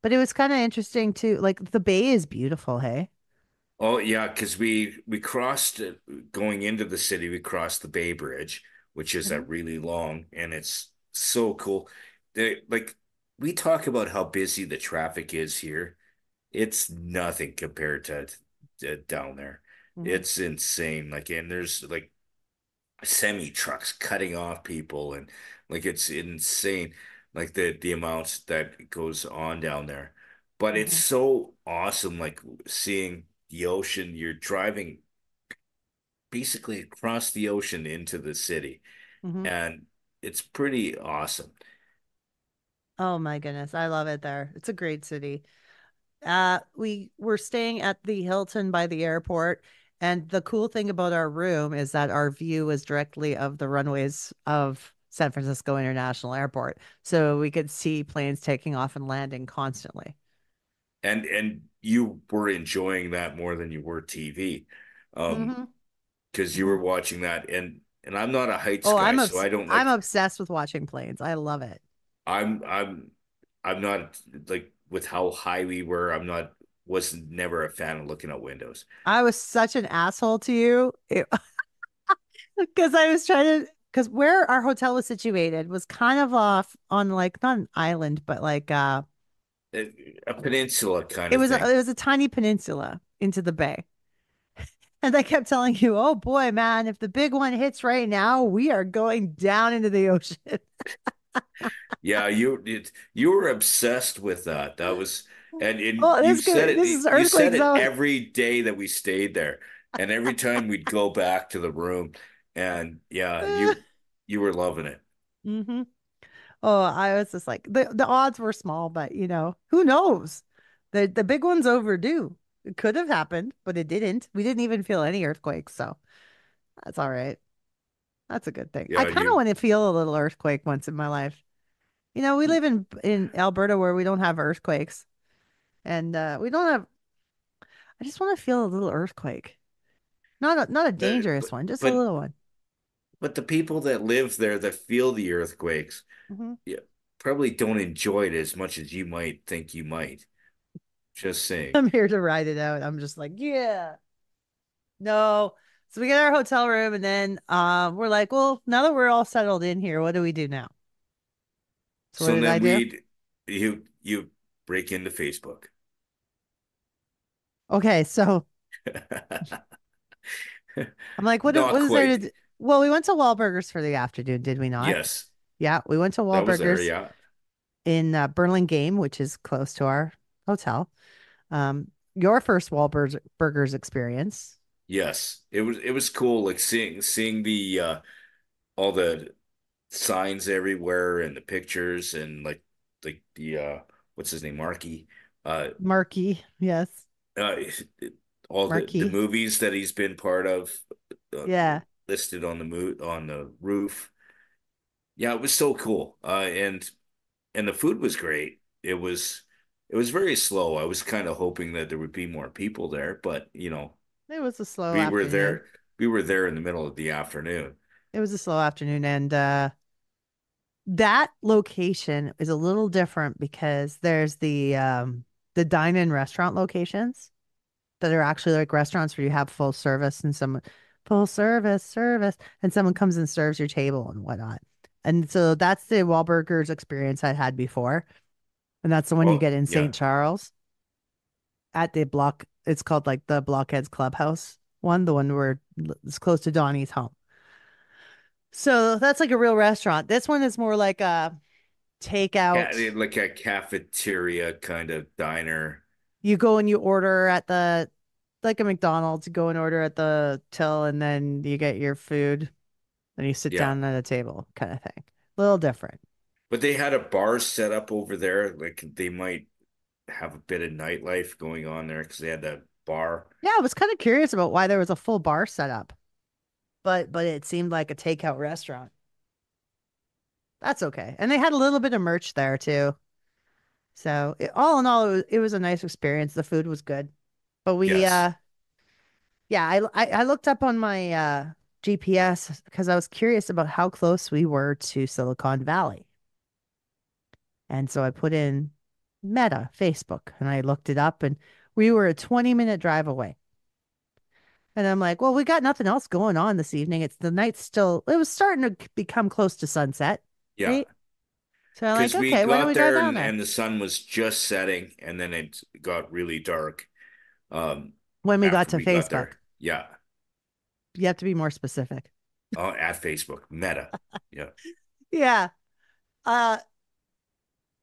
But it was kind of interesting too. Like the bay is beautiful, hey? Oh yeah, because we crossed going into the city, we crossed the Bay Bridge, which is Mhm. really long, and it's so cool. Like we talk about how busy the traffic is here. It's nothing compared to down there. Mhm. It's insane. Like, and there's like semi trucks cutting off people, and like it's insane. Like the amount that goes on down there. But it's Mhm. so awesome, like seeing the ocean. You're driving basically across the ocean into the city, Mhm. and it's pretty awesome. Oh my goodness, I love it there. It's a great city. We were staying at the Hilton by the airport, and the cool thing about our room is that our view is directly of the runways of San Francisco International Airport, so we could see planes taking off and landing constantly. And you were enjoying that more than you were TV. Um, Hmm. because you Hmm. were watching that, and I'm not a heights Oh, guy, so I don't I'm like obsessed with watching planes. I love it. I'm I'm not like with how high we were, was never a fan of looking out windows. I was such an asshole to you because I was trying to because where our hotel was situated was kind of off on like not an island, but like A peninsula kind it of was thing. it was a tiny peninsula into the bay. And I kept telling you, oh boy, man, if the big one hits right now, we are going down into the ocean. Yeah, you were obsessed with that. That was and Oh, you this said good. This it is you earthquake said it zone. every day that we stayed there. And every time we'd go back to the room, and yeah, you were loving it. Hmm. Oh, I was just like the odds were small, but who knows? The big one's overdue. It could have happened, but it didn't. We didn't even feel any earthquakes, so that's all right. That's a good thing. I Yeah, kind of want to feel a little earthquake once in my life. We live in Alberta where we don't have earthquakes, and we don't have. I just want to feel a little earthquake. Not a the, dangerous one, just a but little one. but the people that live there that feel the earthquakes, Hmm. yeah, probably don't enjoy it as much as you might think you might. Just saying. I'm here to ride it out. I'm just like, yeah. No. So we get our hotel room and then we're like, well, now that we're all settled in here, what do we do now? So what So did I then do? you break into Facebook. Okay, so I'm like, Not what is there to quite. do? Well, we went to Wahlburgers for the afternoon, did we not? Yes, Yeah, we went to that was there. Wahlburgers Yeah. in Burlingame, which is close to our hotel. Your first Wahlburgers burgers experience. Yes. It was cool like seeing the all the signs everywhere and the pictures and like the what's his name? Marky. Uh Marquee, yes. uh all the Marquee. movies that he's been part of, uh, Yeah. listed on on the roof. Yeah, it was so cool. And the food was great. It was very slow. I was kind of hoping that there would be more people there, but It was a slow we were afternoon. there we were there in the middle of the afternoon. It was a slow afternoon, and that location is a little different because there's the dine-in restaurant locations that are actually like restaurants where you have full service and someone full service and someone comes and serves your table and whatnot. And so that's the Wahlburgers experience I had before. And that's the one you Oh, get in yeah. St. Charles at the block. It's called like the Blockheads Clubhouse one, the one where it's close to Donnie's home. So that's like a real restaurant. This one is more like a takeout. Like a cafeteria kind of diner. You go and you order at the like a McDonald's, you go and order at the till and then you get your food and you sit Yeah. down at a table kind of thing. A little different. But they had a bar set up over there. Like they might have a bit of nightlife going on there because they had that bar. Yeah, I was kind of curious about why there was a full bar set up, but it seemed like a takeout restaurant. That's okay. And they had a little bit of merch there too. So all in all, it was a nice experience. The food was good. But we Yes. yeah, I looked up on my GPS because I was curious about how close we were to Silicon Valley. And so I put in Meta, Facebook. And I looked it up and we were a 20-minute drive away. And I'm like, well, we got nothing else going on this evening. It's the night's still, it was starting to become close to sunset. Yeah. Right. So I'm like, Because we okay, why don't got we drive there down there? and the sun was just setting and then it got really dark When we got after to we got Facebook, there. Yeah. you have to be more specific. At Facebook, Meta. Yeah. Yeah. Uh,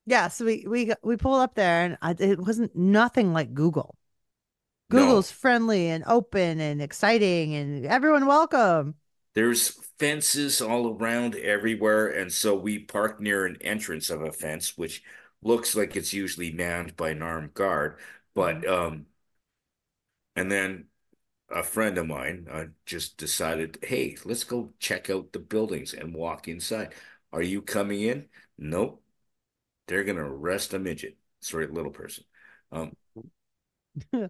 yeah. So we pull up there and it wasn't nothing like Google. No, Google's friendly and open and exciting and everyone welcome. there's fences all around everywhere. And so we parked near an entrance of a fence, which looks like it's usually manned by an armed guard. But, and then a friend of mine just decided, hey, let's go check out the buildings and walk inside. Are you coming in? Nope. They're gonna arrest a midget. Sorry, little person. Um, and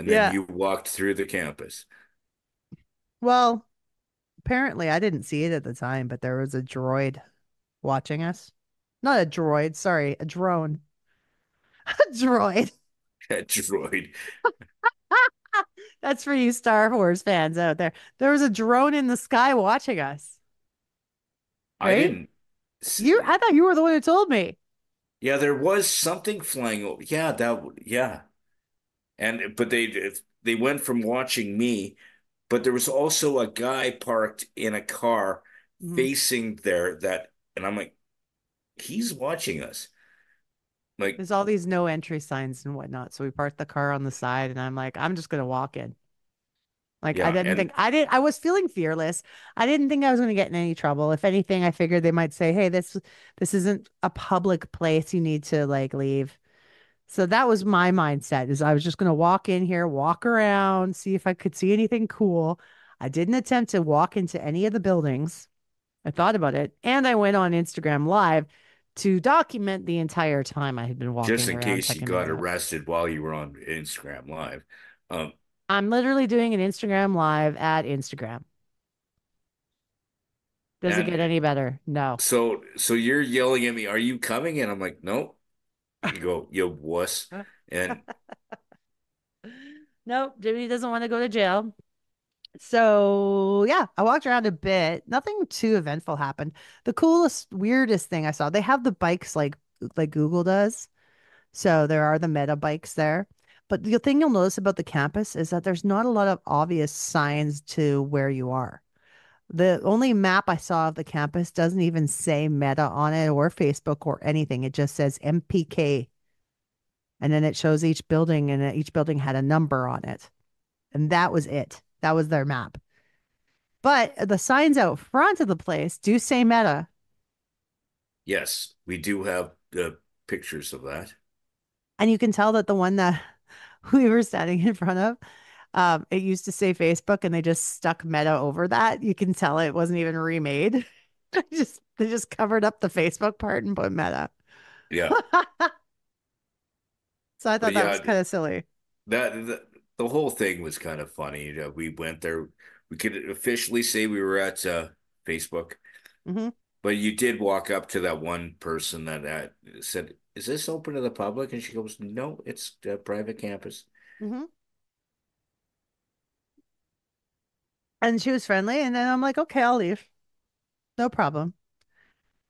then Yeah. you walked through the campus. Well, apparently I didn't see it at the time, but there was a droid watching us. Not a droid, sorry, a drone. A droid. That droid. That's for you Star Wars fans out there. There was a drone in the sky watching us, I right? didn't. I thought you were the one who told me. Yeah, there was something flying over. Yeah, yeah. And but they went from watching me, but there was also a guy parked in a car Mhm. facing there and I'm like, he's watching us. Like, There's all these no entry signs and whatnot. So we parked the car on the side and I'm like, I'm just gonna walk in. Like yeah, and I was feeling fearless. I didn't think I was gonna get in any trouble. If anything, I figured they might say, hey, this isn't a public place. You need to like leave. So that was my mindset is I was just gonna walk in here, walk around, see if I could see anything cool. I didn't attempt to walk into any of the buildings. I thought about it, and I went on Instagram Live to document the entire time I had been just walking in around case you checking got things out. arrested while you were on Instagram Live. Um, I'm literally doing an Instagram Live at Instagram. Does it and get any better? No. so you're yelling at me, "Are you coming?" And I'm like, "Nope." You go, "You wuss." And Nope, Jimmy doesn't want to go to jail. So yeah, I walked around a bit. Nothing too eventful happened. The coolest, weirdest thing I saw, they have the bikes like Google does. So there are the meta bikes there. But the thing you'll notice about the campus is that there's not a lot of obvious signs to where you are. The only map I saw of the campus doesn't even say Meta on it or Facebook or anything. It just says MPK. And then it shows each building, and each building had a number on it. And that was it. That was their map. But the signs out front of the place do say Meta. yes, we do have pictures of that. And you can tell that the one that we were standing in front of, it used to say Facebook and they just stuck Meta over that. You can tell it wasn't even remade. They just covered up the Facebook part and put Meta. Yeah. So I thought But that was yeah, kind of silly. the whole thing was kind of funny. We went there. We could officially say we were at Facebook, Hmm. but you did walk up to that one person that said, "Is this open to the public?" And she goes, "No, it's a private campus." Hmm. And she was friendly. And then I'm like, okay, I'll leave. No problem.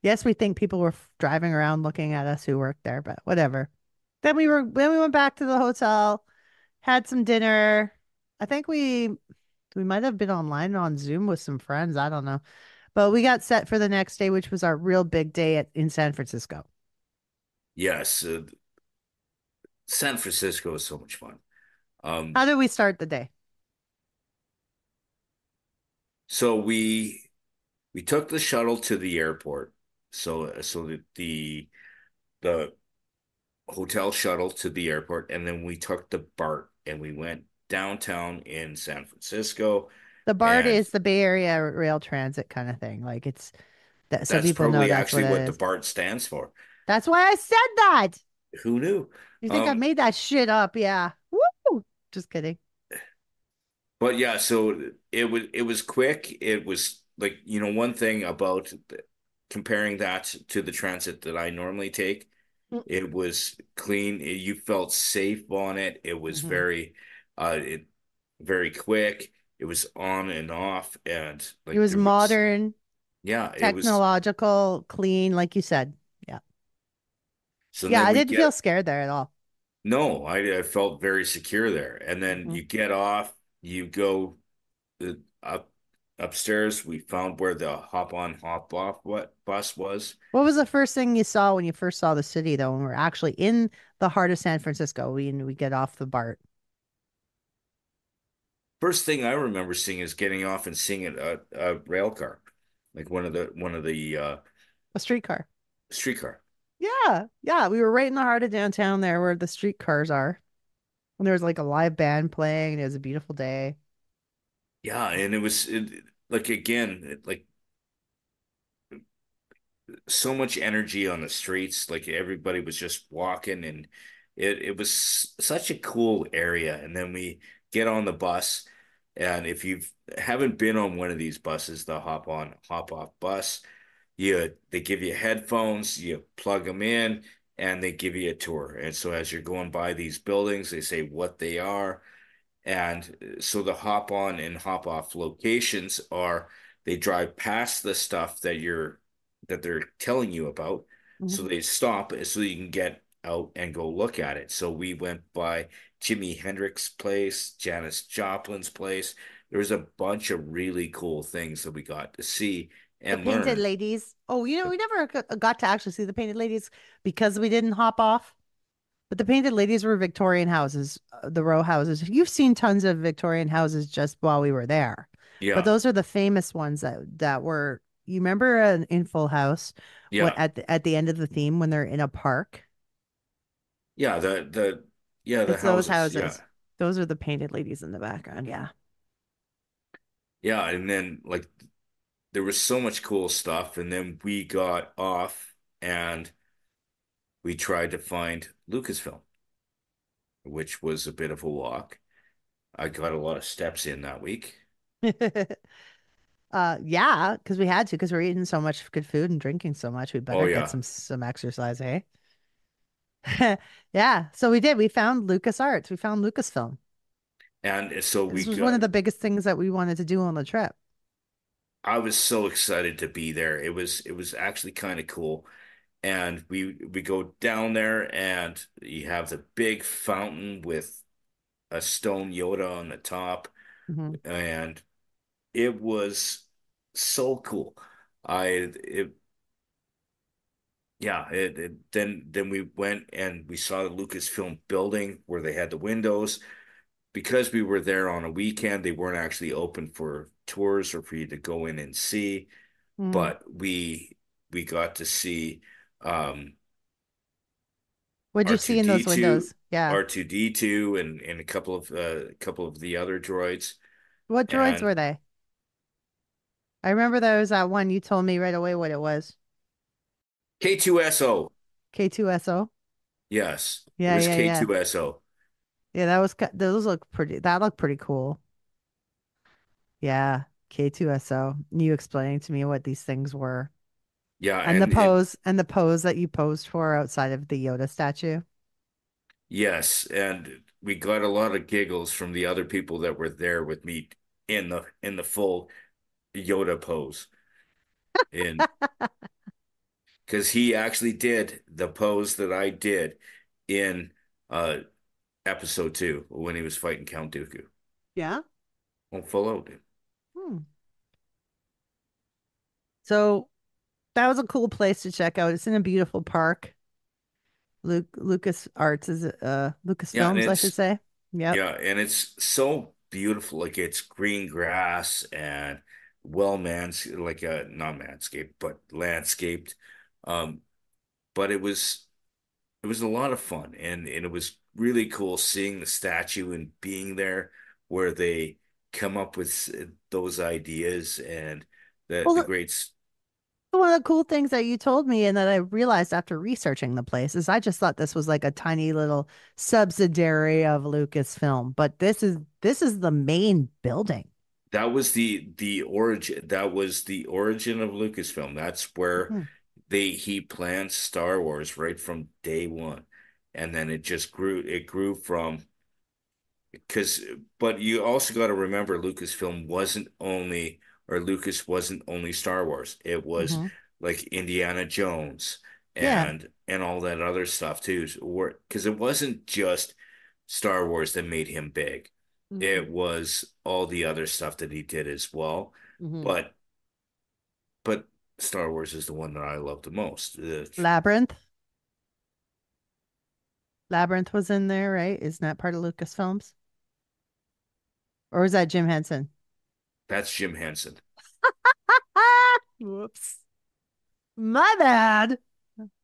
Yes, we think people were driving around looking at us who worked there, but whatever. Then we went back to the hotel, had some dinner. I think we might have been online on Zoom with some friends. I don't know. But we got set for the next day, which was our real big day in San Francisco. Yes, San Francisco is so much fun. How did we start the day? So we took the shuttle to the airport. So the hotel shuttle to the airport, and then we took the BART and we went downtown in San Francisco. The BART And is the Bay Area Rail Transit kind of thing. Like it's that so that's people know probably that's what actually it what the is. BART stands for. That's why I said that. Who knew? You think I made that shit up? Yeah. Woo! Just kidding. But yeah, so it was quick. It was like, one thing about comparing that to the transit that I normally take, It was clean. You felt safe on it. It was Mhm. very quick. It was on and off, and It like was there was, modern, yeah, it was. technological, clean, like you said. Yeah. So Yeah, then I we didn't feel get, scared there at all. no, I felt very secure there. And then Mhm. you get off, you go up upstairs. We found where the hop on, hop off what bus was. What was the first thing you saw when you first saw the city, though, when we're actually in the heart of San Francisco? We get off the BART, First thing I remember seeing is getting off and seeing a rail car, like one of the a streetcar. streetcar. Yeah, yeah, we were right in the heart of downtown there where the streetcars are. And there was like a live band playing, and it was a beautiful day. Yeah, and like again, like so much energy on the streets. Like everybody was just walking, and it was such a cool area. And then we get on the bus, and if you haven't been on one of these buses, the hop on, hop off bus, they give you headphones, you plug them in, and they give you a tour. And so as you're going by these buildings, they say what they are. And so the hop on and hop off locations are they drive past the stuff that they're telling you about. So Mhm. they stop so you can get out and go look at it. So we went by Jimi Hendrix place, Janis Joplin's place. There was a bunch of really cool things that we got to see The and Painted learn. Ladies. Oh, we never got to actually see the Painted Ladies because we didn't hop off. But the Painted Ladies were Victorian houses, the row houses. You've seen tons of Victorian houses just while we were there. But Yeah. those are the famous ones that were, you remember in Full House, what Yeah. at the end of the theme when they're in a park? Yeah, the It's those houses. Yeah. houses. Those are the Painted Ladies in the background. Yeah. Yeah, and then like there was so much cool stuff, and then we got off and we tried to find Lucasfilm, which was a bit of a walk. I got a lot of steps in that week. Yeah, because we had to, because we're eating so much good food and drinking so much, we Oh better get yeah. some exercise, hey? Yeah, so we did. We found Lucas Arts. We found Lucasfilm. And so we This was one got of the biggest things that we wanted to do on the trip. I was so excited to be there. It was actually kind of cool. And we go down there and you have the big fountain with a stone Yoda on the top. Mhm. And it was so cool. I it Yeah, then we went and we saw the Lucasfilm building where they had the windows. Because we were there on a weekend, they weren't actually open for tours or for you to go in and see. Mm. But we got to see um What'd you see in those R2D2, windows? Yeah. R2D2 and a couple of the other droids. What droids And were they? I remember there was that one you told me right away what it was. K2SO. K2SO. Yes, it Yeah, was yeah, yeah. K2SO. Yeah, those look pretty. That looked pretty cool. Yeah, K2SO. You explaining to me what these things were. Yeah, And the and pose that you posed for outside of the Yoda statue. yes, and we got a lot of giggles from the other people that were there with me in the full Yoda pose. And because he actually did the pose that I did in uh episode 2 when he was fighting Count Dooku. Yeah. Won't full out, dude. Hmm. So that was a cool place to check out. It's in a beautiful park. Lucas Arts is Lucas Yeah, and Films, I should say. Yep. it's so beautiful. Like it's green grass and well mans like not manscaped, but landscaped. Um, but it was a lot of fun and it was really cool seeing the statue and being there where they come up with those ideas and the Well, greats. one of the cool things that you told me and that I realized after researching the place is I just thought this was like a tiny little subsidiary of Lucasfilm, but this is the main building. That was the origin of Lucasfilm. That's where Mhm. he planned Star Wars right from day one, and then it just grew. It grew from because, but you also got to remember Lucasfilm wasn't only, or Lucas wasn't only Star Wars. It was Hmm. like Indiana Jones Yeah. and all that other stuff too. Or because it wasn't just Star Wars that made him big. Hmm. It was all the other stuff that he did as well. Hmm. But but Star Wars is the one that I love the most. Labyrinth. Labyrinth was in there, right? Isn't that part of Lucasfilms? Or was that Jim Henson? That's Jim Henson. Whoops. My bad.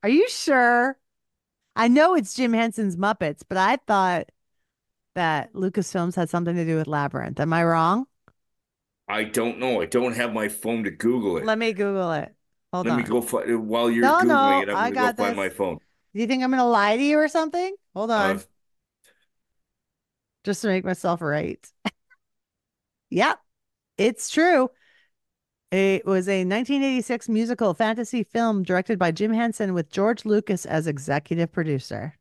Are you sure? I know it's Jim Henson's Muppets, but I thought that Lucasfilms had something to do with Labyrinth. Am I wrong? I don't know. I don't have my phone to Google it. Let me Google it. Hold Let me on. go while you're No, Googling no, it, I'm I gonna go got find this. my phone. Do you think I'm going to lie to you or something? Hold Uh, on. Just to make myself right. Yep, it's true. It was a 1986 musical fantasy film directed by Jim Henson with George Lucas as executive producer.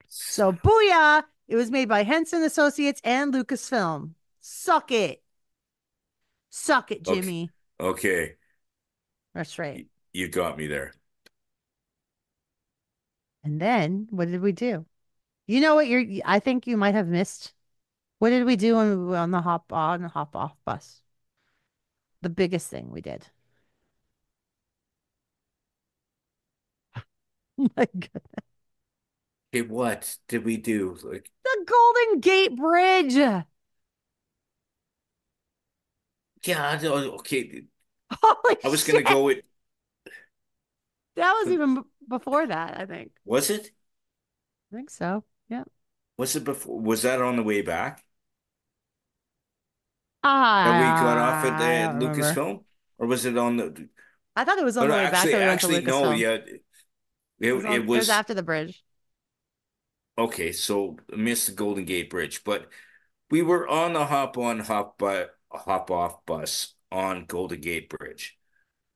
So, booyah! It was made by Henson Associates and Lucasfilm. Suck it. Suck it, okay, Jimmy. okay, That's right. you got me there. And then what did we do? You know what I think you might have missed. What did we do when we were on the hop on hop off bus? The biggest thing we did. My God. Okay, what did we do? Like, The Golden Gate Bridge. yeah, okay. Holy I was gonna shit. go with. That was even before that, I think. Was it? I think so. Yeah. Was it before? Was that on the way back that we got off at I the don't remember. Lucasfilm, or was it on the? I thought it was Oh on no, the way back that we went to actually, no. Lucasfilm. Yeah, it It was was after the bridge. okay. So I missed the Golden Gate Bridge, but we were on the hop off bus on Golden Gate Bridge.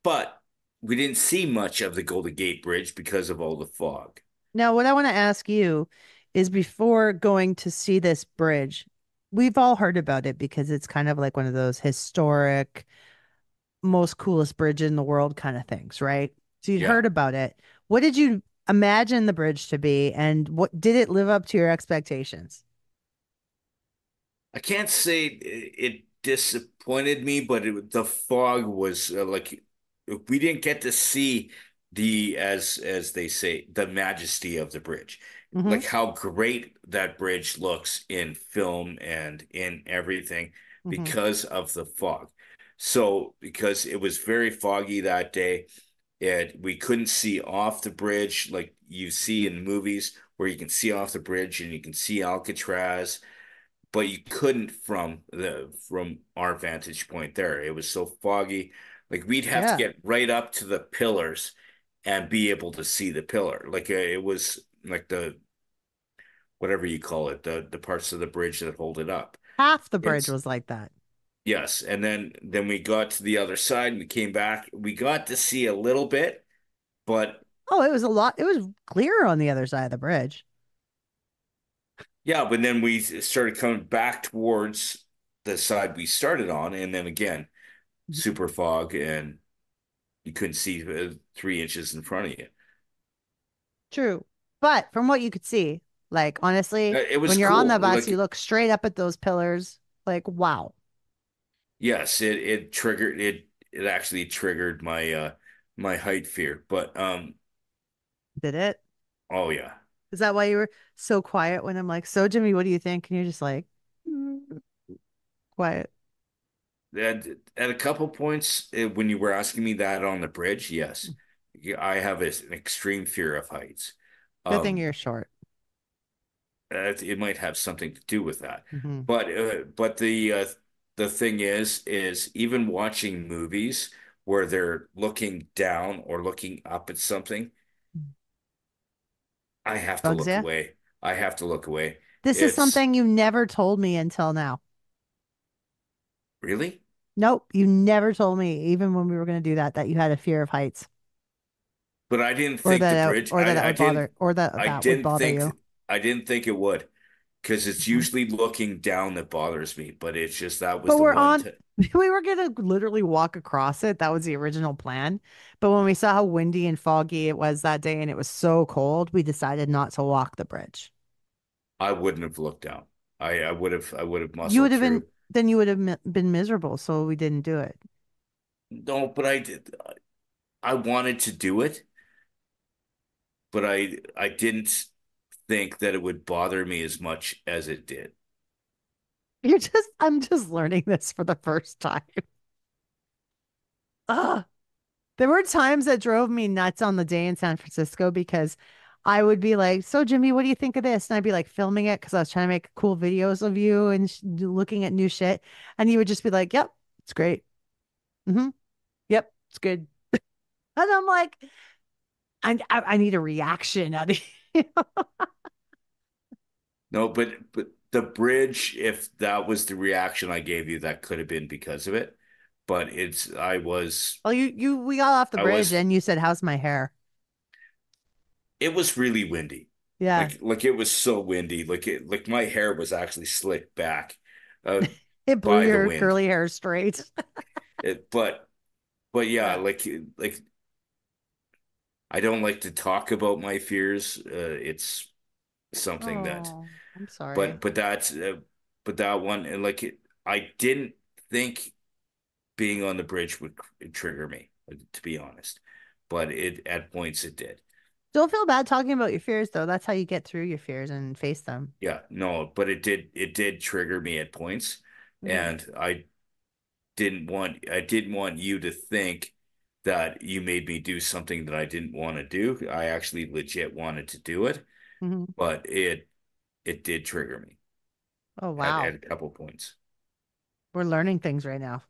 But we didn't see much of the Golden Gate Bridge because of all the fog. Now, what I want to ask you is before going to see this bridge, we've all heard about it because it's kind of like one of those historic, most coolest bridge in the world kind of things, right? So you'd Yeah. heard about it. What did you imagine the bridge to be, and what did it live up to your expectations? I can't say it disappointed me, but the fog was like we didn't get to see the as they say the majesty of the bridge, Mm-hmm. like how great that bridge looks in film and in everything Mm-hmm. because of the fog. So because it was very foggy that day, we couldn't see off the bridge like you see in movies where you can see off the bridge and you can see Alcatraz, but you couldn't from our vantage point there. It was so foggy. Like we'd have to Yeah. get right up to the pillars and be able to see the pillar. Like it was like the whatever you call it, the parts of the bridge that hold it up. Half the bridge It's was like that. yes, and then we got to the other side, we came back. We got to see a little bit, but Oh, it was a lot. It was clearer on the other side of the bridge. yeah, but then we started coming back towards the side we started on, and then again, super fog and you couldn't see 3 inches in front of you. True. But from what you could see, like honestly, It was when you're on the cool. bus, you Like, look straight up at those pillars. Like, wow. yes, it triggered it. It actually triggered my height fear. But Did it? oh yeah, Is that why you were so quiet when I'm like, so Jimmy, what do you think? And you're just like, quiet. at a couple points when you were asking me that on the bridge, yes, yeah, I have an extreme fear of heights. Good thing Um, you're short. it might have something to do with that. Hmm. But the thing is even watching movies where they're looking down or looking up at something, I have to Bugs look ya? away. I have to look away. This is It's something you never told me until now. really Nope, you never told me, even when we were going to do that, that you had a fear of heights. but I didn't think the bridge. or that that would bother, or that I that would didn't bother think. you. I didn't think it would, because it's Mhm. usually looking down that bothers me. But it's just that was But the we're one. on. We were gonna literally walk across it. That was the original plan. But when we saw how windy and foggy it was that day, and it was so cold, we decided not to walk the bridge. I wouldn't have looked down. I would have You would muscled have been, through. then you would have been miserable. So we didn't do it. No, but I did. I wanted to do it, but I didn't think that it would bother me as much as it did. I'm just learning this for the first time. Ugh. There were times that drove me nuts on the day in San Francisco because I would be like, "So, Jimmy, what do you think of this?" And I'd be like filming it because I was trying to make cool videos of you and looking at new shit. And you would just be like, "Yep, it's great. Yep, it's good." And I'm like, I need a reaction out of you. No, but the bridge, if that was the reaction I gave you, that could have been because of it. But Well, we got off the I bridge was and you said, "How's my hair?" it was really windy. Yeah, Like it was so windy. Like my hair was actually slicked back uh it blew by the your wind. curly hair straight. It, but yeah, Yeah. like I don't like to talk about my fears. It's something that, Oh, I'm sorry. but that's but that one, and I didn't think being on the bridge would trigger me, to be honest. But it at points it did. Don't feel bad talking about your fears, though. That's how you get through your fears and face them. Yeah, no, but it did trigger me at points, Hmm. and I didn't want you to think that you made me do something that I didn't want to do. I actually legit wanted to do it, Hmm. but it did trigger me Oh, at wow. a couple points. We're learning things right now.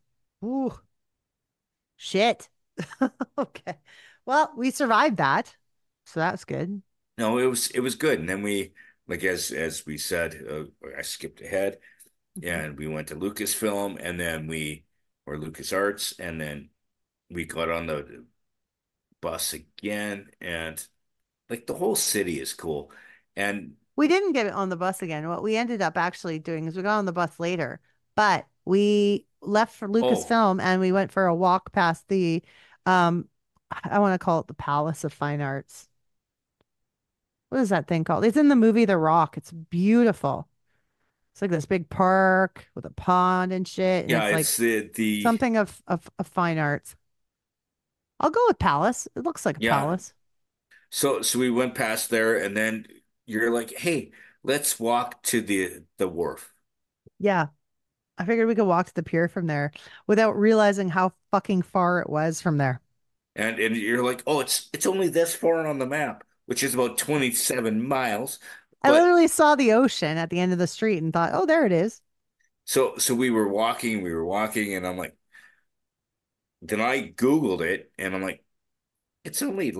Ooh, shit. Okay. Well, we survived that. So that's good. No, it was good. And then we as we said, I skipped ahead Mhm. and we went to Lucasfilm and then we or LucasArts and then we got on the bus again and like the whole city is cool. And We didn't get on the bus again. What we ended up actually doing is we got on the bus later, but we left for oh, Lucasfilm and we went for a walk past um, I want to call it the Palace of Fine Arts. What is that thing called? It's in the movie The Rock. It's beautiful. It's like this big park with a pond and shit, and yeah, it's like it's the something of fine arts. I'll go with palace. It looks like a yeah. palace. So we went past there and then you're like, "Hey, let's walk to the wharf." Yeah, I figured we could walk to the pier from there without realizing how fucking far it was from there. And you're like, "Oh, it's only this far on the map, which is about 27 miles." I But literally saw the ocean at the end of the street and thought, "Oh, there it is." so we were walking, and I'm like, then I Googled it, and I'm like, it's only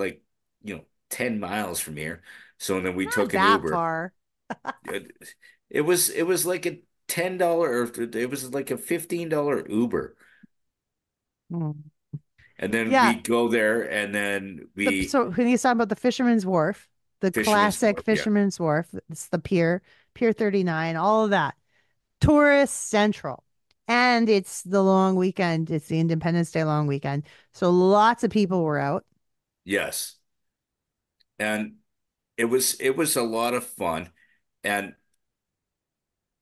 10 miles from here. So then we Not took an that Uber. far. It, it was like a $10 or it was like a $15 Uber. Mm. And then Yeah. we go there, and then we So when he's talking about the Fisherman's Wharf, the Fisherman's classic Wharf. Yeah. Fisherman's Wharf, it's the pier, Pier 39, all of that. Tourist Central. And it's the long weekend. It's the Independence Day long weekend. So lots of people were out. Yes. And it was a lot of fun. And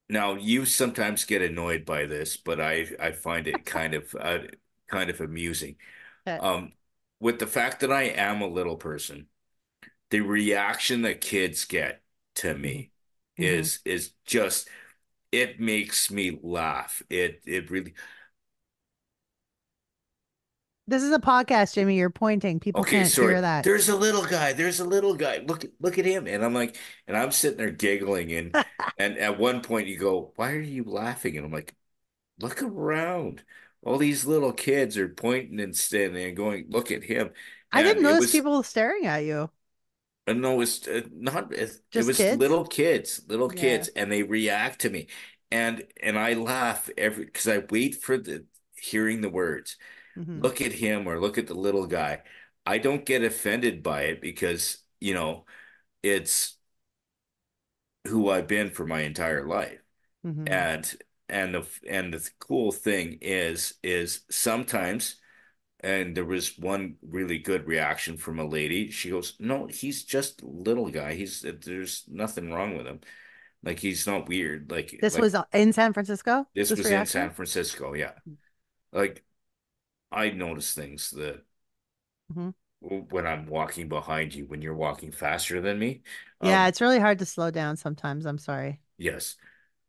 now you sometimes get annoyed by this, but I find it kind of amusing. Uh, Um, with the fact that I am a little person, the reaction that kids get to mhm, me mhm. is just it makes me laugh. It really This is a podcast, Jimmy. You're pointing. People okay, can't hear sorry. that. There's a little guy. There's a little guy. Look at him. And I'm like, and I'm sitting there giggling and at one point you go, "Why are you laughing?" And I'm like, "Look around. All these little kids are pointing and standing and going, look at him." I And didn't notice people staring at you. no, it's not, it Just was kids? little Yeah. kids, and they react to me. And I laugh because I wait for hearing the words, Hmm. look at him or look at the little guy. I don't get offended by it because, it's who I've been for my entire life. Hmm. And the cool thing is sometimes, and there was one really good reaction from a lady. She goes, "No, he's just a little guy. There's nothing wrong with him. Like he's not weird. Like This was like in San Francisco, this this was in reaction? San Francisco, yeah. Like I notice things that Hmm. when I'm walking behind you, when you're walking faster than me. Yeah, Um, it's really hard to slow down sometimes. I'm sorry. yes,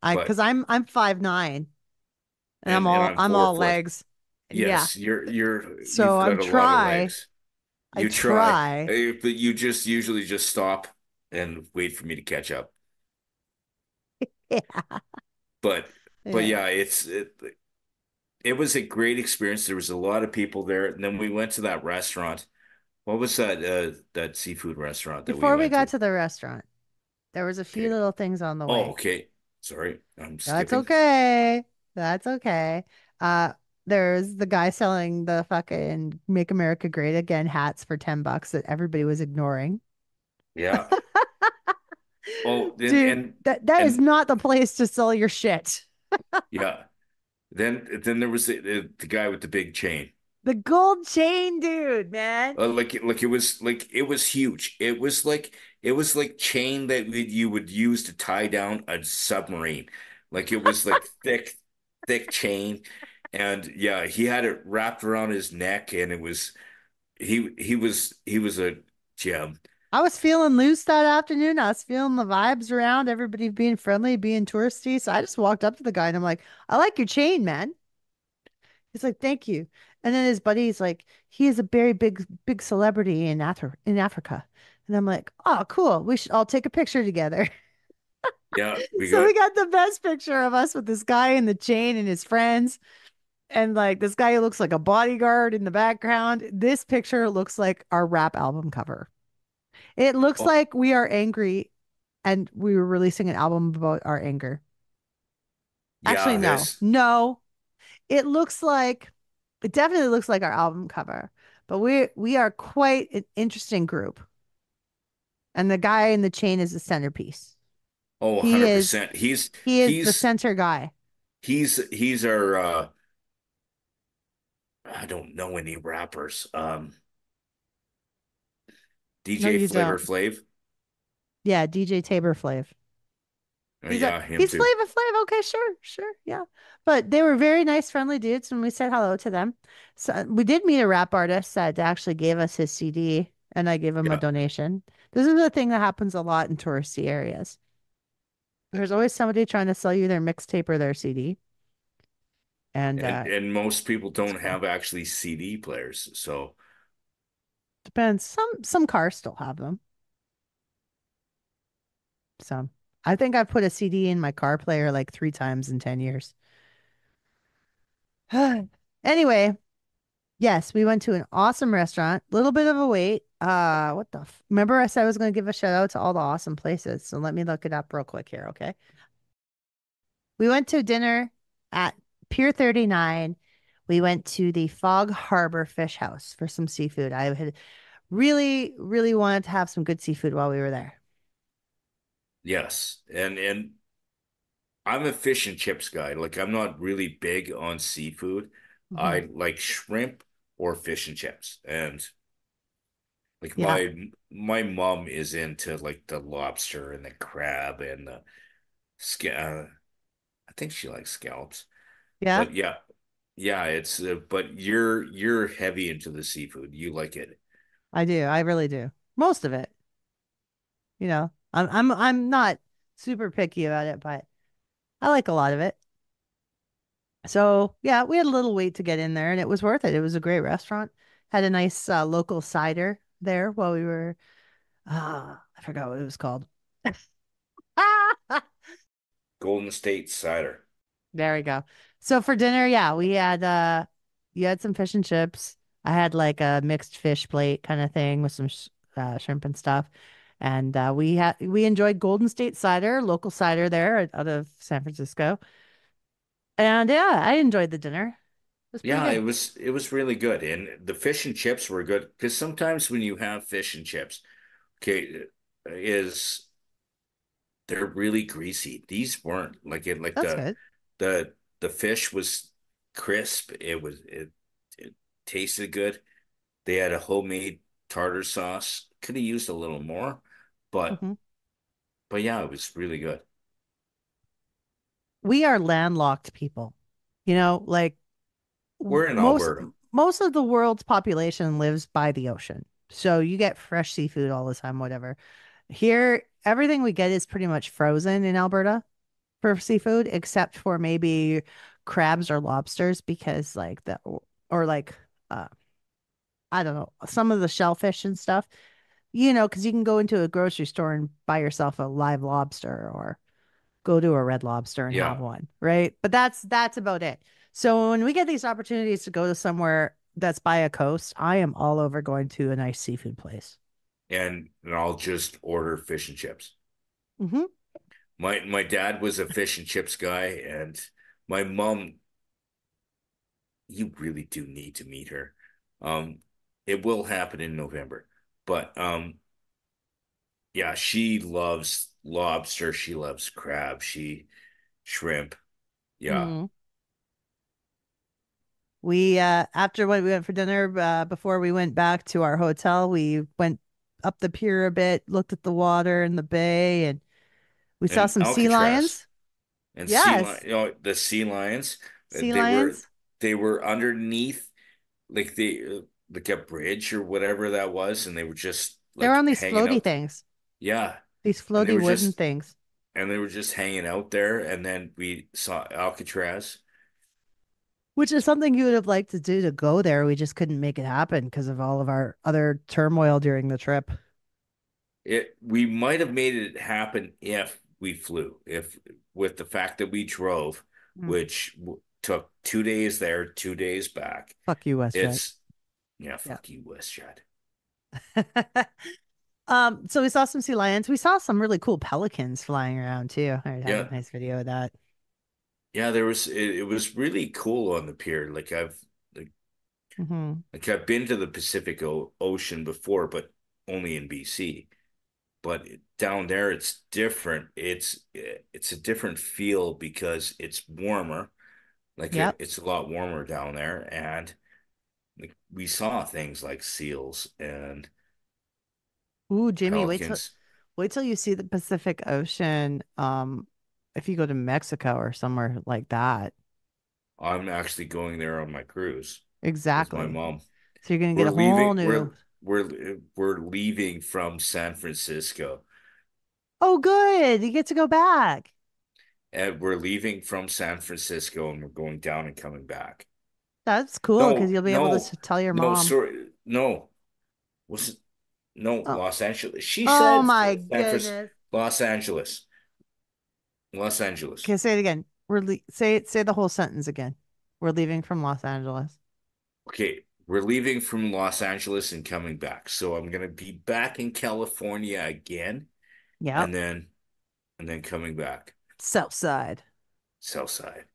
Because but I'm 5'9" and and I'm I'm 4 all foot. legs. Yeah. Yes, you've So got a lot of legs. I You try, try. but you just usually just stop and wait for me to catch up. Yeah. But but Yeah. yeah, it was a great experience. There was a lot of people there, and then we went to that restaurant. What was that seafood restaurant that we Before we went got to? to the restaurant, there was a few Okay. little things on the Oh, way. okay. Sorry, I'm That's skipping. okay. That's okay. Uh, there's the guy selling the fucking Make America Great Again hats for $10 that everybody was ignoring. Yeah. Oh, then Dude, that is and not the place to sell your shit. yeah. Then there was the guy with the big chain. The gold chain, dude, man. It was huge. It was like chain that you would use to tie down a submarine. Like it was like thick chain, and yeah, he had it wrapped around his neck, and he was a gem. I was feeling loose that afternoon. I was feeling the vibes around, everybody being friendly, being touristy. So I just walked up to the guy and I'm like, I like your chain, man. He's like, thank you. And then his buddy's like, he is a very big celebrity in Africa. And I'm like, oh, cool. We should all take a picture together. Yeah, we So got we got the best picture of us with this guy in the chain and his friends. And like this guy who looks like a bodyguard in the background. This picture looks like our rap album cover. It looks oh like we are angry and we were releasing an album about our anger. Actually, yeah, no. this No. It looks like it definitely looks like our album cover, but we are quite an interesting group. And the guy in the chain is the centerpiece. oh He is 100%. He's he is the he's center guy. he's our I don't know any rappers. No, DJ you Flavor don't. Flav. Yeah, DJ Tabor Flav. Yeah, him He's too. Flavor Flav. Okay, sure, sure, yeah. But they were very nice, friendly dudes when we said hello to them. So we did meet a rap artist that actually gave us his CD, and I gave him a Yeah. donation. This is a thing that happens a lot in touristy areas. There's always somebody trying to sell you their mixtape or their CD, and And most people it's don't cool. have actually CD players. So Depends. Some cars still have them. So I think I've put a CD in my car player like 3 times in 10 years. Anyway, yes, we went to an awesome restaurant. Little bit of a wait. Remember I said I was going to give a shout out to all the awesome places. So let me look it up real quick here, okay? We went to dinner at Pier 39. We went to the Fog Harbor Fish House for some seafood. I had really, really wanted to have some good seafood while we were there. yes. And I'm a fish and chips guy. Like I'm not really big on seafood. Hmm. I like shrimp or fish and chips. And like Yeah. my mom is into like the lobster and the crab and the I think she likes scallops. Yeah, But yeah, yeah, but you're heavy into the seafood. You like it. I do. I really do. Most of it, I'm not super picky about it, but I like a lot of it. So yeah, we had a little wait to get in there and it was worth it. It was a great restaurant. Had a nice local cider there while we were I forgot what it was called. Golden State cider. There we go. So for dinner, yeah, we had you had some fish and chips. I had like a mixed fish plate kind of thing with some shrimp and stuff. And we enjoyed Golden State cider, local cider there out of San Francisco. And yeah, I enjoyed the dinner. was pretty Yeah, good. it was really good. And the fish and chips were good because sometimes when you have fish and chips, okay, is they're really greasy. These weren't like it like That's good. the fish was crisp. It tasted good. They had a homemade tartar sauce. Could have used a little more, but Hmm. yeah, it was really good. We are landlocked people. You know, like We're in most Alberta. most of the world's population lives by the ocean. So you get fresh seafood all the time, whatever. Here, everything we get is pretty much frozen in Alberta for seafood, except for maybe crabs or lobsters, because like the or like uh I don't know, some of the shellfish and stuff, because you can go into a grocery store and buy yourself a live lobster or go to a Red Lobster and have Yeah, one, right? But that's about it. So when we get these opportunities to go to somewhere that's by a coast, I am all over going to a nice seafood place. and I'll just order fish and chips. Hmm. My dad was a fish and chips guy, and my mom, you really do need to meet her. Um, it will happen in November, but yeah, she loves lobster, she loves crab, she shrimp. Yeah, Hmm. We after when we went for dinner, before we went back to our hotel, we went up the pier a bit, looked at the water and the bay, and we saw and some sea Alcatraz lions. and sea lion, Yes, the sea lions, sea they were lions. underneath like like a bridge or whatever that was, and they were just They were like on these hanging floaty out. things, Yeah, these and they floaty were wooden just things. hanging out there, and then we saw Alcatraz. Which is something you would have liked to do to go there. We just couldn't make it happen because of all of our other turmoil during the trip. It we might have made it happen if we flew, if with the fact that we drove, Mm. which took 2 days there, 2 days back. Fuck you, WestJet. It's yeah, Yeah. fuck you, WestJet. So we saw some sea lions. We saw some really cool pelicans flying around too. I have a Yeah, nice video of that. yeah, it was really cool on the pier. Like, Hmm. I've been to the Pacific Ocean before, but only in BC. But down there it's different. It's a different feel because it's warmer. Like Yep. it's a lot warmer down there, and like we saw things like seals and Ooh, Jimmy, pelicans. wait till you see the Pacific Ocean. If you go to Mexico or somewhere like that. I'm actually going there on my cruise with my Exactly. mom. So you're gonna get We're a whole leaving. new. We're leaving from San Francisco, Oh, good. You get to go back. and we're leaving from San Francisco, and we're going down and coming back. That's cool because No, you'll be able to no, tell your no. mom. Sorry, no. Was it no Oh, Los Angeles? She oh said my San Francisco, goodness. Los Angeles, Los Angeles. Okay, say it again. Say the whole sentence again. We're leaving from Los Angeles. Okay, we're leaving from Los Angeles and coming back. So I'm gonna be back in California again, Yep. and then coming back. South side. South side.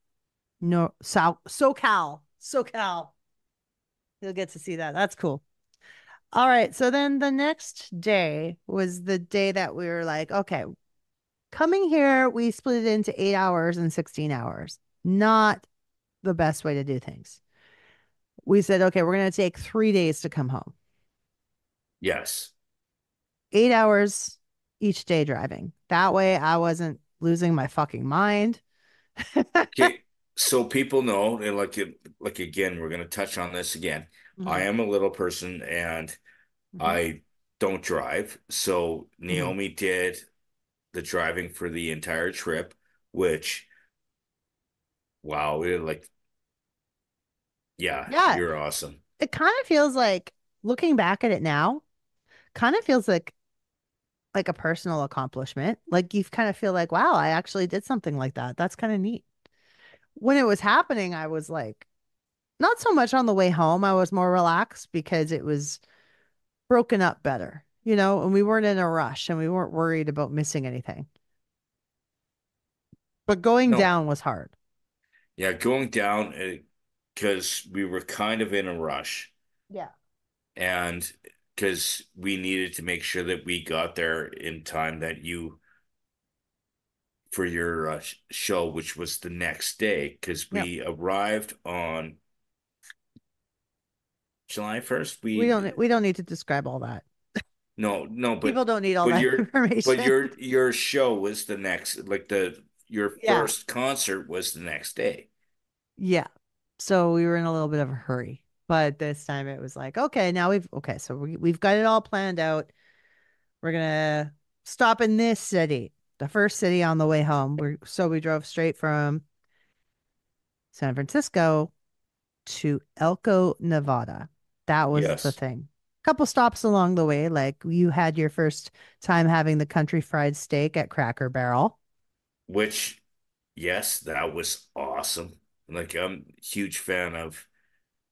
No, South SoCal. SoCal. You'll get to see that. That's cool. All right. So then the next day was the day that we were like, okay, coming here, we split it into 8 hours and 16 hours. Not the best way to do things. We said, okay, we're going to take 3 days to come home. Yes. 8 hours each day driving. That way I wasn't losing my fucking mind. Okay. So people know, and like again, we're gonna touch on this again. I Hmm. am a little person and Hmm. I don't drive. So Hmm. Naomi did the driving for the entire trip, which wow, yeah, Yeah, you're awesome. it kind of feels like looking back at it now, kind of feels like a personal accomplishment. Like you kind of feel like, wow, I actually did something like that. That's kind of neat. When it was happening, I was like, not so much on the way home. I was more relaxed because it was broken up better, and we weren't in a rush and we weren't worried about missing anything. But going No, down was hard. yeah, going down. because we were kind of in a rush Yeah. and because we needed to make sure that we got there in time that you for your show, which was the next day, because Yep. we arrived on July 1st. We don't need to describe all that. No, People don't need all but that your but information. your show was the next, like your Yeah. first concert was the next day. Yeah. So we were in a little bit of a hurry. But this time it was like, okay, now so we've got it all planned out. We're gonna stop in this city, the first city on the way home. We drove straight from San Francisco to Elko, Nevada. That was the Yes, thing. Couple stops along the way, like you had your first time having the country fried steak at Cracker Barrel. which yes, that was awesome. Like I'm a huge fan of.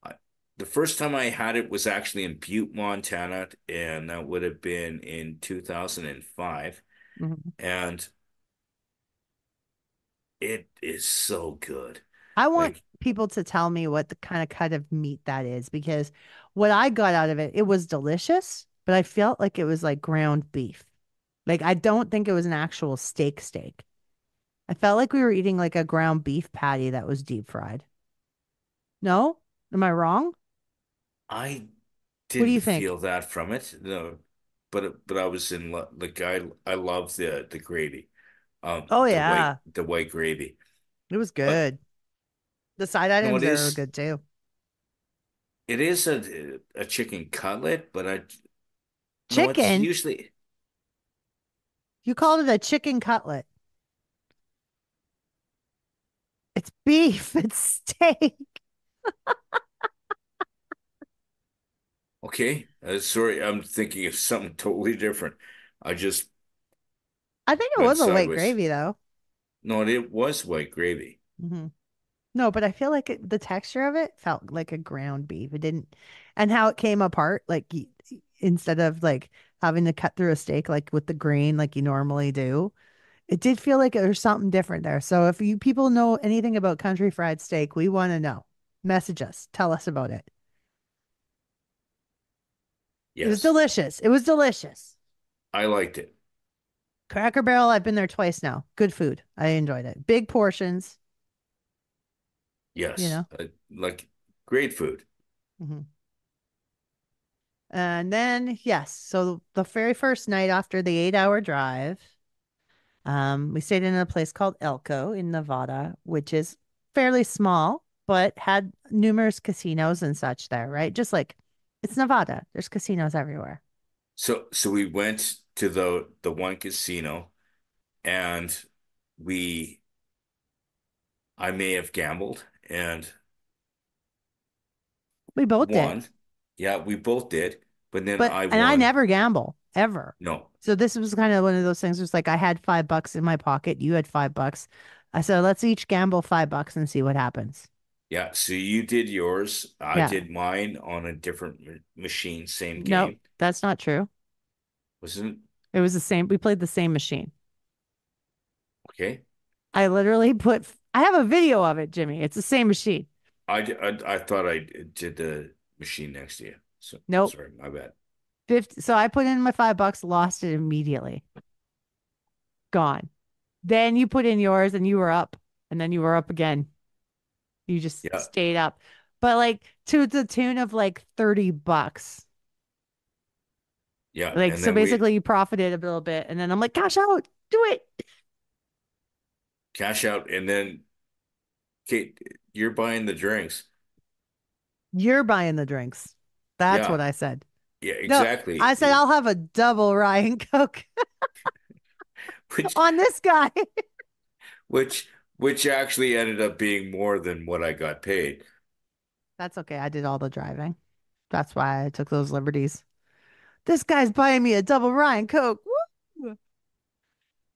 I, the first time I had it was actually in Butte, Montana, and that would have been in 2005. Mhm. And it is so good. I want Like people to tell me what the kind of cut of meat that is because what I got out of it, it was delicious, but I felt like it was like ground beef. Like I don't think it was an actual steak. I felt like we were eating like a ground beef patty that was deep fried. No? Am I wrong? I What do you didn't think? feel that from it. No, but I was in love. Like I love the gravy, Oh yeah, the white gravy. it was But good. The side no, items there were good too. it is a chicken cutlet, but I no, it's Chicken? usually You called it a chicken cutlet. It's beef. It's steak. okay. Sorry, I'm thinking of something totally different. I just I think it went was a white sideways. gravy though. No, it was white gravy. Hmm. No, but I feel like the texture of it felt like a ground beef. It didn't, and how it came apart, like instead of like having to cut through a steak like with the grain like you normally do, it did feel like there was something different there. So if you people know anything about country fried steak, we want to know. Message us. Tell us about it. It was Yes, delicious. It was delicious. I liked it. Cracker Barrel, I've been there twice now. Good food. I enjoyed it. Big portions, you Yes, know. like great food. Hmm. And then, yes, so the very first night after the 8 hour drive, we stayed in a place called Elko in Nevada, which is fairly small, but had numerous casinos and such there, right? Just like it's Nevada, there's casinos everywhere. So we went to the one casino and we I may have gambled and We both did, won. Yeah, we both did, but then but I and I won. never gamble ever. No. So this was kind of one of those things. It was like I had $5 in my pocket, you had $5. I said, let's each gamble $5 and see what happens. Yeah, so you did yours. I Yeah. did mine on a different machine, same No, game. that's not true. Wasn't It was the same. We played the same machine. okay? I literally I have a video of it, Jimmy. It's the same machine. I thought I did the machine next to you. So Nope. sorry, my bad. 50. So I put in my $5, lost it immediately. Gone. Then you put in yours and you were up. And then you were up again. You just Yeah, stayed up. But like to the tune of like $30. yeah, Like, and so then we basically you profited a little bit. And then I'm like, cash out, do it. cash out, and then Kate, you're buying the drinks. You're buying the drinks. That's what Yeah, I said. yeah, No, exactly. I said I'll have a double Ryan Coke Which on this guy. which which actually ended up being more than what I got paid. That's okay. I did all the driving. That's why I took those liberties. This guy's buying me a double Ryan Coke. Woo!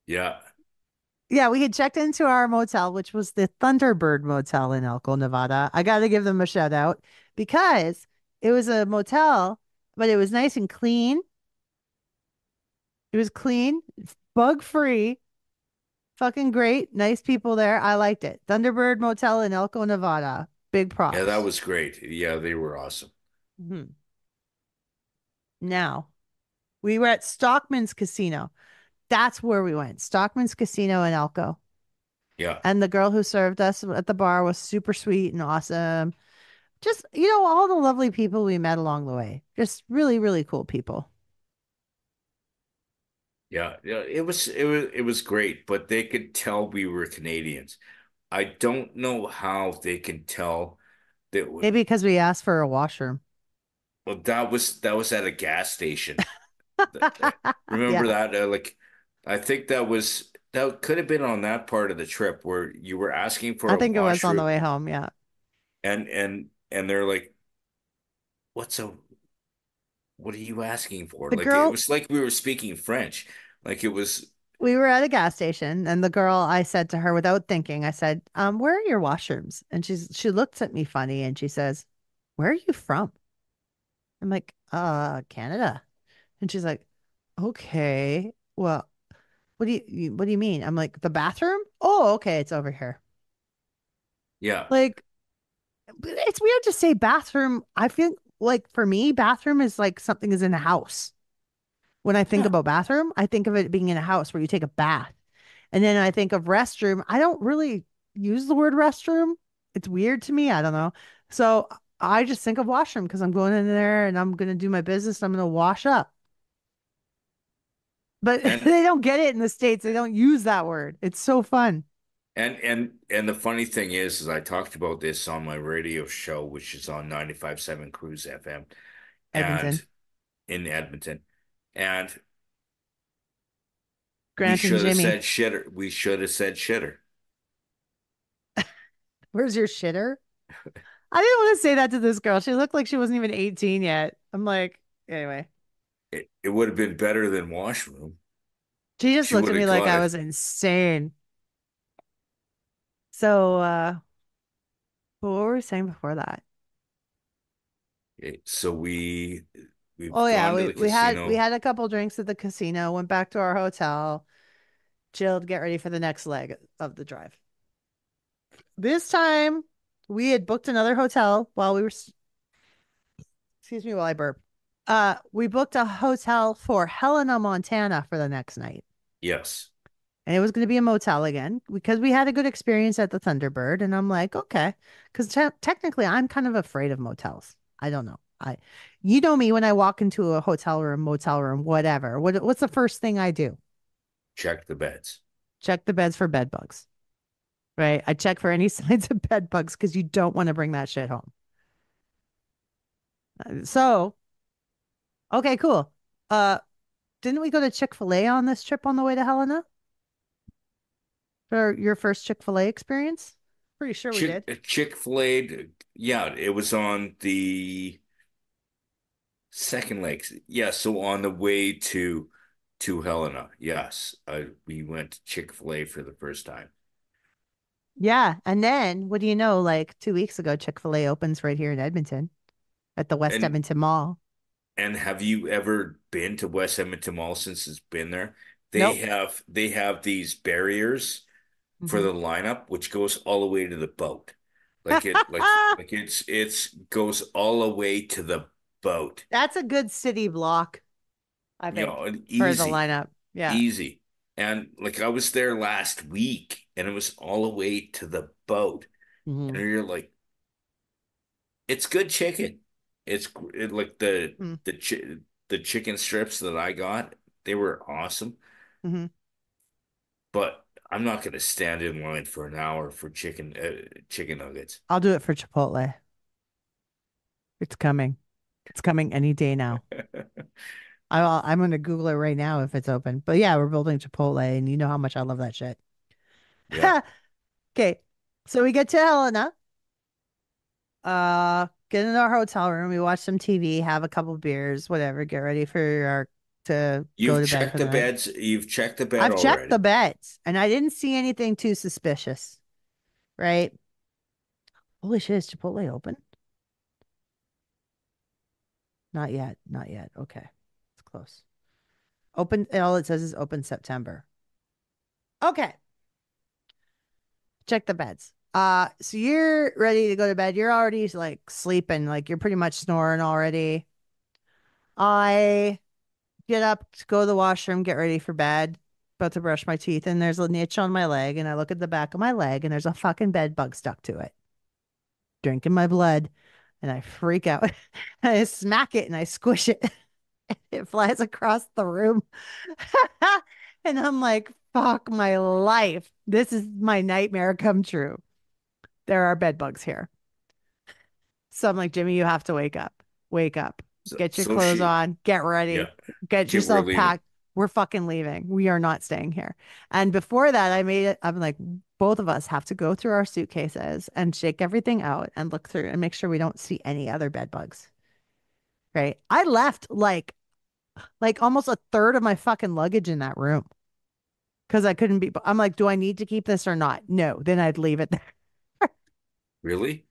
Yeah, Yeah, we had checked into our motel, which was the Thunderbird Motel in Elko, Nevada. I got to give them a shout out because it was a motel, but it was nice and clean. It was clean, bug free, fucking great. Nice people there. I liked it. Thunderbird Motel in Elko, Nevada. Big Yeah, that props. was great. Yeah, they were awesome. Mhm. Now, we were at Stockman's Casino. That's where we went. Stockman's Casino in Elko. Yeah. And the girl who served us at the bar was super sweet and awesome. Just, all the lovely people we met along the way. Just really, really cool people. Yeah, yeah, it was great, but they could tell we were Canadians. I don't know how they can tell that. Maybe because we asked for a washroom. Well, that was at a gas station. Remember Yeah, that? Like, I think that could have been on that part of the trip where you were asking for I a think it was on the washroom, way home. Yeah. and they're like, "What's a what are you asking for?" The Like it girl, was like we were speaking French. Like it was. we were at a gas station and the girl, I said to her without thinking, I said, where are your washrooms? And she looks at me funny and she says, where are you from? I'm like, Canada. And she's like, okay, well, what do you mean? I'm like, the bathroom? Oh, okay, it's over here. Yeah. Like, it's weird to say bathroom. I feel like for me, bathroom is like something is in a house. When I think Yeah. about bathroom, I think of it being in a house where you take a bath. And then I think of restroom. I don't really use the word restroom. It's weird to me. I don't know. So I just think of washroom because I'm going in there and I'm going to do my business. I'm going to wash up. But And they don't get it in the States. They don't use that word. It's so fun. and the funny thing is I talked about this on my radio show, which is on 95.7 Cruise FM, and Edmonton, in Edmonton, and we Grant and should have Jimmy. said shitter. We should have said shitter. Where's your shitter? I didn't want to say that to this girl. She looked like she wasn't even 18 yet. I'm like, anyway. It would have been better than washroom. She just She looked would at me have like got I it. was insane. So, what were we saying before that? So we've Oh yeah, gone to we the we had we casino. had a couple drinks at the casino, went back to our hotel, chilled, get ready for the next leg of the drive. This time, we had booked another hotel while we were, excuse me, while I burp. We booked a hotel for Helena, Montana for the next night. Yes. And it was going to be a motel again because we had a good experience at the Thunderbird. And I'm like, okay, because technically I'm kind of afraid of motels. I don't know. You know me when I walk into a hotel room, motel room, whatever. What's the first thing I do? Check the beds. Check the beds for bed bugs, right? I check for any signs of bed bugs because you don't want to bring that shit home. So, okay, cool. Uh, didn't we go to Chick-fil-A on this trip on the way to Helena for your first Chick-fil-A experience? Pretty sure we did. Chick-fil-A, yeah, it was on the second legs. Yeah, so on the way to Helena. Yes. We went to Chick-fil-A for the first time. Yeah. And then what do you know? Like 2 weeks ago, Chick-fil-A opens right here in Edmonton at the West And Edmonton Mall. and have you ever been to West Edmonton Mall since it's been there? They Nope. have these barriers for Mhm. the lineup, which goes all the way to the boat. Like it's goes all the way to the boat. That's a good city block, I You think, know, and for the easy, lineup. Yeah. easy. And like I was there last week and it was all the way to the boat. Hmm. And you're like, it's good chicken. Like the chicken strips that I got, they were awesome. Hmm. But I'm not going to stand in line for an hour for chicken nuggets. I'll do it for Chipotle. It's coming. It's coming any day now. I'm going to Google it right now if it's open. But yeah, we're building Chipotle, and you know how much I love that shit. Yeah. Okay. So we get to Helena. Get in our hotel room. We watch some TV, have a couple beers, whatever. Get ready for our to go You've to bed for checked the the night. beds. You've checked the bed I've checked the already. beds, and I didn't see anything too suspicious. Right? Holy shit! Is Chipotle open? Not yet. Not yet. Okay, it's close. Open. All it says is open September. Okay. Check the beds. So you're ready to go to bed. You're already like sleeping, like you're pretty much snoring already. I get up to go to the washroom, get ready for bed, about to brush my teeth, and there's a niche on my leg, and I look at the back of my leg, and there's a fucking bed bug stuck to it, drinking my blood, and I freak out. I smack it and I squish it. It flies across the room. And I'm like, fuck my life. This is my nightmare come true. There are bed bugs here. So I'm like, Jimmy, you have to wake up. Wake up. Get your So clothes she, on. Get yeah, ready. Get okay, we're yourself leaving. packed. We're fucking leaving. We are not staying here. And before that, I made it. I'm like, both of us have to go through our suitcases and shake everything out and look through and make sure we don't see any other bed bugs. Right. I left like almost a third of my fucking luggage in that room because I couldn't be. I'm like, do I need to keep this or not? No. Then I'd leave it there. Really?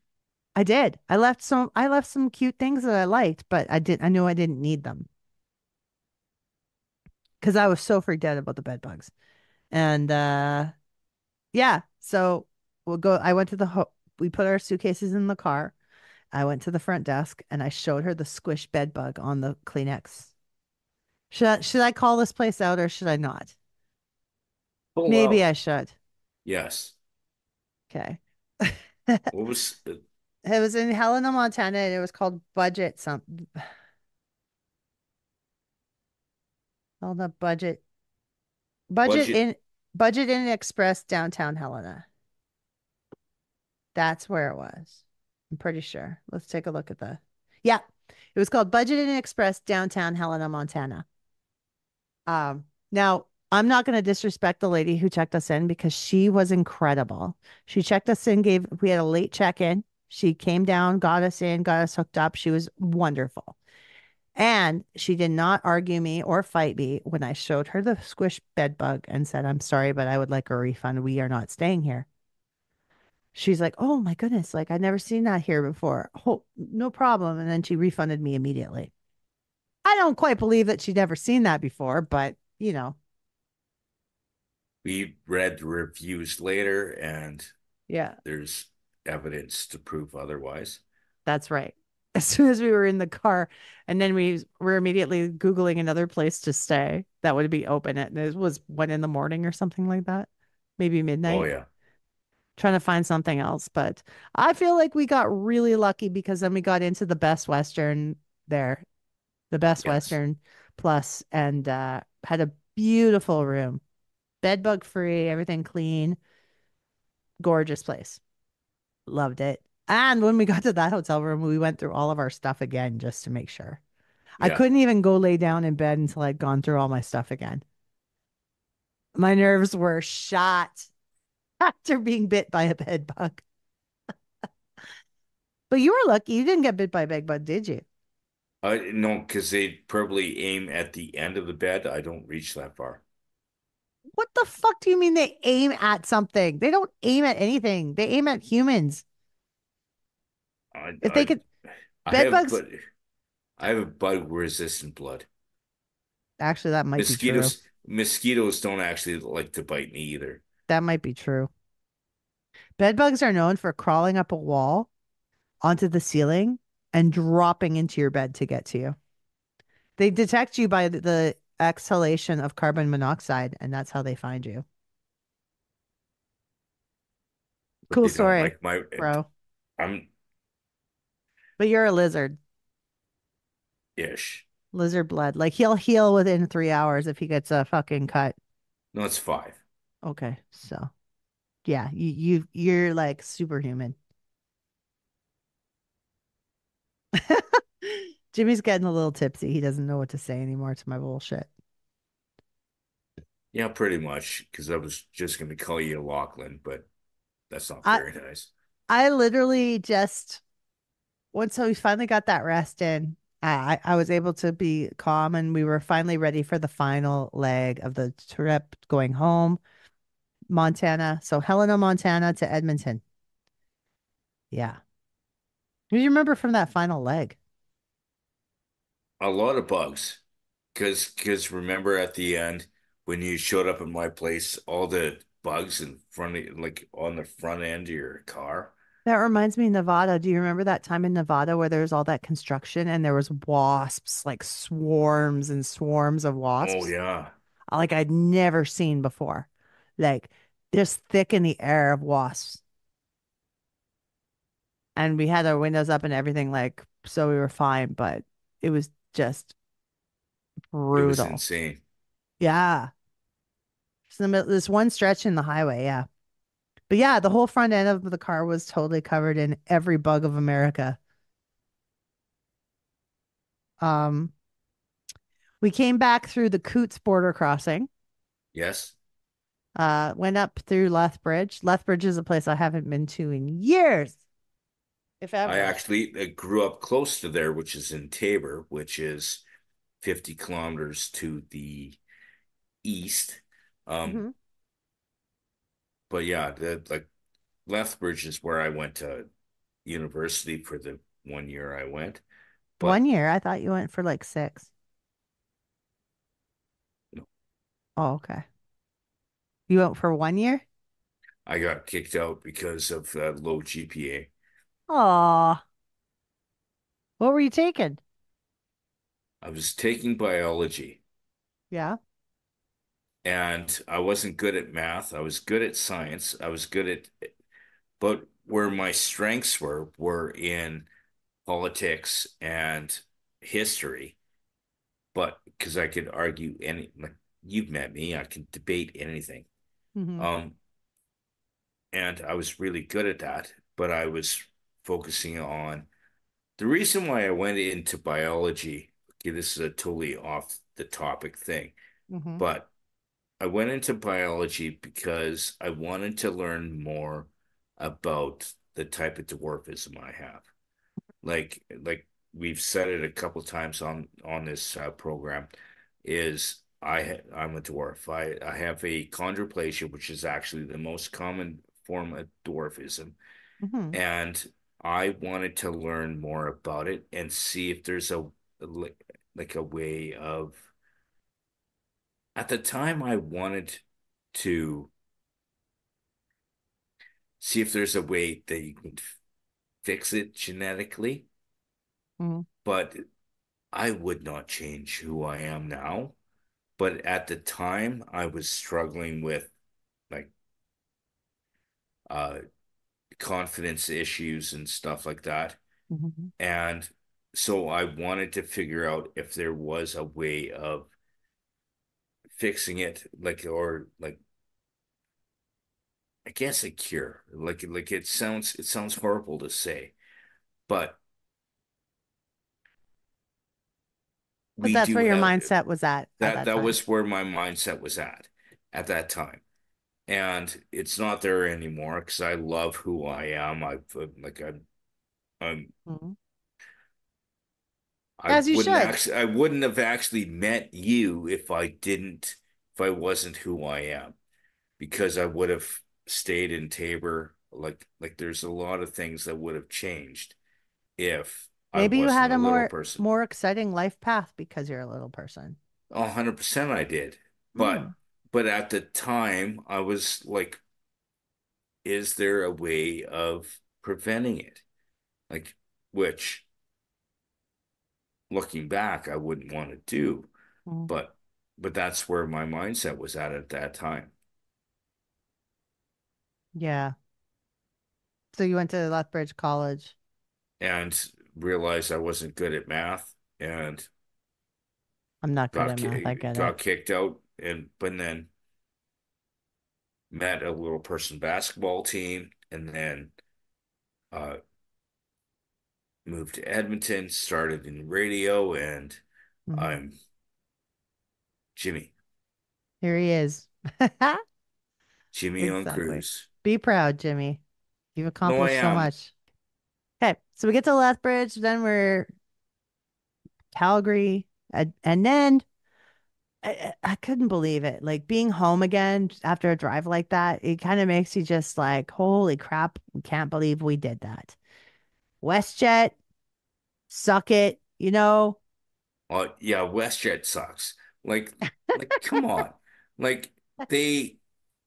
I did. I left some cute things that I liked, but I knew I didn't need them because I was so freaked out about the bed bugs. And yeah, so I went to we put our suitcases in the car. I went to the front desk and I showed her the squish bed bug on the Kleenex. Should I call this place out or should I not? Pull Maybe out. I should. Yes. Okay. What was It was in Helena, Montana, and it was called Budget Hold up, Budget budget? in Budget Inn Express downtown Helena. That's where it was. I'm pretty sure. Let's take a look at Yeah, it was called Budget Inn Express downtown Helena, Montana. Now I'm not going to disrespect the lady who checked us in because she was incredible. She checked us in, we had a late check-in. She came down, got us in, got us hooked up. She was wonderful. And she did not argue me or fight me when I showed her the squish bed bug and said, I'm sorry, but I would like a refund. We are not staying here. She's like, oh my goodness, like I've never seen that here before. Oh, no problem. And then she refunded me immediately. I don't quite believe that she'd ever seen that before, but We read the reviews later, and yeah, there's evidence to prove otherwise. that's right. As soon as we were in the car, and then we were immediately Googling another place to stay that would be open. It was 1 a.m. or something like that, maybe Oh midnight, yeah. trying to find something else. But I feel like we got really lucky because then we got into the Best Western there, the Best Yes. Western Plus, and had a beautiful room, bed bug free, everything clean, gorgeous place. Loved it. And when we got to that hotel room, we went through all of our stuff again just to make sure. I Yeah. couldn't even go lay down in bed until I'd gone through all my stuff again. My nerves were shot after being bit by a bed bug. But you were lucky. You didn't get bit by a bed bug, did you? No, because they probably aim at the end of the bed. I don't reach that far. What the fuck do you mean they aim at something? They don't aim at anything. They aim at humans. I If they I could, I bed have bugs, but I have a bug resistant blood. actually, that might be true. Mosquitoes don't actually like to bite me either. That might be true. Bed bugs are known for crawling up a wall onto the ceiling and dropping into your bed to get to you. They detect you by the exhalation of carbon monoxide, and that's how they find you. But Cool they don't story, like my bro. I'm But you're a lizard, ish. lizard blood. Like he'll heal within 3 hours if he gets a fucking cut. No, it's 5. Okay, so yeah, you're like superhuman. Jimmy's getting a little tipsy. He doesn't know what to say anymore to my bullshit. Yeah, pretty much. Because I was just gonna call you Lachlan, but that's not I very nice. I literally just once we finally got that rest in, I was able to be calm and we were finally ready for the final leg of the trip going home, Montana. So Helena, Montana to Edmonton. Yeah. What do you remember from that final leg? A lot of bugs. Because remember at the end when you showed up at my place, all the bugs in front of, like on the front end of your car. That reminds me of Nevada. Do you remember that time in Nevada where there was all that construction and there was wasps, like swarms and swarms of Oh wasps? yeah. Like I'd never seen before. Like this thick in the air of wasps. And we had our windows up and everything, like, so we were fine, but it was just It was brutal. insane. Yeah. This one stretch in the highway, yeah. But yeah, the whole front end of the car was totally covered in every bug of America. Um, we came back through the Coots border crossing, Yes. went up through Lethbridge. Lethbridge is a place I haven't been to in years, if I ever. actually grew up close to there, which is in Tabor, which is 50 kilometers to the east. Um, Hmm. but yeah, like Lethbridge is where I went to university for the 1 year I went. One But year, I thought you went for like 6. no, Oh, okay. You went for 1 year? I got kicked out because of low GPA. Aw, what were you taking? I was taking biology Yeah. and I wasn't good at math. I was good at science. I was good at, but where my strengths were in politics and history. But because I could argue any, like you've met me, I can debate anything. Hmm. Um, and I was really good at that, but I was focusing on the reason why I went into biology. Okay, this is a totally off the topic thing, Hmm. but I went into biology because I wanted to learn more about the type of dwarfism I have. Like we've said it a couple times on this program, is I'm a dwarf. I have a chondroplasia, which is actually the most common form of dwarfism, Hmm. and I wanted to learn more about it and see if there's like a way of. At the time, I wanted to see if there's a way that you can fix it genetically, Hmm. but I would not change who I am now. But at the time, I was struggling with like uh confidence issues and stuff like that. Hmm. And so I wanted to figure out if there was a way of fixing it, like, or like, I guess a cure. Like it sounds horrible to say, but But we that's do where your have mindset was at that that that time. was where my mindset was at that time. And it's not there anymore because I love who I am. I'm Hmm. I As you wouldn't should. actually I wouldn't have actually met you if I wasn't who I am, because I would have stayed in Tabor. Like there's a lot of things that would have changed if I Maybe you wasn't had a a little more person. more exciting life path because you're a little person. 100% I did. But Mm. but at the time I was like, is there a way of preventing it? Like, which looking back I wouldn't want to do, Mm. but that's where my mindset was at that time. Yeah. So you went to Lethbridge College. And realized I wasn't good at math and I'm not good at math. I get it. got kicked out, and but then met a little person basketball team, and then uh moved to Edmonton, started in radio, and Mhm. I'm Jimmy. Here he is. Jimmy on Exactly. cruise. Be proud, Jimmy. You've No, I accomplished so am. much. Okay. So we get to Lethbridge, then we're Calgary, and then I couldn't believe it. Like being home again after a drive like that, it kind of makes you just like, holy crap, we can't believe we did that. WestJet, suck it, you know? Yeah, WestJet sucks. Like, come on. Like they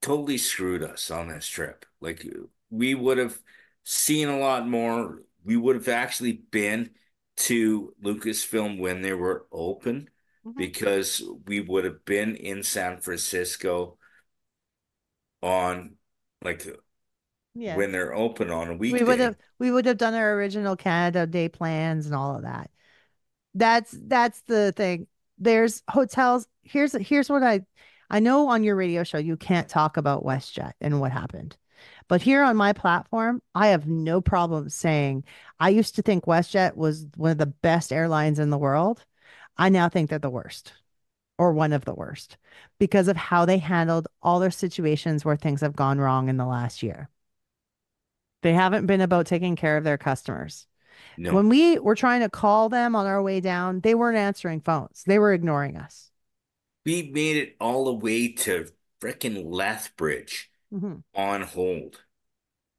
totally screwed us on this trip. Like we would have seen a lot more. We would have actually been to Lucasfilm when they were open because we would have been in San Francisco on like Yeah. when they're open on a We would weekday. have done our original Canada Day plans and all of that. That's the thing. There's hotels. Here's what I know on your radio show you can't talk about WestJet and what happened. But here on my platform, I have no problem saying I used to think WestJet was one of the best airlines in the world. I now think they're the worst or one of the worst because of how they handled all their situations where things have gone wrong in the last year. They haven't been about taking care of their customers. No, When we were trying to call them on our way down, they weren't answering phones. They were ignoring us. we made it all the way to frickin' Lethbridge Hmm. on hold.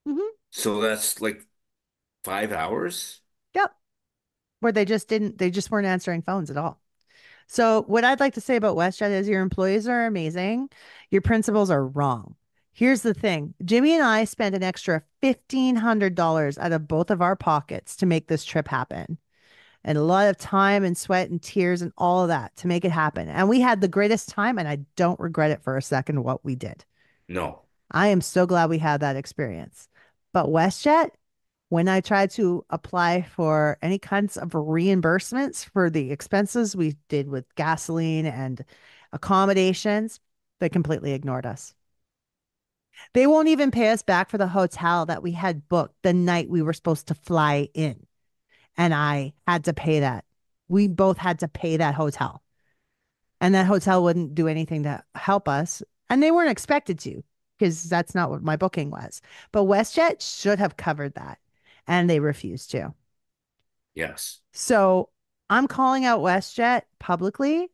Hmm. So that's like 5 hours. Yep. Where they just weren't answering phones at all. So, what I'd like to say about WestJet is your employees are amazing. Your principals are wrong. Here's the thing Jimmy and I spent an extra $1,500 out of both of our pockets to make this trip happen. And a lot of time and sweat and tears and all of that to make it happen. And we had the greatest time, and I don't regret it for a second what we did. No, I am so glad we had that experience. But WestJet, when I tried to apply for any kinds of reimbursements for the expenses we did with gasoline and accommodations, they completely ignored us. They won't even pay us back for the hotel that we had booked the night we were supposed to fly in. And I had to pay that. We both had to pay that hotel. And that hotel wouldn't do anything to help us. And they weren't expected to because that's not what my booking was. But WestJet should have covered that. And they refused to. yes. So I'm calling out WestJet publicly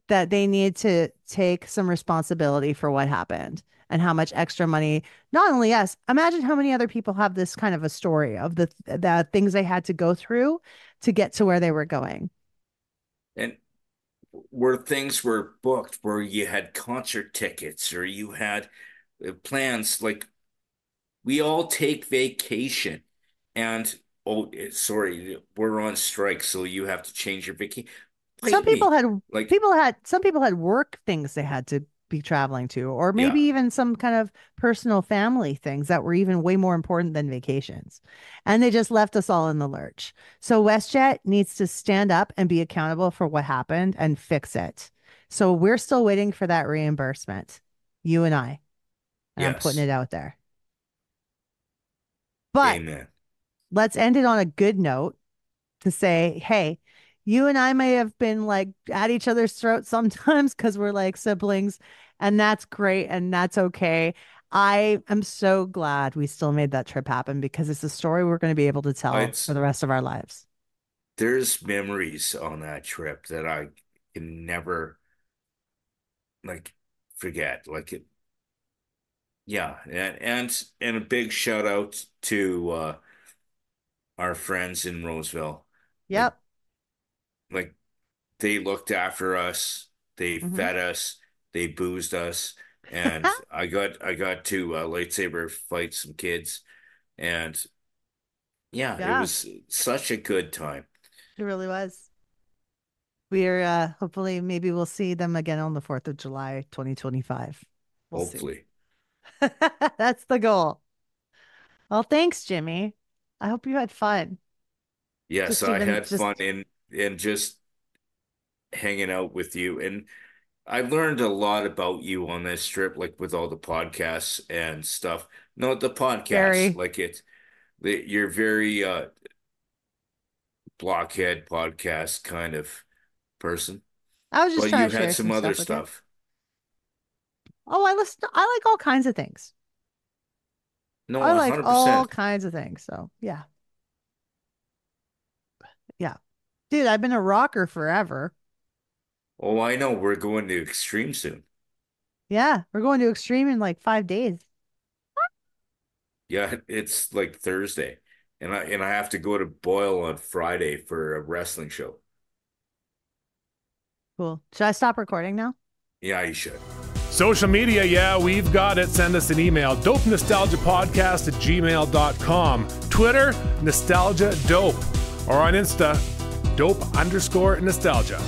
that they need to take some responsibility for what happened and how much extra money, not only us, imagine how many other people have this kind of a story of the things they had to go through to get to where they were going. And where things were booked, where you had concert tickets or you had plans, like we all take vacation and oh, sorry, we're on strike, so you have to change your vacation. Some Bite me. Like, some people had work things they had to be traveling to, or maybe yeah, even some kind of personal family things that were even way more important than vacations. And they just left us all in the lurch. So WestJet needs to stand up and be accountable for what happened and fix it. So we're still waiting for that reimbursement, you and I. And I'm putting yes, it out there. But amen. let's end it on a good note to say, hey, you and I may have been like at each other's throats sometimes because we're like siblings, and that's great and that's okay. I am so glad we still made that trip happen because it's a story we're going to be able to tell for It's the rest of our lives. there's memories on that trip that I can never like forget. Like it, yeah, and a big shout out to our friends in Roseville. Like Yep. like they looked after us, they Hmm. fed us, they boozed us, and I got to lightsaber fight some kids, and yeah, it Yeah, was such a good time. it really was. We're hopefully maybe we'll see them again on the 4th of July, 2025. We'll see. Hopefully, That's the goal. Well, thanks, Jimmy. I hope you had fun. yes, Just I even had fun just in just hanging out with you, and I learned a lot about you on this trip, like with all the podcasts and stuff. No, the podcasts, very. like you're very blockhead podcast kind of person, I was just but trying you to had share some some other stuff with you. stuff. Oh, I like all kinds of things. No, I like all 100%. kinds of things. So yeah. Yeah. Dude, I've been a rocker forever. Oh, I know we're going to Extreme soon. Yeah. We're going to Extreme in like 5 days. Yeah, it's like Thursday, and I have to go to Boyle on Friday for a wrestling show. Cool. Should I stop recording now? Yeah, you should. Social media, yeah, we've got it. Send us an email, dopenostalgiapodcast@gmail.com. Twitter, Nostalgia Dope. Or on Insta, dope_nostalgia.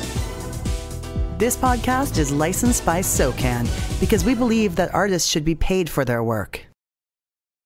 This podcast is licensed by SOCAN because we believe that artists should be paid for their work.